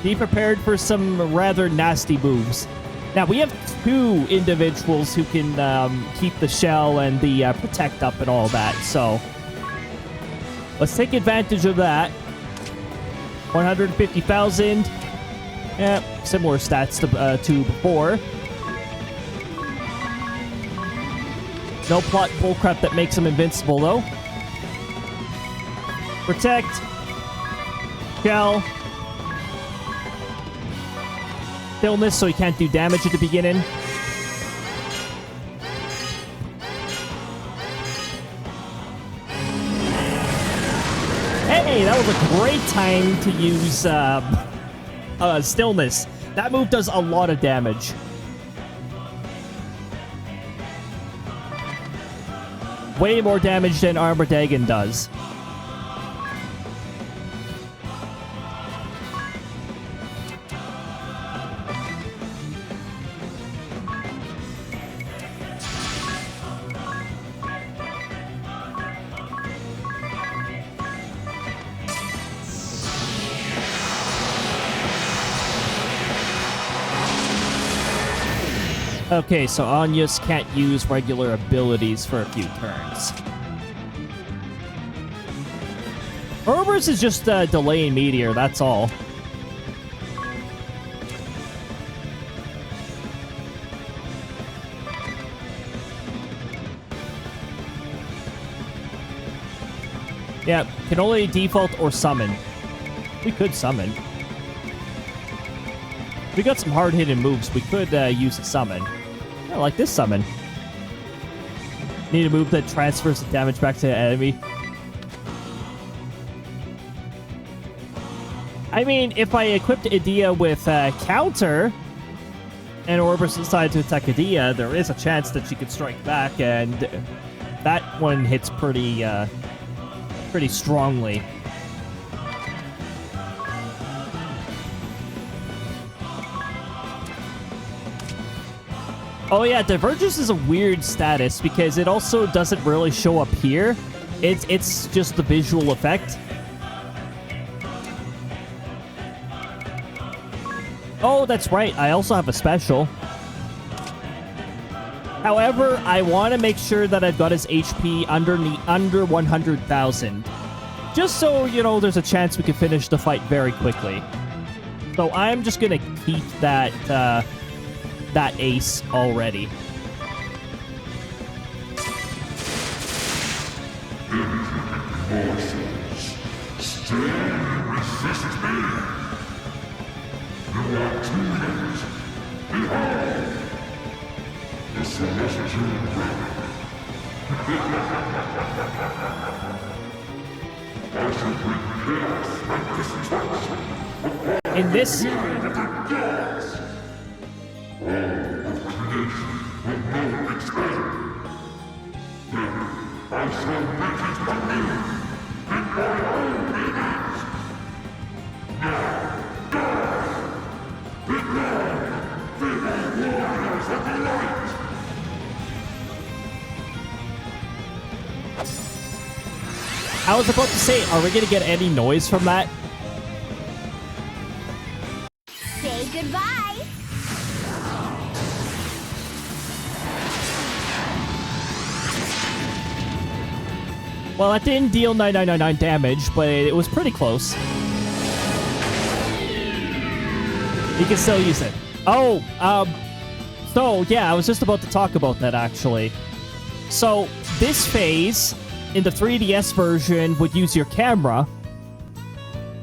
be prepared for some rather nasty moves. Now, we have two individuals who can keep the shell and the protect up and all that, so let's take advantage of that. 150,000. Yeah, similar stats to before. No plot bullcrap that makes him invincible, though. Protect. Shell. Stillness, so he can't do damage at the beginning. Hey, that was a great time to use Stillness. That move does a lot of damage. Way more damage than Armor Dagon does. Okay, so Agnes can't use regular abilities for a few turns. Ouroboros is just delaying Meteor, that's all. Yeah, can only default or summon. We could summon. We got some hard-hitting moves. We could use a summon. I like this summon. Need a move that transfers the damage back to the enemy. I mean, if I equipped Idea with counter, and Ouroboros decided to attack Idea, there is a chance that she could strike back, and that one hits pretty, pretty strongly. Oh yeah, Divergence is a weird status because it also doesn't really show up here. It's just the visual effect. Oh, that's right. I also have a special. However, I want to make sure that I've got his HP under 100,000. Just so, you know, there's a chance we can finish the fight very quickly. So I'm just going to keep that ace already. Morsels, still resist me? You are too late. Behold! The celestial weapon. I shall bring chaos and destruction. In this... All of creation will know its I was about to say, are we gonna get any noise from that? Say goodbye. Well, that didn't deal 9999 damage, but it was pretty close. You can still use it. Oh, so yeah, I was just about to talk about that actually. So this phase in the 3DS version would use your camera.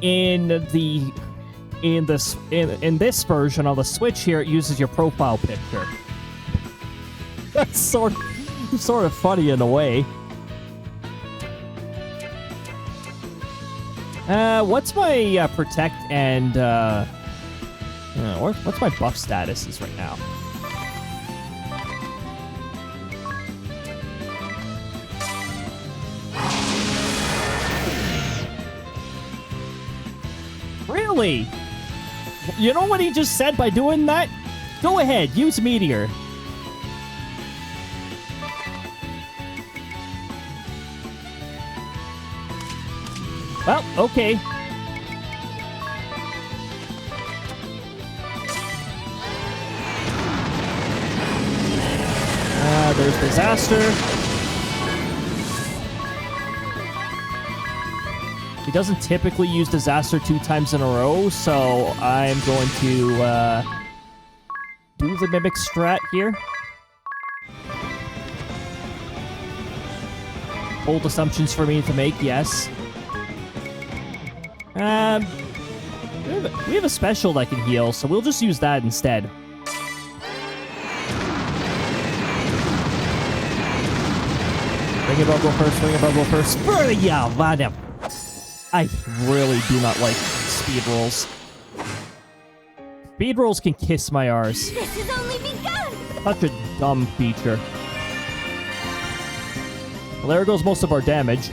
In this version on the Switch here, it uses your profile picture. That's sort of funny in a way. What's my protect and what's my buff statuses right now? Really? You know what he just said by doing that? Go ahead, use Meteor. Well, okay. There's Disaster. He doesn't typically use Disaster 2 times in a row, so I'm going to do the Mimic strat here. Bold assumptions for me to make, yes. We have a special that can heal, so we'll just use that instead. Ring above, go first, ring above, go first. Yeah, madam. I really do not like speed rolls. Speed rolls can kiss my arse. This has only begun. Such a dumb feature. Well, there goes most of our damage.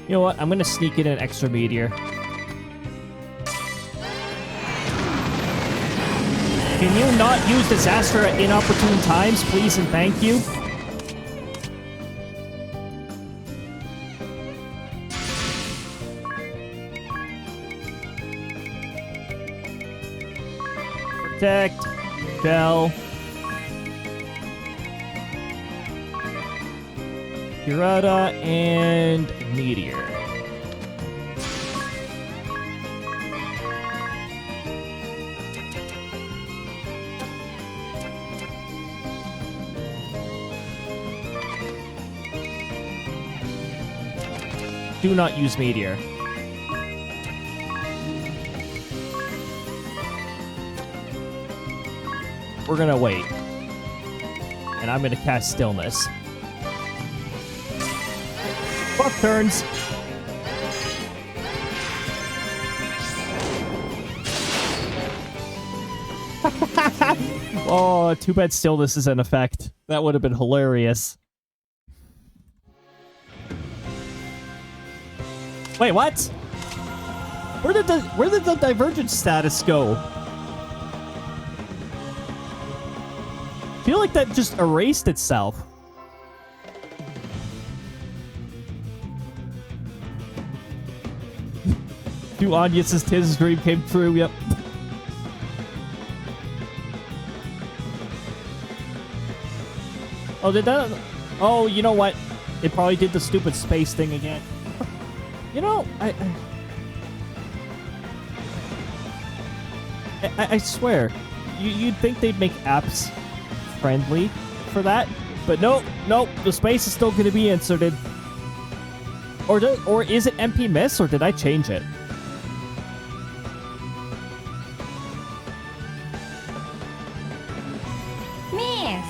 You know what? I'm gonna sneak in an extra meteor. Can you not use Disaster at inopportune times, please and thank you? Protect. Bell. Hirata and Meteor. Do not use Meteor. We're gonna wait. And I'm gonna cast Stillness. Buff turns. Oh, too bad Stillness is in effect. That would have been hilarious. Wait, what? Where did the divergence status go? I feel like that just erased itself. Do Anya says his dream came true, yep. Oh, did that? Oh, you know what? It probably did the stupid space thing again. You know, I swear, you'd think they'd make apps friendly for that, but nope, the space is still going to be inserted. Or is it MP miss, or did I change it? Miss.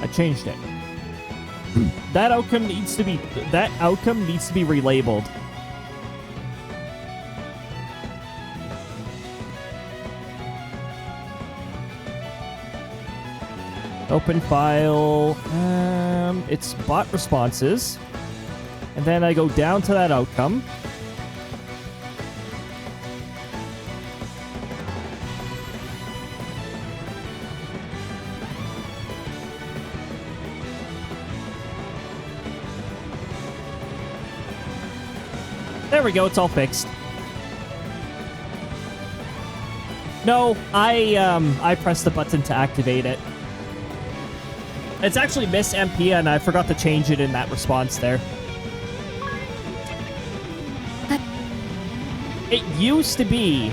I changed it. That outcome needs to be relabeled. Open file. It's bot responses. And then I go down to that outcome. There we go, it's all fixed. No, I pressed the button to activate it. It's actually Miss MP, and I forgot to change it in that response there. It used to be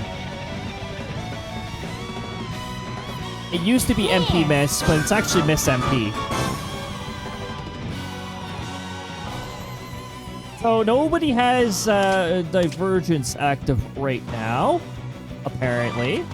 MP Miss, but it's actually Miss MP. So nobody has Divergence active right now, apparently.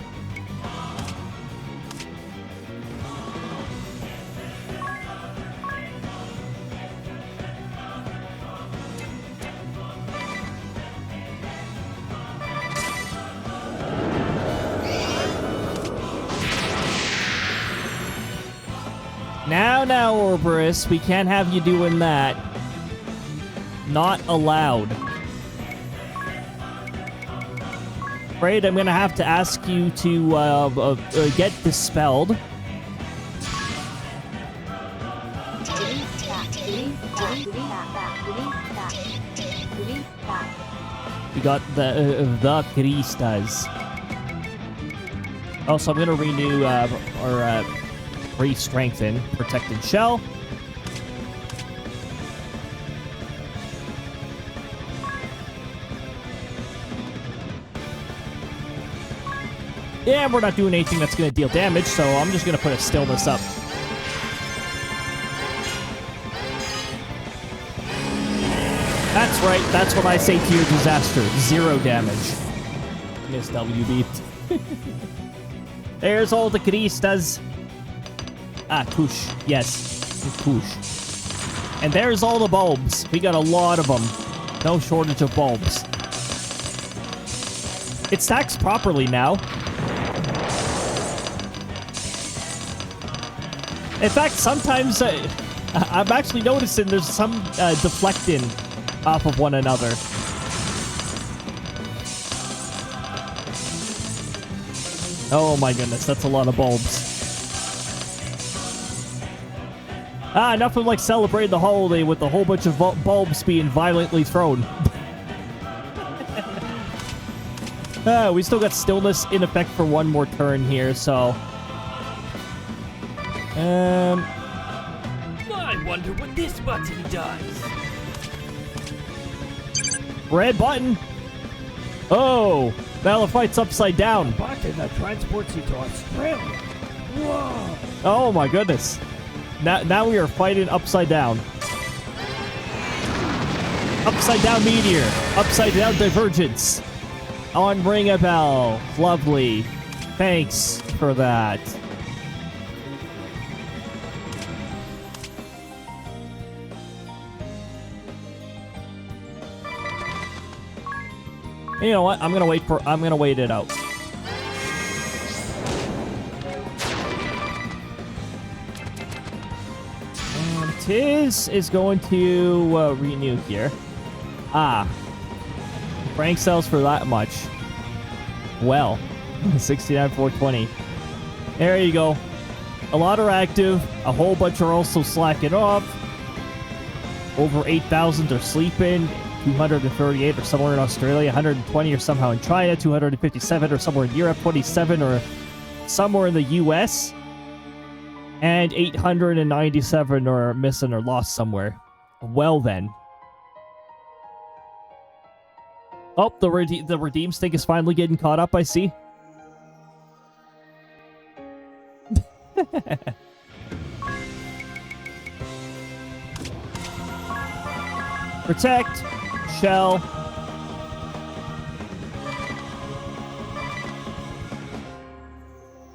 Now, Orberus, we can't have you doing that. Not allowed. Afraid I'm gonna have to ask you to get dispelled. We got the Cristas. Also, I'm gonna renew or re-strengthen Protected Shell. Yeah, we're not doing anything that's going to deal damage, so I'm just going to put a stillness up. That's right, that's what I say to your disaster. 0 damage. Miss WB. There's all the Cristas. Ah, Kush. Yes. Kush. And there's all the bulbs. We got a lot of them. No shortage of bulbs. It stacks properly now. In fact, sometimes I'm actually noticing there's some deflecting off of one another. Oh my goodness, that's a lot of bulbs. Ah, nothing like celebrating the holiday with a whole bunch of bulbs being violently thrown. We still got stillness in effect for one more turn here, so... I wonder what this button does. Red button. Oh, now the fight's upside down. Button that transports you to Australia. Whoa! Oh my goodness. Now we are fighting upside down. Upside down meteor. Upside down divergence. On ring a bell. Lovely. Thanks for that. You know what? I'm gonna wait it out. And Tiz is going to renew here. Ah. Rank sells for that much. Well. 69,420. There you go. A lot are active. A whole bunch are also slacking off. Over 8,000 are sleeping. 238 are somewhere in Australia, 120 are somehow in China, 257 are somewhere in Europe, 27 are somewhere in the US, and 897 are missing or lost somewhere. Well then. Oh, the Redeem Stink is finally getting caught up, I see. Protect. Shell.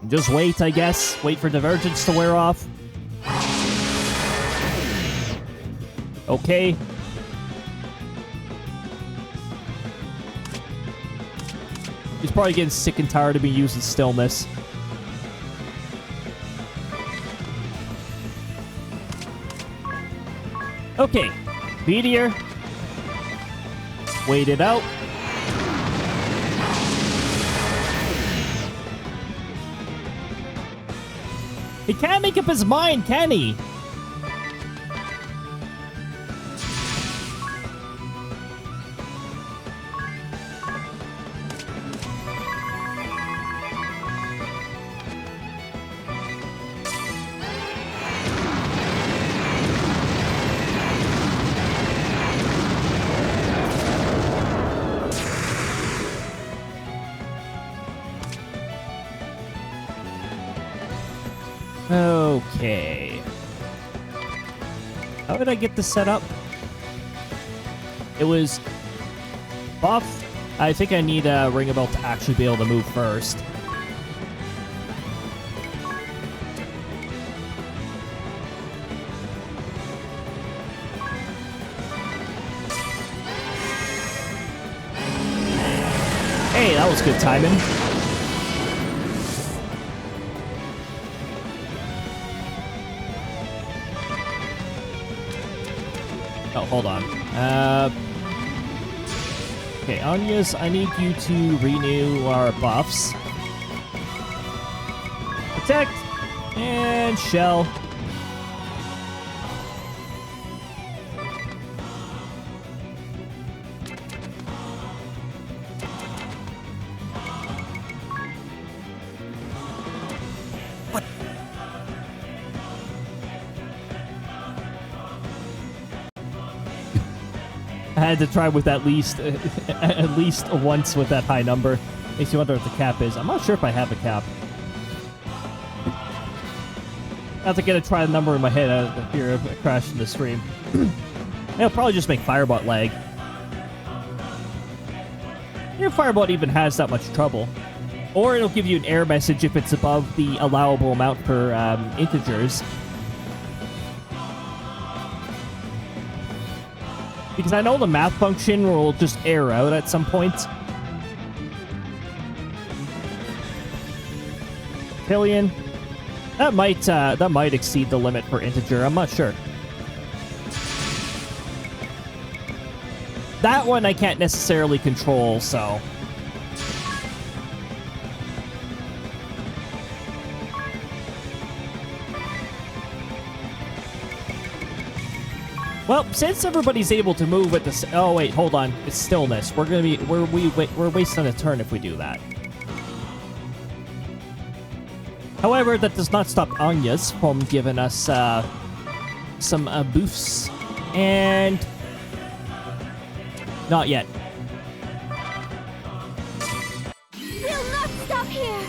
Just wait, I guess. Wait for Divergence to wear off. Okay. He's probably getting sick and tired of me using stillness. Okay. Meteor. Wait it out. He can't make up his mind, can he? Okay. How did I get this set up? It was buff. I think I need a ring a bell to actually be able to move first. Hey, that was good timing. Oh, hold on. Okay, Anya's, I need you to renew our buffs. Protect! And Shell. I had to try with at least once with that high number. Makes you wonder what the cap is. I'm not sure if I have a cap. I have to get a try the number in my head out of the fear of crashing the stream. It'll probably just make Firebot lag. If Firebot even has that much trouble. Or it'll give you an error message if it's above the allowable amount for integers. Because I know the math function will just error out at some point. Pillion. That might exceed the limit for integer. I'm not sure. That one I can't necessarily control, so. Well, since everybody's able to move at this, oh wait, hold on, it's stillness. We're wasting a turn if we do that. However, that does not stop Anya's from giving us some boosts, and not yet. We'll not stop here.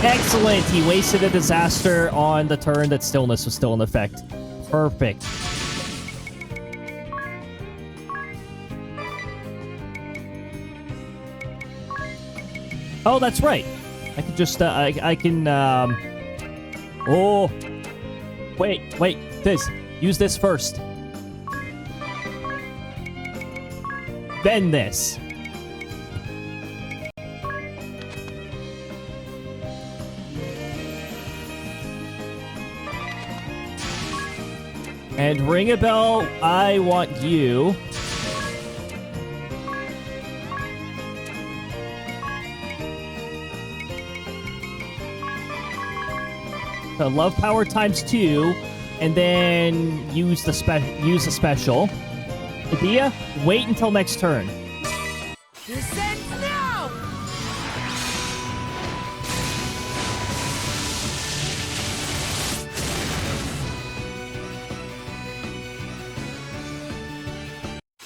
Excellent! He wasted a disaster on the turn that stillness was still in effect. Perfect. Oh, that's right. I can just, I can, oh. Wait, this. Use this first. Then this. And ring a bell, I want you to love power ×2, and then use the special. Idea, wait until next turn. Descend now!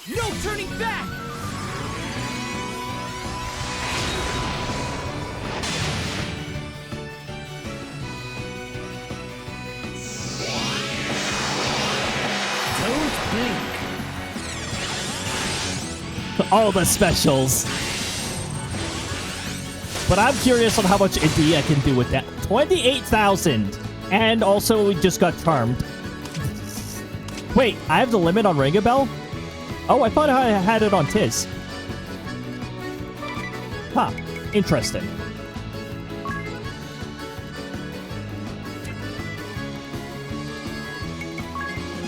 No turning back! Don't blink. All the specials. But I'm curious on how much Idea can do with that. 28,000. And also, we just got charmed. Wait, I have the limit on Ring a Bell? Oh, I thought I had it on Tiz. Huh. interesting.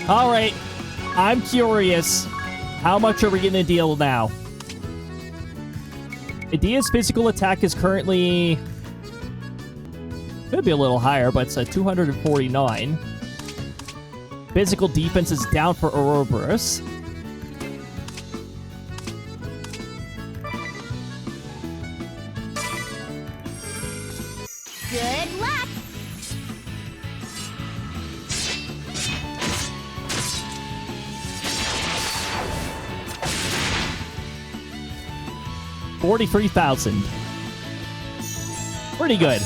All right, I'm curious. How much are we going to deal now? Idea's physical attack is currently... could be a little higher, but it's at 249. Physical defense is down for Ouroboros. Good luck! $43,000. Pretty good.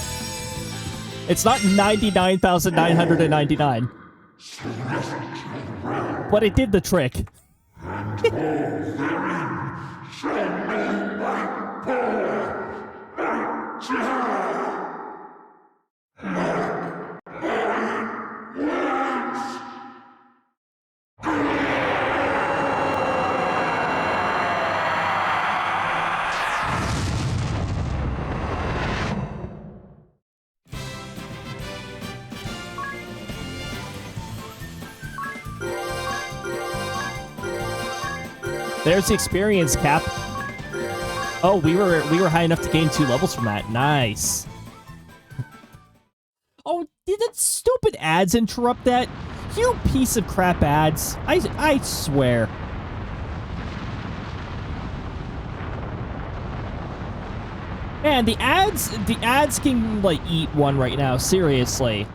It's not 99,999. But it did the trick. There's the experience cap. Oh, we were high enough to gain 2 levels from that. Nice. Oh, did that stupid ads interrupt that? You piece of crap ads. I swear. Man, the ads can like eat one right now, seriously.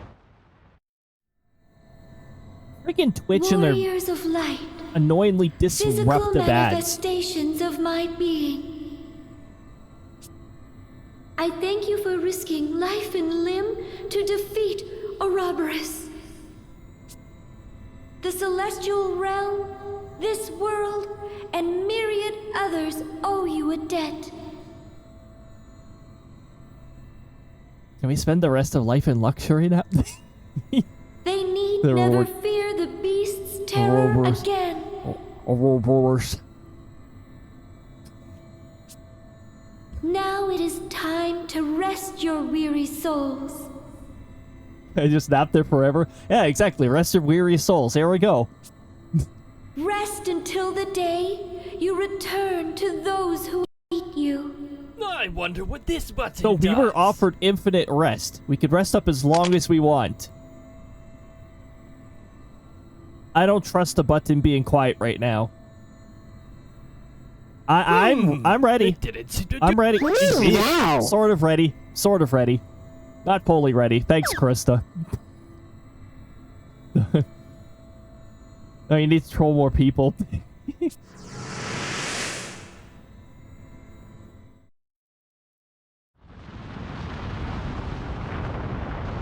Freaking Twitch and their Warriors of light, annoyingly physical disruptive ads. manifestations of my being. I thank you for risking life and limb to defeat Ouroboros. The celestial realm, this world, and myriad others owe you a debt. Can we spend the rest of life in luxury now? They need The never reward- fear the beast's terror Ouroboros. again. Ouroboros. Now it is time to rest your weary souls. I just napped there forever. Yeah, exactly. Rest your weary souls. Here we go. Rest until the day you return to those who hate you. I wonder what this button So we does. were offered infinite rest. We could rest up as long as we want. I don't trust the button being quiet right now. I'm ready. I'm ready. Wow. Sort of ready. Sort of ready. Not fully ready. Thanks, Krista. No, you need to troll more people.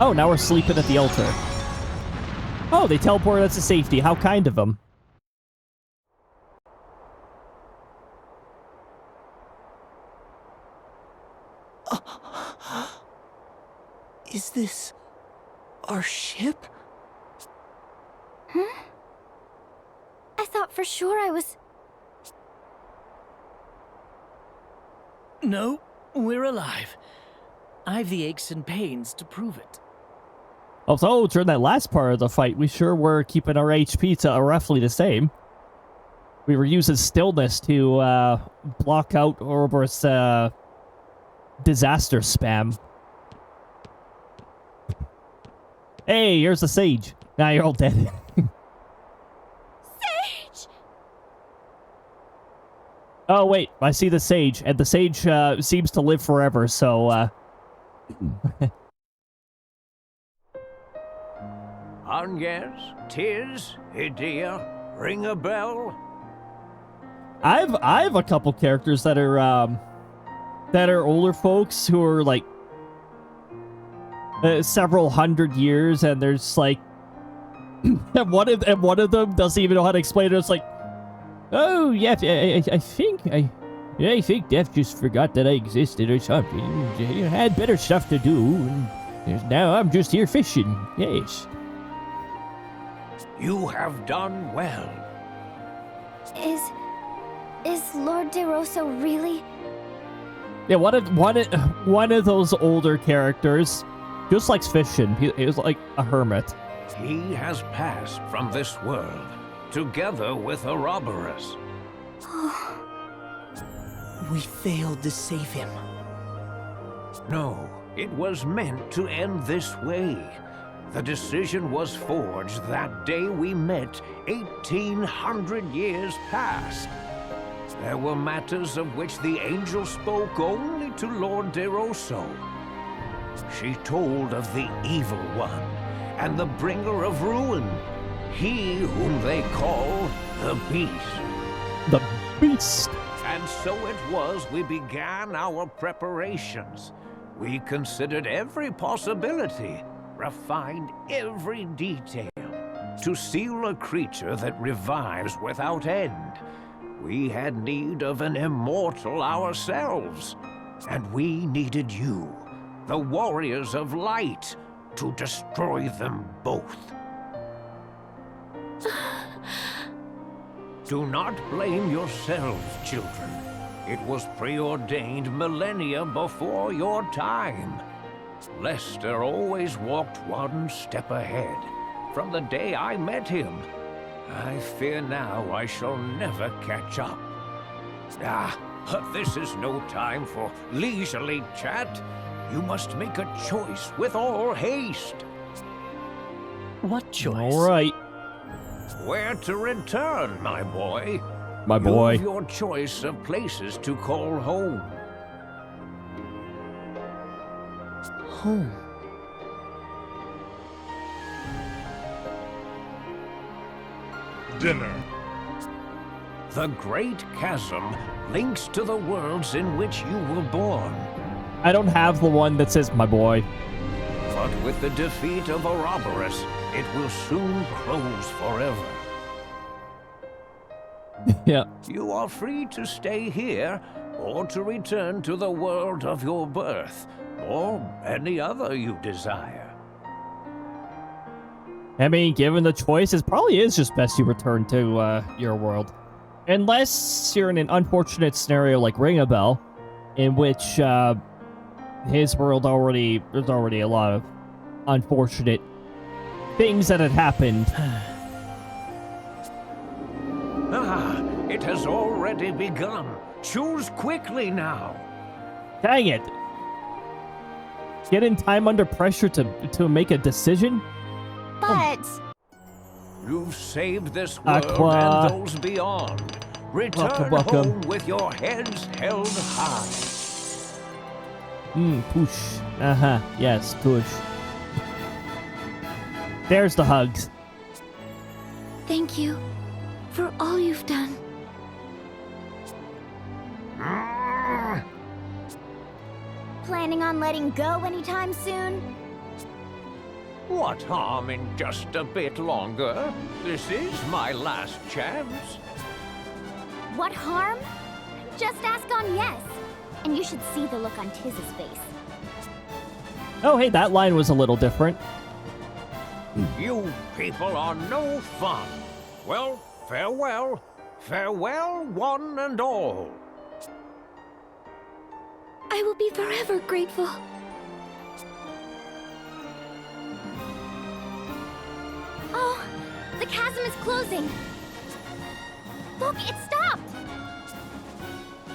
Oh, now we're sleeping at the altar. Oh, they teleported us to safety. How kind of them. Is this our ship? Huh? I thought for sure I was... No, we're alive. I've the aches and pains to prove it. Also, during that last part of the fight, we sure were keeping our HP to roughly the same. We were using stillness to block out Ouroboros' disaster spam. Hey, here's the sage. Now you're all dead. Sage! Oh, wait. I see the sage. And the sage seems to live forever, so... Yes, tis, Idea, ring a bell. I have a couple characters that are older folks who are like several hundred years, and there's like and one of them doesn't even know how to explain it. It's like, oh yeah, I think Death just forgot that I existed or something. He had better stuff to do, and now I'm just here fishing. Yes. You have done well. Is Lord De Rosso really... Yeah, one of those older characters just likes fishing. He was like a hermit. He has passed from this world, together with Ouroboros. We failed to save him. No, it was meant to end this way. The decision was forged that day we met 1,800 years past. There were matters of which the angel spoke only to Lord De Rosso. She told of the evil one and the bringer of ruin, he whom they call the Beast. The Beast! And so it was we began our preparations. We considered every possibility, refined every detail, to seal a creature that revives without end. We had need of an immortal ourselves, and we needed you, the warriors of light, to destroy them both. Do not blame yourselves, children. It was preordained millennia before your time. Lester always walked one step ahead. From the day I met him, I fear now I shall never catch up. But this is no time for leisurely chat. You must make a choice with all haste. What choice? All right. Where to return, my boy? My boy. You've your choice of places to call home. Home. Dinner. The Great Chasm links to the worlds in which you were born. I don't have the one that says my boy. But with the defeat of Ouroboros, it will soon close forever. Yeah. You are free to stay here, or to return to the world of your birth, or any other you desire. I mean, given the choice, it probably is just best you return to your world. Unless you're in an unfortunate scenario like Ring a Bell, in which his world there's already a lot of unfortunate things that had happened. It has already begun. Choose quickly now. Dang it. Get in time under pressure to make a decision? But You've saved this world Aqua. and those beyond. Return Welcome. home with your heads held high. Push. Yes, push. There's the hugs. thank you for all you've done. Planning on letting go anytime soon? What harm in just a bit longer? This is my last chance. What harm? Just ask on yes. And you should see the look on Tiz's face. Oh, hey, that line was a little different. You people are no fun. Well, farewell. Farewell, one and all. I will be forever grateful. Oh, the chasm is closing. Look, it stopped.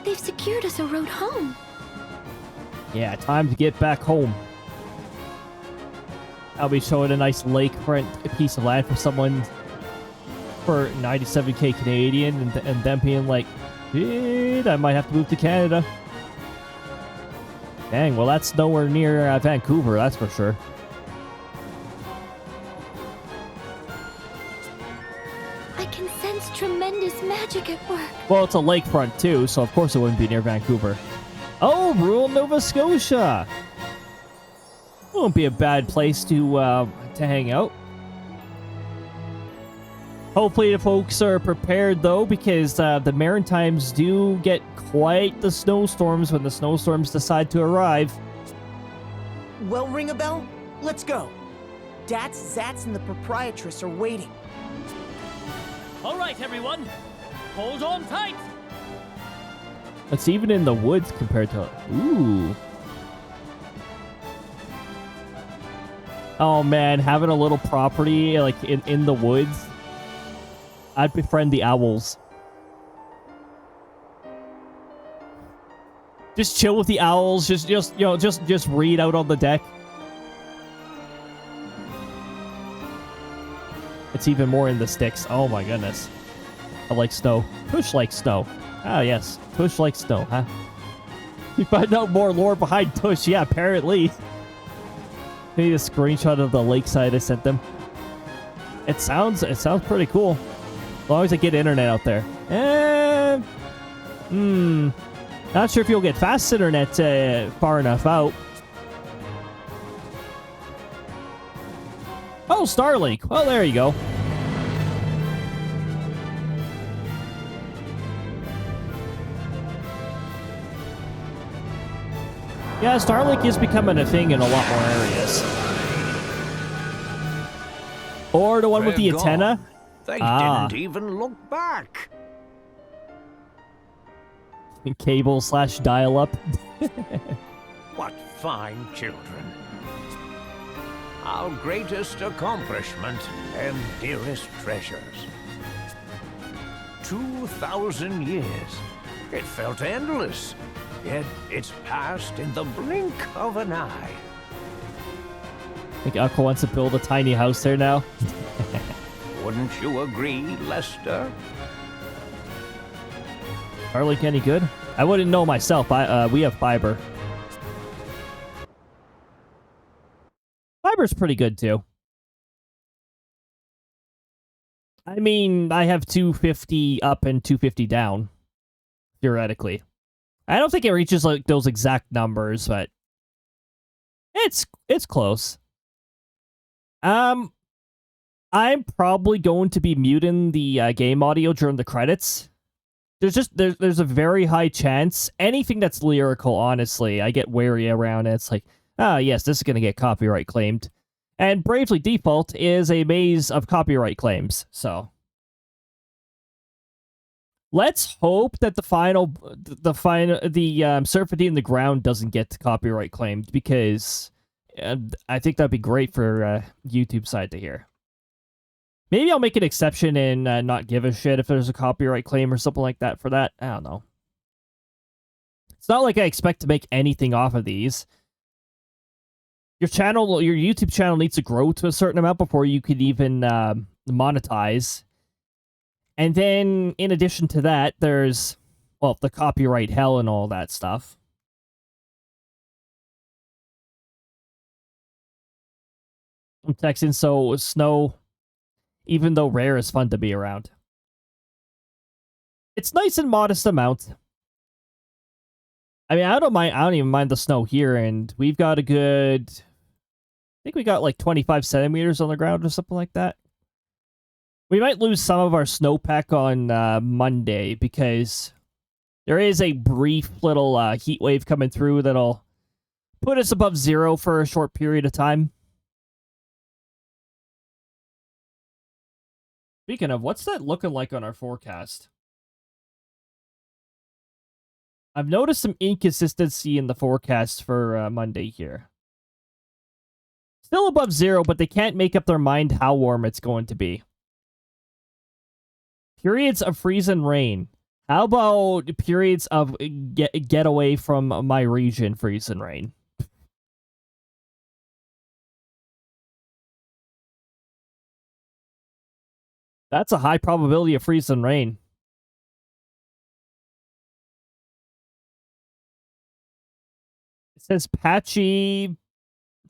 They've secured us a road home. Yeah, time to get back home. I'll be showing a nice lakefront piece of land for someone for 97k Canadian and them being like, shit, I might have to move to Canada. Dang, well that's nowhere near Vancouver, that's for sure. I can sense tremendous magic at work. Well, it's a lakefront too, so of course it wouldn't be near Vancouver. Oh, rural Nova Scotia! Won't be a bad place to hang out. Hopefully the folks are prepared though, because the Maritimes do get quite the snowstorms when the snowstorms decide to arrive. Well, ring a bell? Let's go. Dats, Zats, and the proprietress are waiting. All right, everyone. Hold on tight. It's even in the woods compared to... Ooh. Oh, man. Having a little property, like, in the woods. I'd befriend the owls. Just chill with the owls. Just read out on the deck. It's even more in the sticks. Oh my goodness. I like snow. Tush likes snow. Ah, yes. Tush likes snow, huh? You find out more lore behind Tush. Yeah, apparently. Maybe a screenshot of the lakeside I sent them. It sounds pretty cool. As long as I get internet out there. Not sure if you'll get fast internet far enough out. Oh, Starlink. Well, there you go. Yeah, Starlink is becoming a thing in a lot more areas. Or the one with the antenna. They didn't even look back. Cable/dial-up. What fine children. Our greatest accomplishment and dearest treasures. 2,000 years. It felt endless, yet it's passed in the blink of an eye. I think Aqua wants to build a tiny house there now. Wouldn't you agree, Lester? Starlink any good? I wouldn't know myself. We have fiber. Fiber's pretty good too. I mean, I have 250 up and 250 down, theoretically. I don't think it reaches like those exact numbers, but it's close. I'm probably going to be muting the game audio during the credits. There's a very high chance anything that's lyrical, honestly, I get wary around it. It's like, yes, this is going to get copyright claimed. And Bravely Default is a maze of copyright claims, so let's hope that the Surfity in the Ground doesn't get copyright claimed, because I think that'd be great for YouTube side to hear. Maybe I'll make an exception and not give a shit if there's a copyright claim or something like that for that. I don't know. It's not like I expect to make anything off of these. Your YouTube channel needs to grow to a certain amount before you could even monetize. And then, in addition to that, there's, well, the copyright hell and all that stuff. I'm texting, so snow, even though rare, is fun to be around. It's nice in modest amount. I mean, I don't even mind the snow here, and we've got a good, I think we got like 25 centimeters on the ground or something like that. We might lose some of our snowpack on Monday, because there is a brief little heat wave coming through that'll put us above zero for a short period of time. Speaking of, what's that looking like on our forecast? I've noticed some inconsistency in the forecast for Monday here. Still above zero, but they can't make up their mind how warm it's going to be. Periods of freeze and rain. How about periods of get away from my region, freeze and rain? That's a high probability of freeze and rain. It says patchy,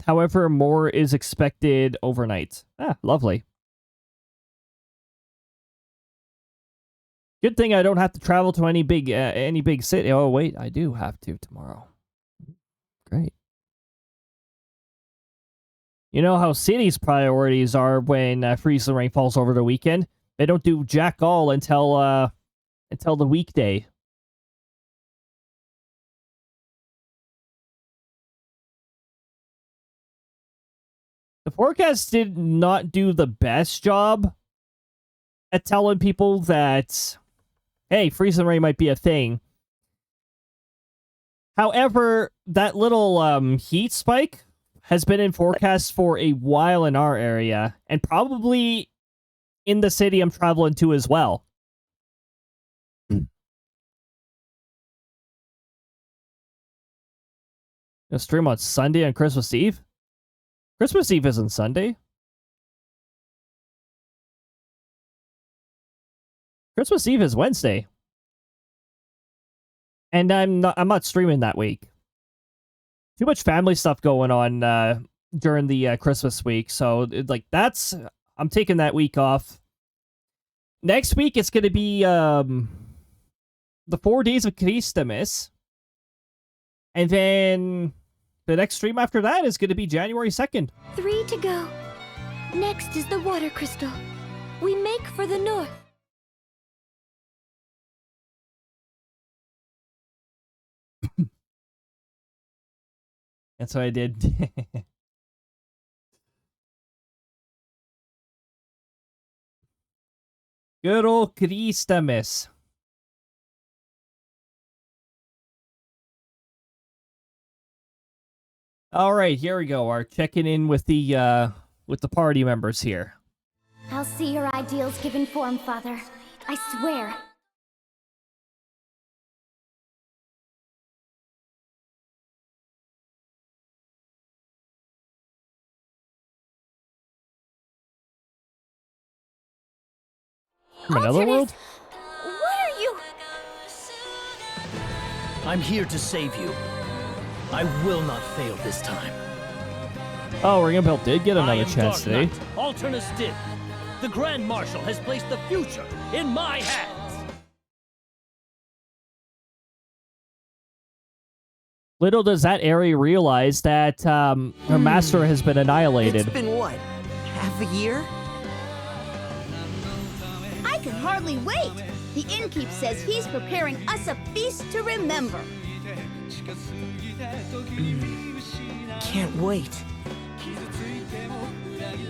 however, more is expected overnight. Ah, lovely. Good thing I don't have to travel to any big city. Oh, wait, I do have to tomorrow. Great. You know how cities' priorities are when freeze and rain falls over the weekend? They don't do jack all until the weekday. The forecast did not do the best job at telling people that, hey, freeze and rain might be a thing. However, that little heat spike has been in forecast for a while in our area, and probably in the city I'm traveling to as well. Gonna stream on Sunday on Christmas Eve? Christmas Eve isn't Sunday. Christmas Eve is Wednesday. And I'm not streaming that week. Too much family stuff going on during the Christmas week, so I'm taking that week off. Next week it's going to be the 4 days of Christmas. And then the next stream after that is going to be January 2nd. 3 to go. Next is the water crystal. We make for the north. That's what I did. Good old Christmas. All right, here we go. Our checking in with the party members here. I'll see your ideals given form, Father. I swear. From another world? What are you? I'm here to save you. I will not fail this time. Oh, Ring of Bell did get I another am chance Dark today. Knight, Alternus Dim. The Grand Marshal has placed the future in my hands. Little does that area realize that her master has been annihilated. It's been what? Half a year? I can hardly wait. The innkeep says he's preparing us a feast to remember. Can't wait.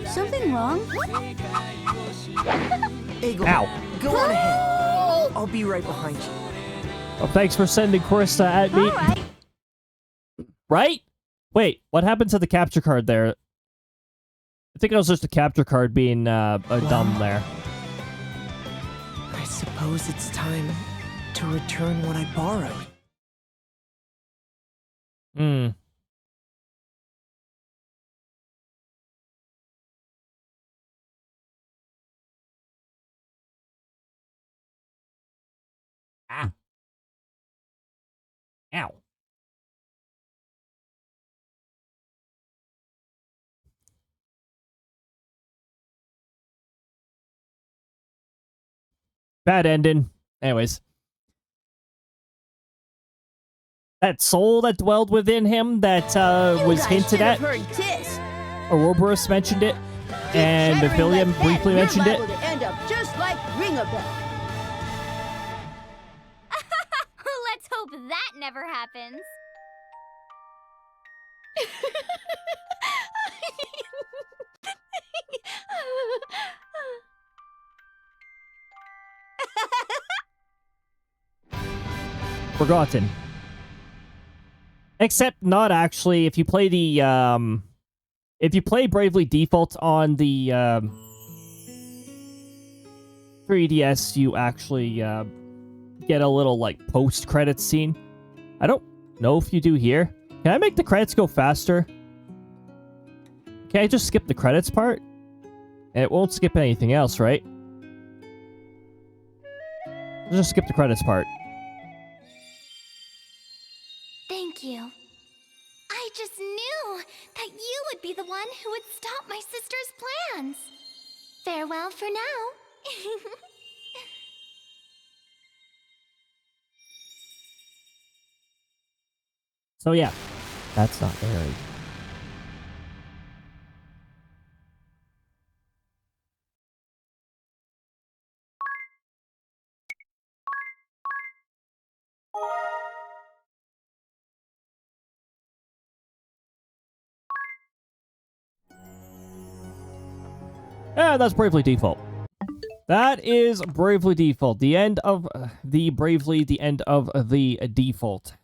Something wrong? Eagle, Ow. go on ahead. I'll be right behind you. Well, thanks for sending Krista at me. All right. Right? Wait, what happened to the capture card there? I think it was just a capture card being dumb there. I suppose it's time to return what I borrowed. Hmm. Ah. Ow. Bad ending. Anyways. That soul that dwelled within him that was hinted at. Ouroboros mentioned it. And Billiam briefly mentioned it. To end up just like Ringabel. Let's hope that never happens. Forgotten. Except not actually. If you play the if you play Bravely Default on the 3DS, you actually get a little like post-credits scene. I don't know if you do here. Can I make the credits go faster? Can I just skip the credits part? It won't skip anything else, right? Just skip the credits part. Thank you. I just knew that you would be the one who would stop my sister's plans. Farewell for now. So yeah, that's not very. Yeah, that's Bravely Default. That is Bravely Default. The end of the Bravely, the end of the default.